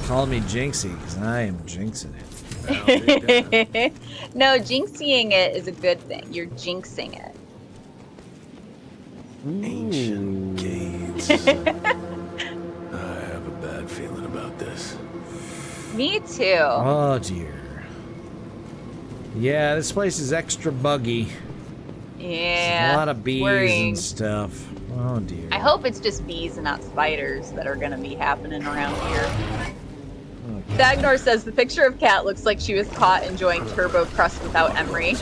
Call me Jinxie, because I am jinxing it. No, jinxing it is a good thing. You're jinxing it. Ancient gates. I have a bad feeling about this. Me too. Oh dear. Yeah, this place is extra buggy. Yeah. There's a lot of bees worrying. and stuff. Oh dear. I hope it's just bees and not spiders that are gonna be happening around here. Okay. Dagnor says the picture of Kat looks like she was caught enjoying turbo crust without Emery.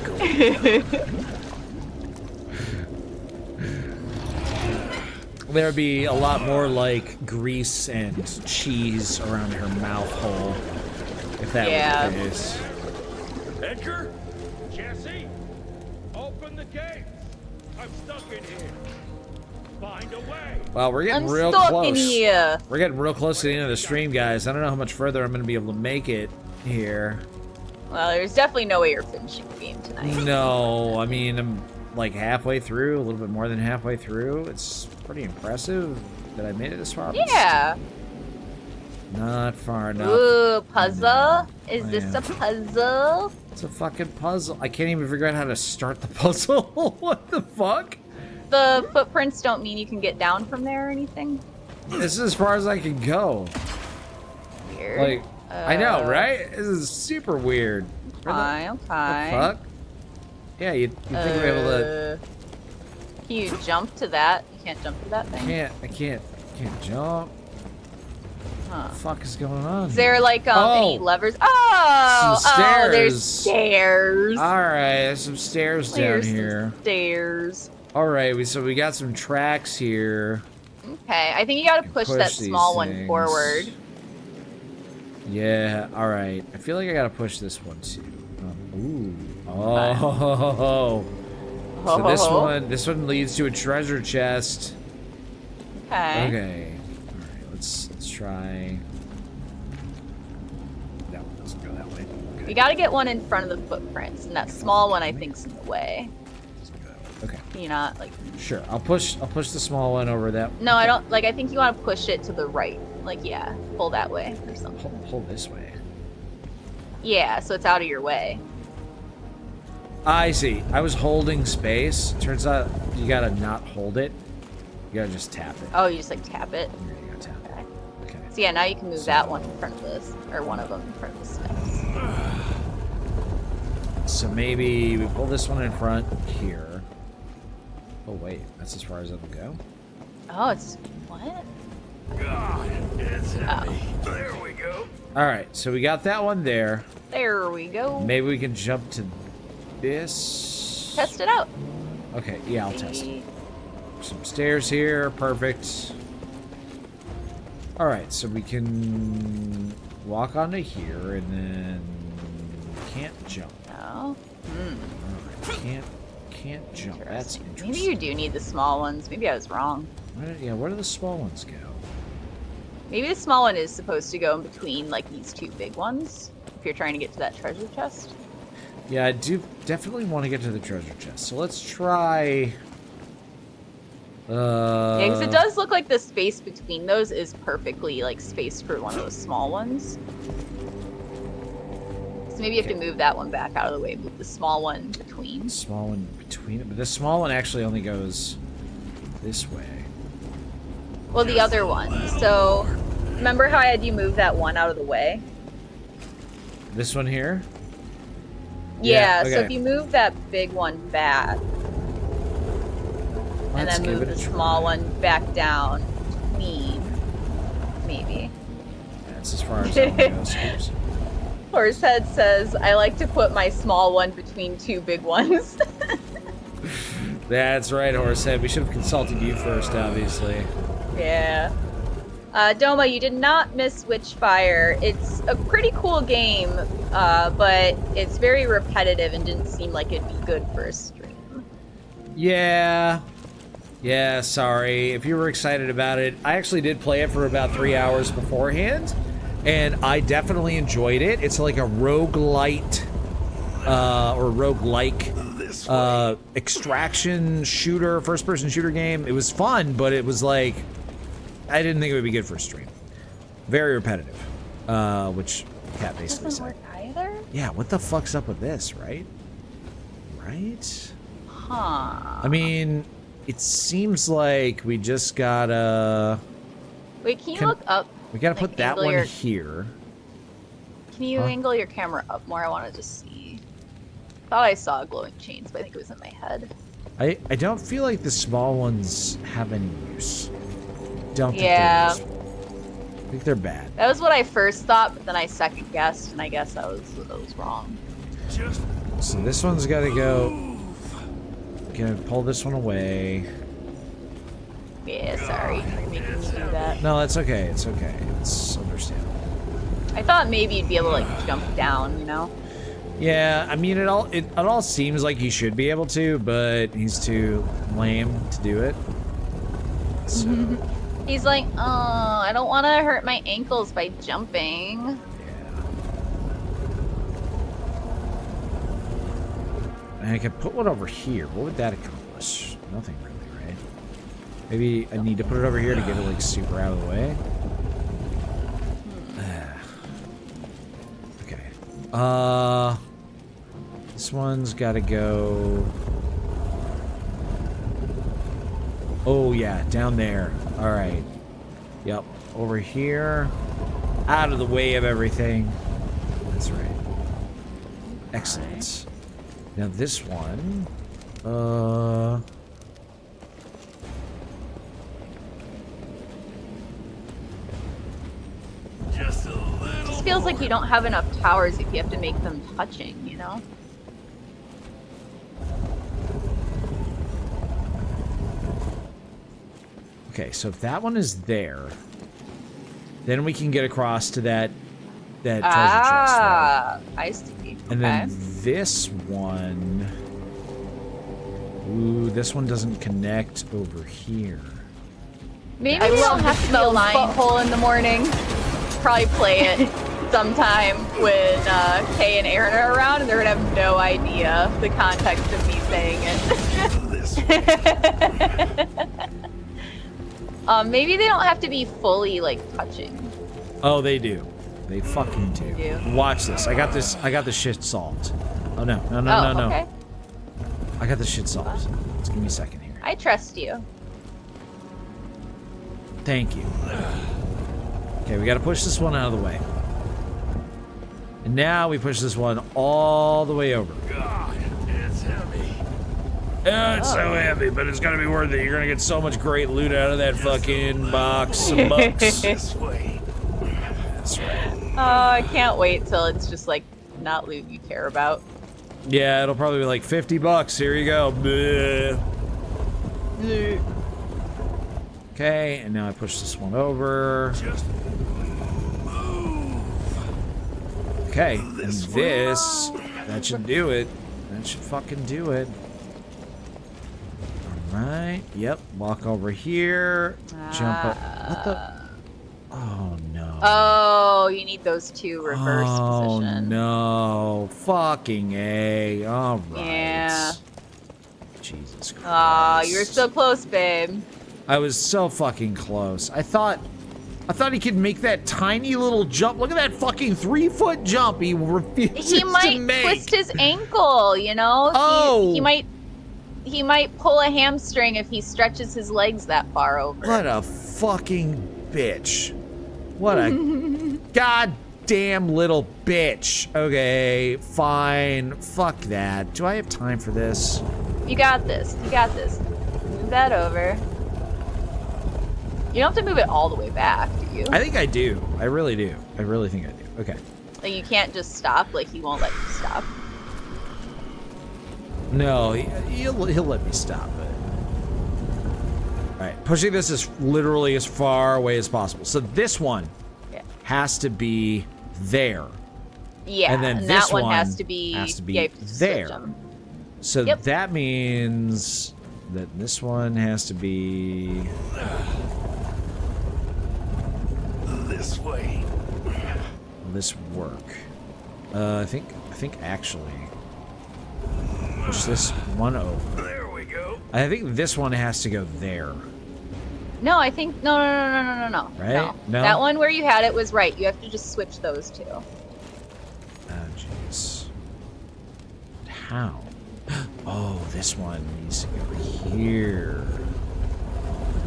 There'd be a lot more like grease and cheese around her mouth hole if that were the case. Edgar? Jesse? Open the gates! I'm stuck in here. Find a way. Well, we're getting real close. We're getting real close to the end of the stream, guys. I don't know how much further I'm going to be able to make it here. Well, there's definitely no way you're finishing the game tonight. No, I mean, like halfway through, a little bit more than halfway through. It's pretty impressive that I made it this far. Yeah. Not far enough. Ooh, puzzle? Is this a puzzle? It's a fucking puzzle. I can't even figure out how to start the puzzle. What the fuck? The footprints don't mean you can get down from there or anything? This is as far as I can go. Weird. Like, I know, right? This is super weird. Okay, The fuck? Yeah, you'd think we'd be able to... Can you jump to that? You can't jump to that thing? I can't jump. Huh. What the fuck is going on? Is there like any levers? Oh, some stairs. Oh, there's stairs. All right, there's some stairs down here. Stairs. All right, so we got some tracks here. Okay, I think you gotta push that small one forward. Yeah, all right. I feel like I gotta push this one too. Oh. So this one leads to a treasure chest. Okay. Okay. All right, let's try. That one doesn't go that way. Okay. We gotta get one in front of the footprints, and that small one I think's in the way. Okay. Can you not like? Sure. I'll push the small one over that. No, I don't. Like, I think you want to push it to the right. Like, yeah, pull that way or something. Pull this way. Yeah, so it's out of your way. I see. I was holding space. Turns out you gotta not hold it. You gotta just tap it. Oh, you just like tap it. Yeah, you gotta tap it. Okay. So yeah, now you can move that one in front of this, or one of them in front of the steps. So maybe we pull this one in front here. Oh wait, that's as far as it'll go. Oh, it's what? God, it's heavy. There we go. All right, so we got that one there. There we go. Maybe we can jump to this. Test it out. Okay, yeah, I'll test it. Some stairs here, perfect. All right, so we can walk onto here and then can't jump. No. All right, can't jump. That's interesting. Maybe you do need the small ones. Maybe I was wrong. Where do the small ones go? Maybe the small one is supposed to go in between like these two big ones if you're trying to get to that treasure chest. Yeah, I do definitely want to get to the treasure chest. So let's try. Yeah, because it does look like the space between those is perfectly like spaced for one of those small ones. So maybe you have to move that one back out of the way, move the small one between. Small one between it, but the small one actually only goes this way. Well, the other one. So, remember how I had you move that one out of the way? This one here? Yeah, okay. so if you move that big one back, and then move the small one back down between, maybe. That's as far as that one goes. Horsehead says, I like to put my small one between two big ones. That's right, Horsehead. We should have consulted you first, obviously. Yeah. Doma, you did not miss Witchfire. It's a pretty cool game, but it's very repetitive and didn't seem like it'd be good for a stream. Yeah. Yeah, sorry. If you were excited about it, I actually did play it for about 3 hours beforehand, and I definitely enjoyed it. It's like a roguelite, or roguelike, extraction shooter, first-person shooter game. It was fun, but it was like, I didn't think it would be good for a stream. Very repetitive, which Kat basically doesn't said. work either? Yeah, what the fuck's up with this, right? Right? Huh. I mean, it seems like we just gotta... Wait, can you look up? We gotta like, put that one here. Can you angle your camera up more? I want to just see. Thought I saw glowing chains, but I think it was in my head. I don't feel like the small ones have any use. Don't think Yeah. they're useful. I think they're bad. That was what I first thought, but then I second guessed, and I guess I was wrong. So this one's gotta go. Gonna pull this one away. Yeah, sorry for making me do that. No, that's okay. It's okay. It's understandable. I thought maybe you'd be able to like jump down, you know? Yeah, I mean, it all seems like he should be able to, but he's too lame to do it. So. He's like, oh, I don't want to hurt my ankles by jumping. And I could put one over here. What would that accomplish? Nothing really, right? Maybe I need to put it over here to get it like super out of the way. Okay. This one's got to go. Oh yeah, down there. All right. Yep. Over here. Out of the way of everything. That's right. Excellent. Now this one. Just feels like you don't have enough towers if you have to make them touching, you know? Okay, so if that one is there, then we can get across to that treasure chest. Right? I see. And then this one. Ooh, this one doesn't connect over here. Maybe we don't have to be a butthole in the morning. Probably play it sometime when Kay and Aaron are around, and they're gonna have no idea the context of me saying it. Maybe they don't have to be fully like touching. Oh, they do. They fucking do. Watch this. I got this shit solved. Oh no. No. Okay. I got this shit solved. Just give me a second here. I trust you. Thank you. Okay, we gotta push this one out of the way. And now we push this one all the way over. God, it's heavy. Yeah, it's so heavy, but it's gonna be worth it. You're gonna get so much great loot out of that fucking box of bucks. This way. That's right. Oh, I can't wait till it's just like not loot you care about. Yeah, it'll probably be like $50. Here you go. Bleh. Okay, and now I push this one over. Okay, and this, that should do it. That should fucking do it. Alright, yep, walk over here, jump up. What the? Oh no. Oh, you need those two reverse position. Oh no. Fucking A. Alright. Yeah. Jesus Christ. Aw, you were so close, babe. I was so fucking close. I thought he could make that tiny little jump. Look at that fucking 3-foot jump he refuses He to might make. twist his ankle, you know? Oh! He might pull a hamstring if he stretches his legs that far over. What a fucking bitch. What a goddamn little bitch. Okay, fine. Fuck that. Do I have time for this? You got this. You got this. Move that over. You don't have to move it all the way back, do you? I think I do. I really do. I really think I do. Okay. Like, you can't just stop. Like, he won't let you stop. No, he'll let me stop it. Alright, pushing this as literally as far away as possible. So this one has to be there. Yeah, and then and this that one has to be yeah, you have to switch there. them. So that means that this one has to be this way. Will this work? I think actually push this one over. There we go. I think this one has to go there. No, I think no. Right? No? That one where you had it was right. You have to just switch those two. Oh jeez. How? Oh, this one needs to go here.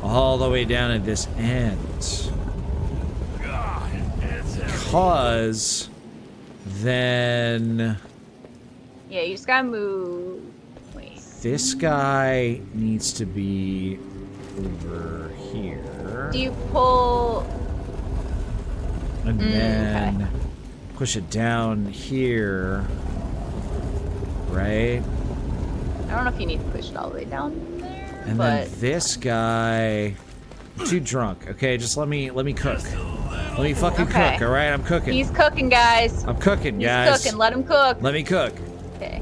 All the way down at this end. God, it's heavy. Because then Yeah, you just gotta move. Wait. this guy needs to be over here. Do you pull? And then okay. push it down here. Right? I don't know if you need to push it all the way down there, And but then this guy, I'm too drunk. Okay, just let me cook. Let me fucking Okay. cook. All right, I'm cooking. he's cooking, guys. I'm cooking, He's guys. cooking. Let him cook. Let me cook. Okay.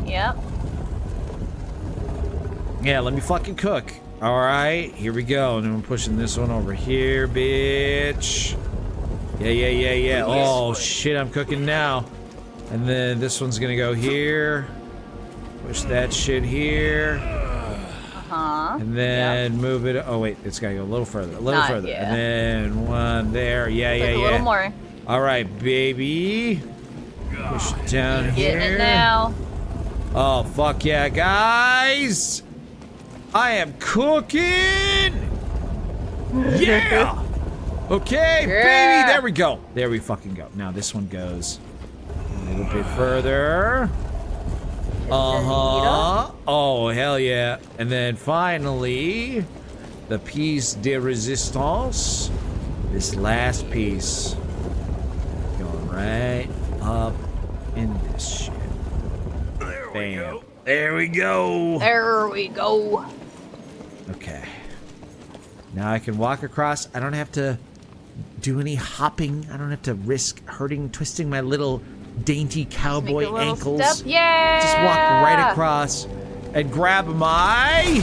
Yep. Yeah, let me fucking cook. All right, here we go. And then I'm pushing this one over here, bitch. Yeah. Oh shit, I'm cooking now. And then this one's gonna go here. Push that shit here. And then move it. Oh, wait. It's got to go a little further. A little further. Yeah. And then one there. Yeah. A little more. All right, baby. Push it down here. Getting it now. Oh, fuck yeah, guys. I am cooking. Yeah. Okay, baby. There we go. There we fucking go. Now this one goes a little bit further. Oh, hell yeah. And then finally, the piece de resistance. This last piece. Going right up in this shit. Bam. There we go. There we go. Okay. Now I can walk across. I don't have to do any hopping. I don't have to risk twisting my little dainty cowboy ankles. Step. Yeah. Just walk right across and grab my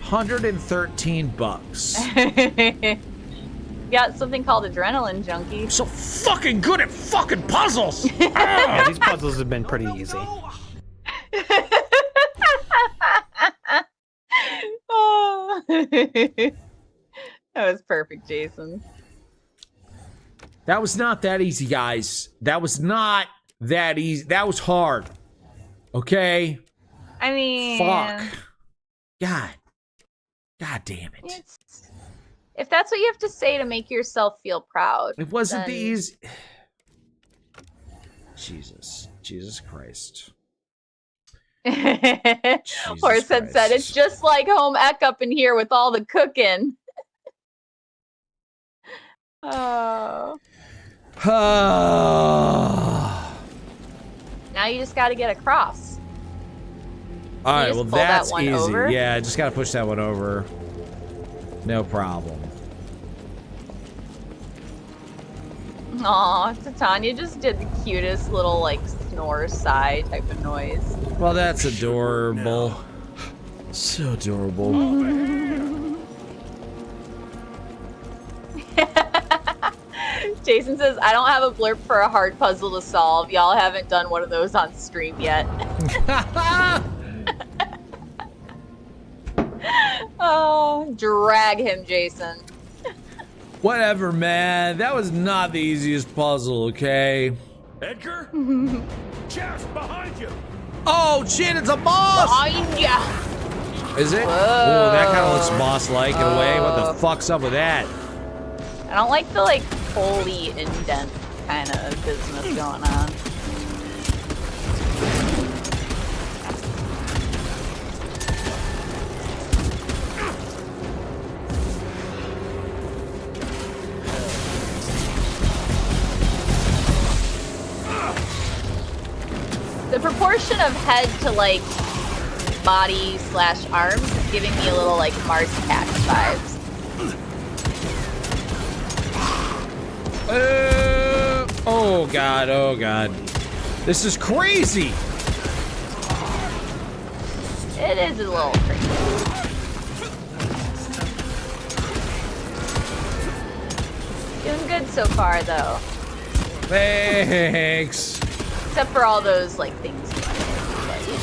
$113. Got something called Adrenaline Junkie. So fucking good at fucking puzzles. Yeah, these puzzles have been pretty easy. Oh. That was perfect, Jason. That was not that easy, guys. That was not that easy. That was hard. Okay? I mean... Fuck. God damn it. If that's what you have to say to make yourself feel proud. It wasn't then... the easy... Jesus Christ. Horse had said, it's just like home ec up in here with all the cooking. Oh. Now you just got to get across. All right, well that's that one easy. over? Yeah, I just got to push that one over. No problem. Aw, Titania just did the cutest little, like, snore sigh type of noise. Well, that's adorable. So adorable. Jason says, I don't have a blurb for a hard puzzle to solve. Y'all haven't done one of those on stream yet. Oh, drag him, Jason. Whatever, man. That was not the easiest puzzle, okay? Edgar? Chest behind you! Oh, shit, it's a boss! Behind ya! Is it? Oh, that kind of looks boss-like in a way. What the fuck's up with that? I don't like the, like, holy indent kind of business going on. The proportion of head to, like, body / arms is giving me a little, like, Mars Attacks vibes. Oh god, oh god. This is crazy! It is a little crazy. Doing good so far, though. Thanks! Except for all those, like, things you want to hit, but, you know.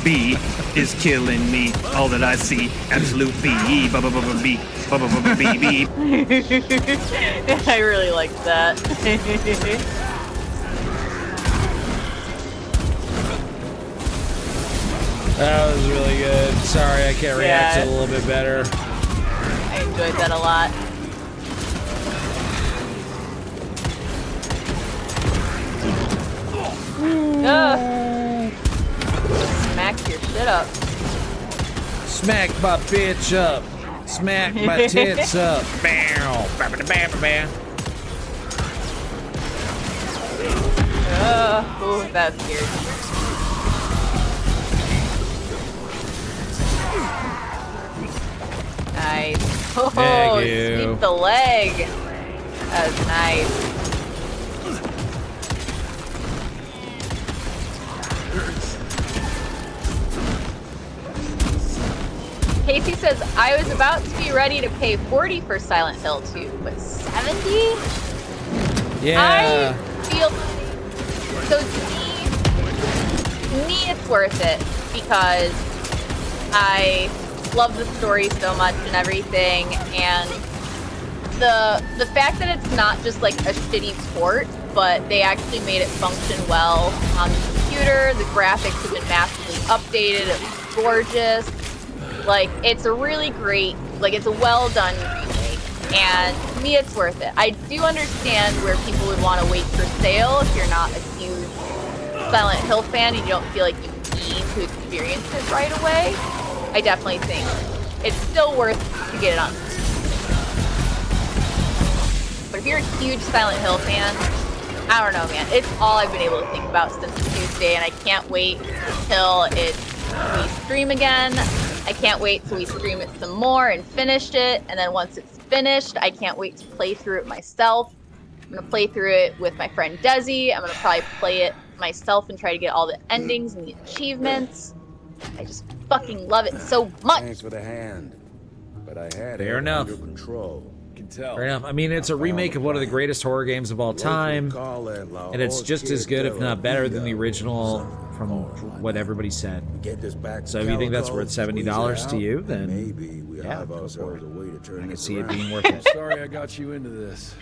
B is killing me. All that I see, absolute B. B. I really liked that. That was really good. Sorry, I can't react to it a little bit better. I enjoyed that a lot. Smack your shit up. Smack my bitch up. Smack my tits up. Bow. Ooh, that's weird. Nice. Oh, Thank you. sweep the leg. That was nice. Casey says, I was about to be ready to pay 40 for Silent Hill 2, but 70? Yeah. I feel so to me it's worth it because I love the story so much and everything, and the fact that it's not just like a shitty port, but they actually made it function well on the computer. The graphics have been massively updated. It was gorgeous. Like, it's a really great, like, it's a well done remake, and to me it's worth it. I do understand where people would want to wait for sale if you're not a huge Silent Hill fan and you don't feel like you need to experience it right away. I definitely think it's still worth to get it on. But if you're a huge Silent Hill fan, I don't know, man. It's all I've been able to think about since Tuesday, and I can't wait until we stream again. I can't wait till we stream it some more and finish it. And then once it's finished, I can't wait to play through it myself. I'm going to play through it with my friend Desi. I'm going to probably play it myself and try to get all the endings and the achievements. I just fucking love it so much. Thanks for the hand, but I had Fair it enough. under control. Can tell. Fair enough. I mean, it's a remake of one of the greatest horror games of all time, and it's just as good, if not better, than the original from what everybody said. So if you think that's worth $70 to you, then yeah, go for it. I can see it being worth it. Sorry I got you into this.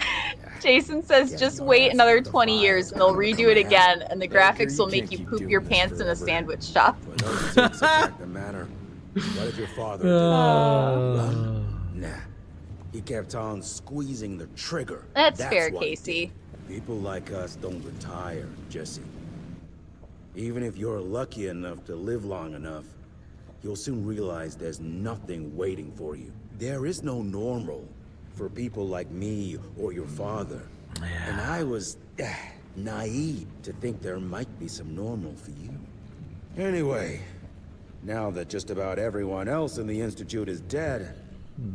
Jason says, just wait another 20 years and they'll redo it again, and the graphics will make you poop your pants in a sandwich shop. What did your father do? Run? Nah. He kept on squeezing the trigger. That's fair, what he Casey. did. People like us don't retire, Jesse. Even if you're lucky enough to live long enough, you'll soon realize there's nothing waiting for you. There is no normal for people like me or your father. And I was naive to think there might be some normal for you. Anyway, now that just about everyone else in the Institute is dead,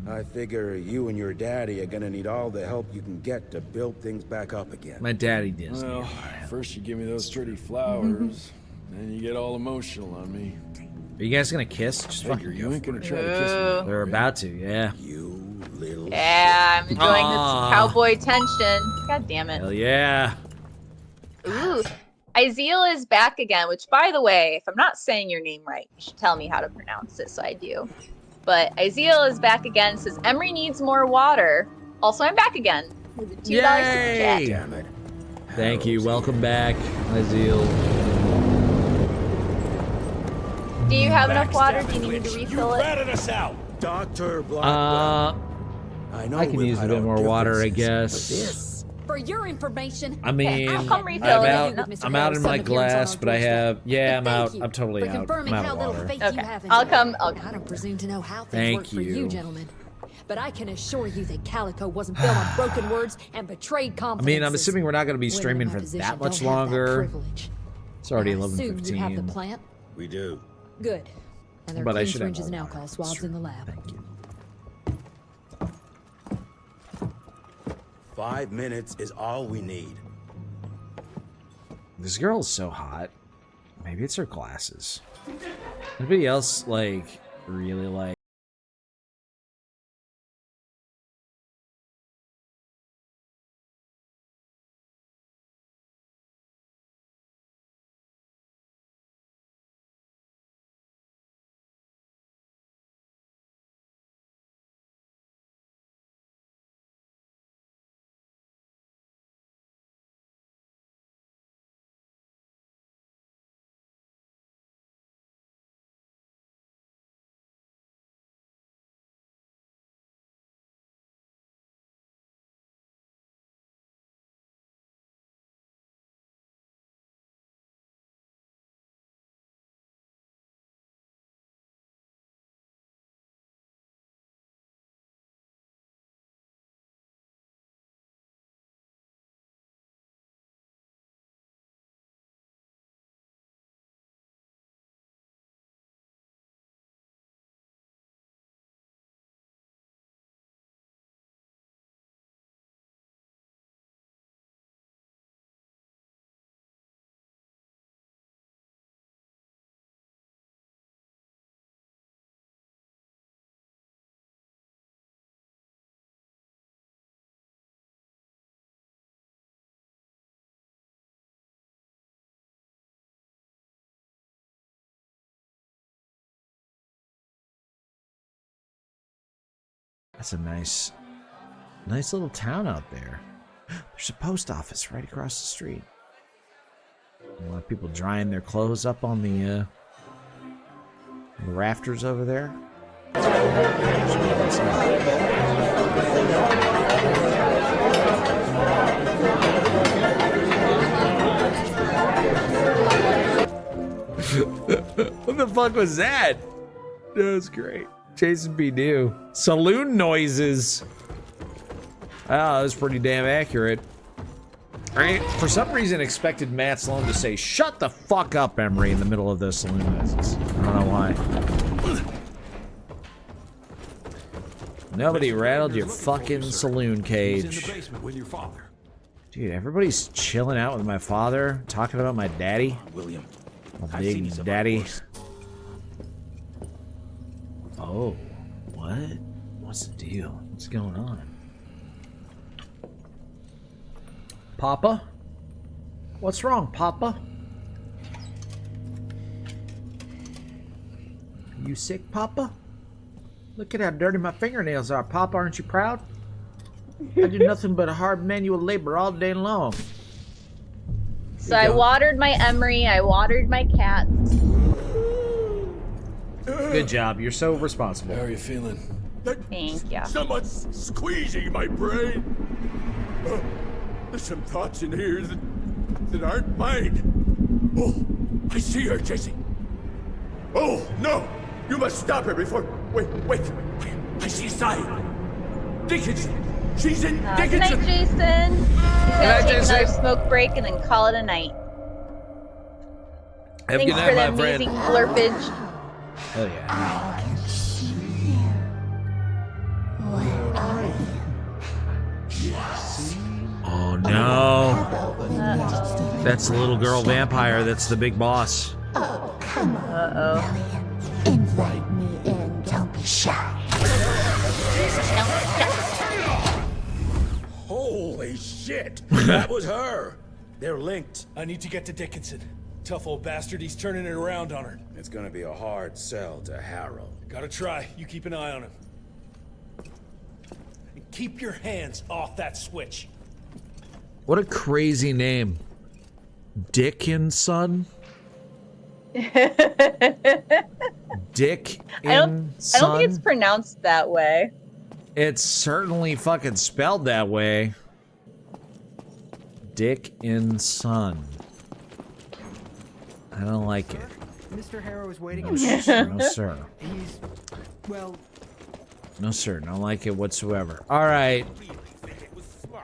I figure you and your daddy are gonna need all the help you can get to build things back up again. My daddy did. Well, first you give me those pretty flowers, then you get all emotional on me. Are you guys gonna kiss? Just fucking you ain't gonna try to kiss me. They're about to, yeah. You little. Yeah, I'm enjoying this cowboy tension. God damn it. Hell yeah. Ooh. Izeal is back again, which, by the way, if I'm not saying your name right, you should tell me how to pronounce it so I do. But Izeal is back again, says Emery needs more water. Also, I'm back again with a $2 super chat. Damn it. Thank you. Welcome back, Izeal. Do you have enough water? Do you need me to refill it? us out. Dr. Blackwell. I can use a bit more water, I guess. For your information, I mean, I'll come refill it. I'm out in my glass, but I have. Yeah, I'm out. I'm totally out. I'm out of water. Okay, I'll come. I don't presume to know how things Thank work for you. you, gentlemen. But I can assure you that Calico wasn't built on broken words and betrayed I confidence. mean, I'm assuming we're not going to be streaming for that much longer. It's already I assume you have the 11:15. plant. We do. Good. And there are But I clean should have syringes and more alcohol swabs in the lab. Thank you. 5 minutes is all we need. This girl is so hot. Maybe it's her glasses. Anybody else like really like? That's a nice little town out there. There's a post office right across the street. A lot of people drying their clothes up on the rafters over there. What the fuck was that? That was great. Jason B. New. Saloon noises. Oh, that was pretty damn accurate. I, for some reason, expected Matt Sloan to say, "Shut the fuck up, Emery," in the middle of those saloon noises. I don't know why. Nobody rattled your fucking saloon cage. Dude, everybody's chilling out with my father, talking about my daddy. William. My big daddy. Oh, what? What's the deal? What's going on? Papa? What's wrong, Papa? You sick, Papa? Look at how dirty my fingernails are. Papa, aren't you proud? I do nothing but hard manual labor all day long. So I watered my emery, I watered my cats. Good job. You're so responsible. How are you feeling? Thank you. Someone's squeezing my brain. There's some thoughts in here that aren't mine. Oh, I see her, Jesse. Oh, no! You must stop her before... Wait. I see a sign. Dickinson! She's in Good Dickinson! night, Jason. He's gonna take another smoke break and then call it a night. Have a Thanks good for night, the my friend. amazing blurpage. Hell yeah. Oh no. That's the little girl vampire that's the big boss. Uh-oh. Invite me in, don't be shy. Holy shit! That was her! They're linked. I need to get to Dickinson. Tough old bastard, he's turning it around on her. It's gonna be a hard sell to Harrow. Gotta try. You keep an eye on him. And keep your hands off that switch. What a crazy name. Dickinson? Dickinson? I don't think it's pronounced that way. It's certainly fucking spelled that way. Dickinson. I don't like it. Mr. Harrow is waiting. No, sir. No, sir. He's, well... No, sir. Don't like it whatsoever. All right.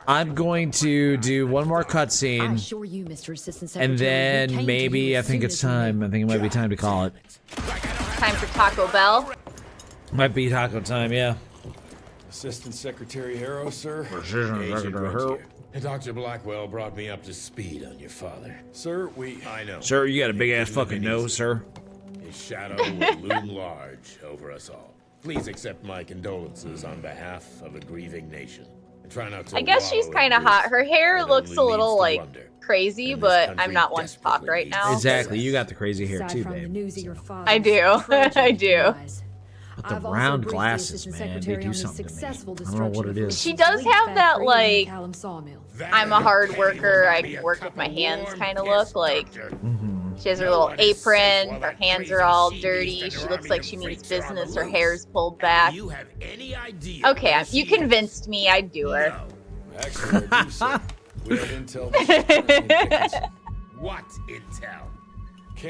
I'm going to do one more cutscene. assure you, Mr. Assistant And Secretary, we came then to maybe, you I as think soon it's as we time. I think it might be time to call it. Time for Taco Bell. Might be taco time, yeah. Assistant Secretary Harrow, sir. Agent Roach here. Dr. Blackwell brought me up to speed on your father. Sir, I know. Sir, you got a big ass fucking nose, sir. His shadow will loom large over us all. Please accept my condolences on behalf of a grieving nation. And try not to I guess she's wallow in kind of grief hot. Her hair that looks only a little, leads to like, wonder. crazy, And this but I'm country not one to talk right now. Exactly. You got the crazy hair Aside too, from the babe. news of your father's I do. tragic I do. demise, But the I've also round briefed the glasses, Assistant man, they Secretary do on the something to me. successful I don't know what it destruction of is. She does Fleet have that, Factory like, and Callum Sawmill. I'm a hard worker, I can work with my hands kind of look. Like, she has her little apron, her hands are all dirty, she looks like she means business, her hair's pulled back. Okay, you convinced me, I'd do her. Actually, I do, sir. We have intel. What intel?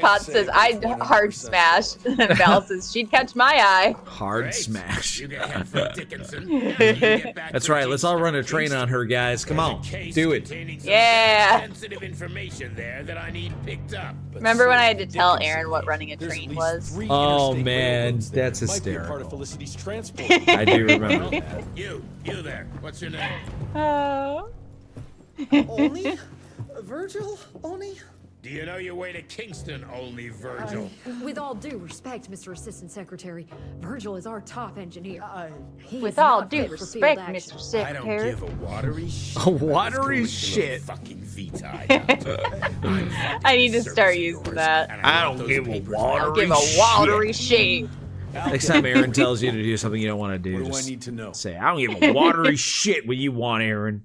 Pot says, I'd hard smash. And Val says, she'd catch my eye. Hard smash. You get him from Dickinson. Now you get back That's to right. Let's all run a train on her, guys. Come on. Do it. Yeah. Sensitive information there that I need picked up. Remember when I had to tell Aaron what running a train was? Oh, man. That's Might be a part of hysterical. Felicity's transport. I do remember that. You there. What's your name? Only? Virgil? Only? Do you know your way to Kingston, only Virgil? With all due respect, Mr. Assistant Secretary, Virgil is our top engineer. He With is all not due fit for field respect, action. Mr. I Secretary. don't give a watery shit. A watery about this shit. fucking VTI. I need to start using that. I don't give a I'll watery give a watery shit. Next time Aaron tells you to do something you don't want to do, What do I just need to know? say, I don't give a watery shit what you want, Aaron.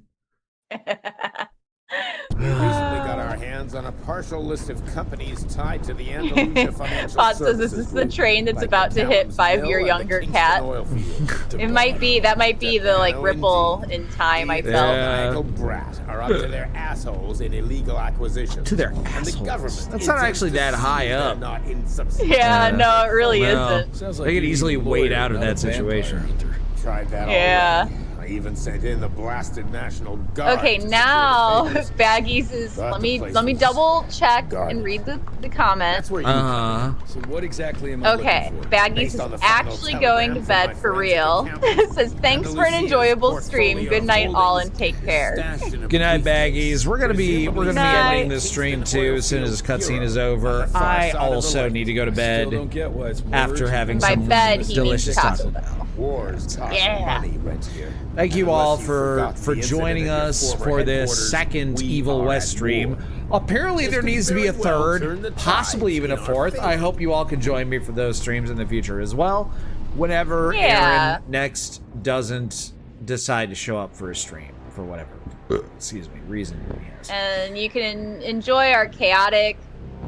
We recently got our hands on a partial list of companies tied to the Andalusia Financial Pot says, Services "Is this the Group, train that's like about the to hit Callum's 5 Mill year and the younger Kingston cat?" oil field. It might be. That might be the like ripple in time I felt. Michael Brat are up to their assholes in illegal acquisitions. To their And the assholes? government That's not intends actually to that see high they're up. Not in substance. Yeah, no, it really well, isn't. Sounds they could you easily need a wade lawyer, out of not a that situation. vampire hunter. Tried that Yeah. already. I even sent in the blasted National Guard. Okay, to now secure the Baggies is. But Let the me place let me was double check guarded. and read the comment. That's where you come in. So what exactly am I Okay, looking for? Baggies Based is on the final actually going to telegram from bed my for forensic real. accountant, Says thanks for an Andalusia's enjoyable stream. portfolio Good of night, all, holdings and take care. stashed in a Good night, briefcase. Baggies. We're gonna be Presumably ending this Kingston stream Oil too as soon as this Field cutscene is Bureau over. on the far I side of the also lake. need to go to Still bed don't get why it's more after urgent. having By some bed, he delicious means Taco Taco Bell. Wars cost Yeah. money right here. Thank you Unless all you've for forgotten the incident joining at your us former for this headquarters, second we Evil are West at stream. war. Apparently there This needs to could be a very well third, turn the possibly tides even a in our fourth. favor. I hope you all can join me for those streams in the future as well. Whenever Yeah. Aaron next doesn't decide to show up for a stream for whatever, excuse me, reason he has. And you can enjoy our chaotic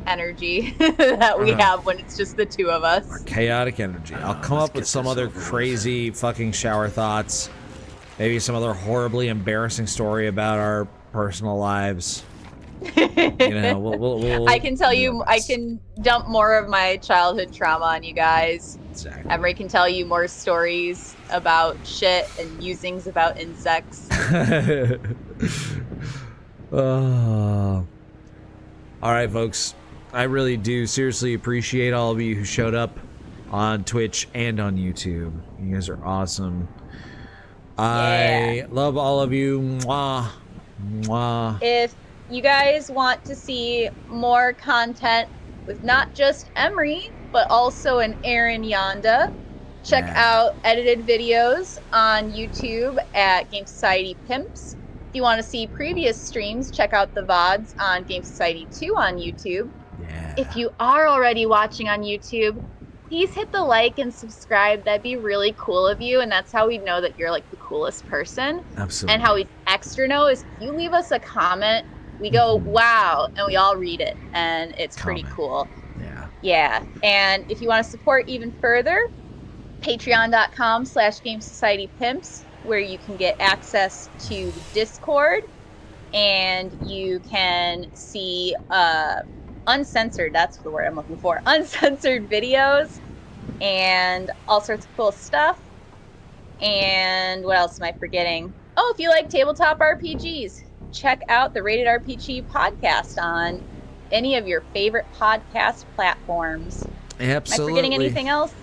energy that we have when it's just the two of us. Chaotic energy. I'll come up with some other crazy fucking shower thoughts. Maybe some other horribly embarrassing story about our personal lives. You know, we'll I can tell you, I can dump more of my childhood trauma on you guys. Exactly. Emery can tell you more stories about shit and musings about insects. All right, folks. I really do seriously appreciate all of you who showed up on Twitch and on YouTube. You guys are awesome. I love all of you. Mwah. Mwah. If you guys want to see more content with not just Emery, but also an Aaron Yonda, check out edited videos on YouTube at Game Society Pimps. If you want to see previous streams, check out the VODs on Game Society 2 on YouTube. If you are already watching on YouTube, please hit the like and subscribe. That'd be really cool of you, and that's how we know that you're like the coolest person. Absolutely. And how we extra know is if you leave us a comment, we go, wow, and we all read it, and it's pretty cool. Yeah. And if you want to support even further, patreon.com/GameSocietyPimps, where you can get access to the Discord, and you can see uncensored, that's the word I'm looking for, uncensored videos, and all sorts of cool stuff. And what else am I forgetting? Oh, if you like tabletop RPGs, check out the Rated RPG podcast on any of your favorite podcast platforms. Absolutely. Am I forgetting anything else?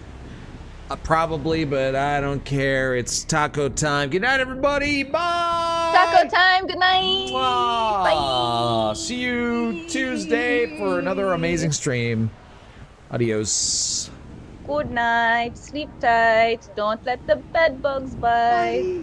Probably, but I don't care. It's taco time. Good night, everybody. Bye. Taco time. Good night. Bye. See you Tuesday for another amazing stream. Adios. Good night. Sleep tight. Don't let the bed bugs bite.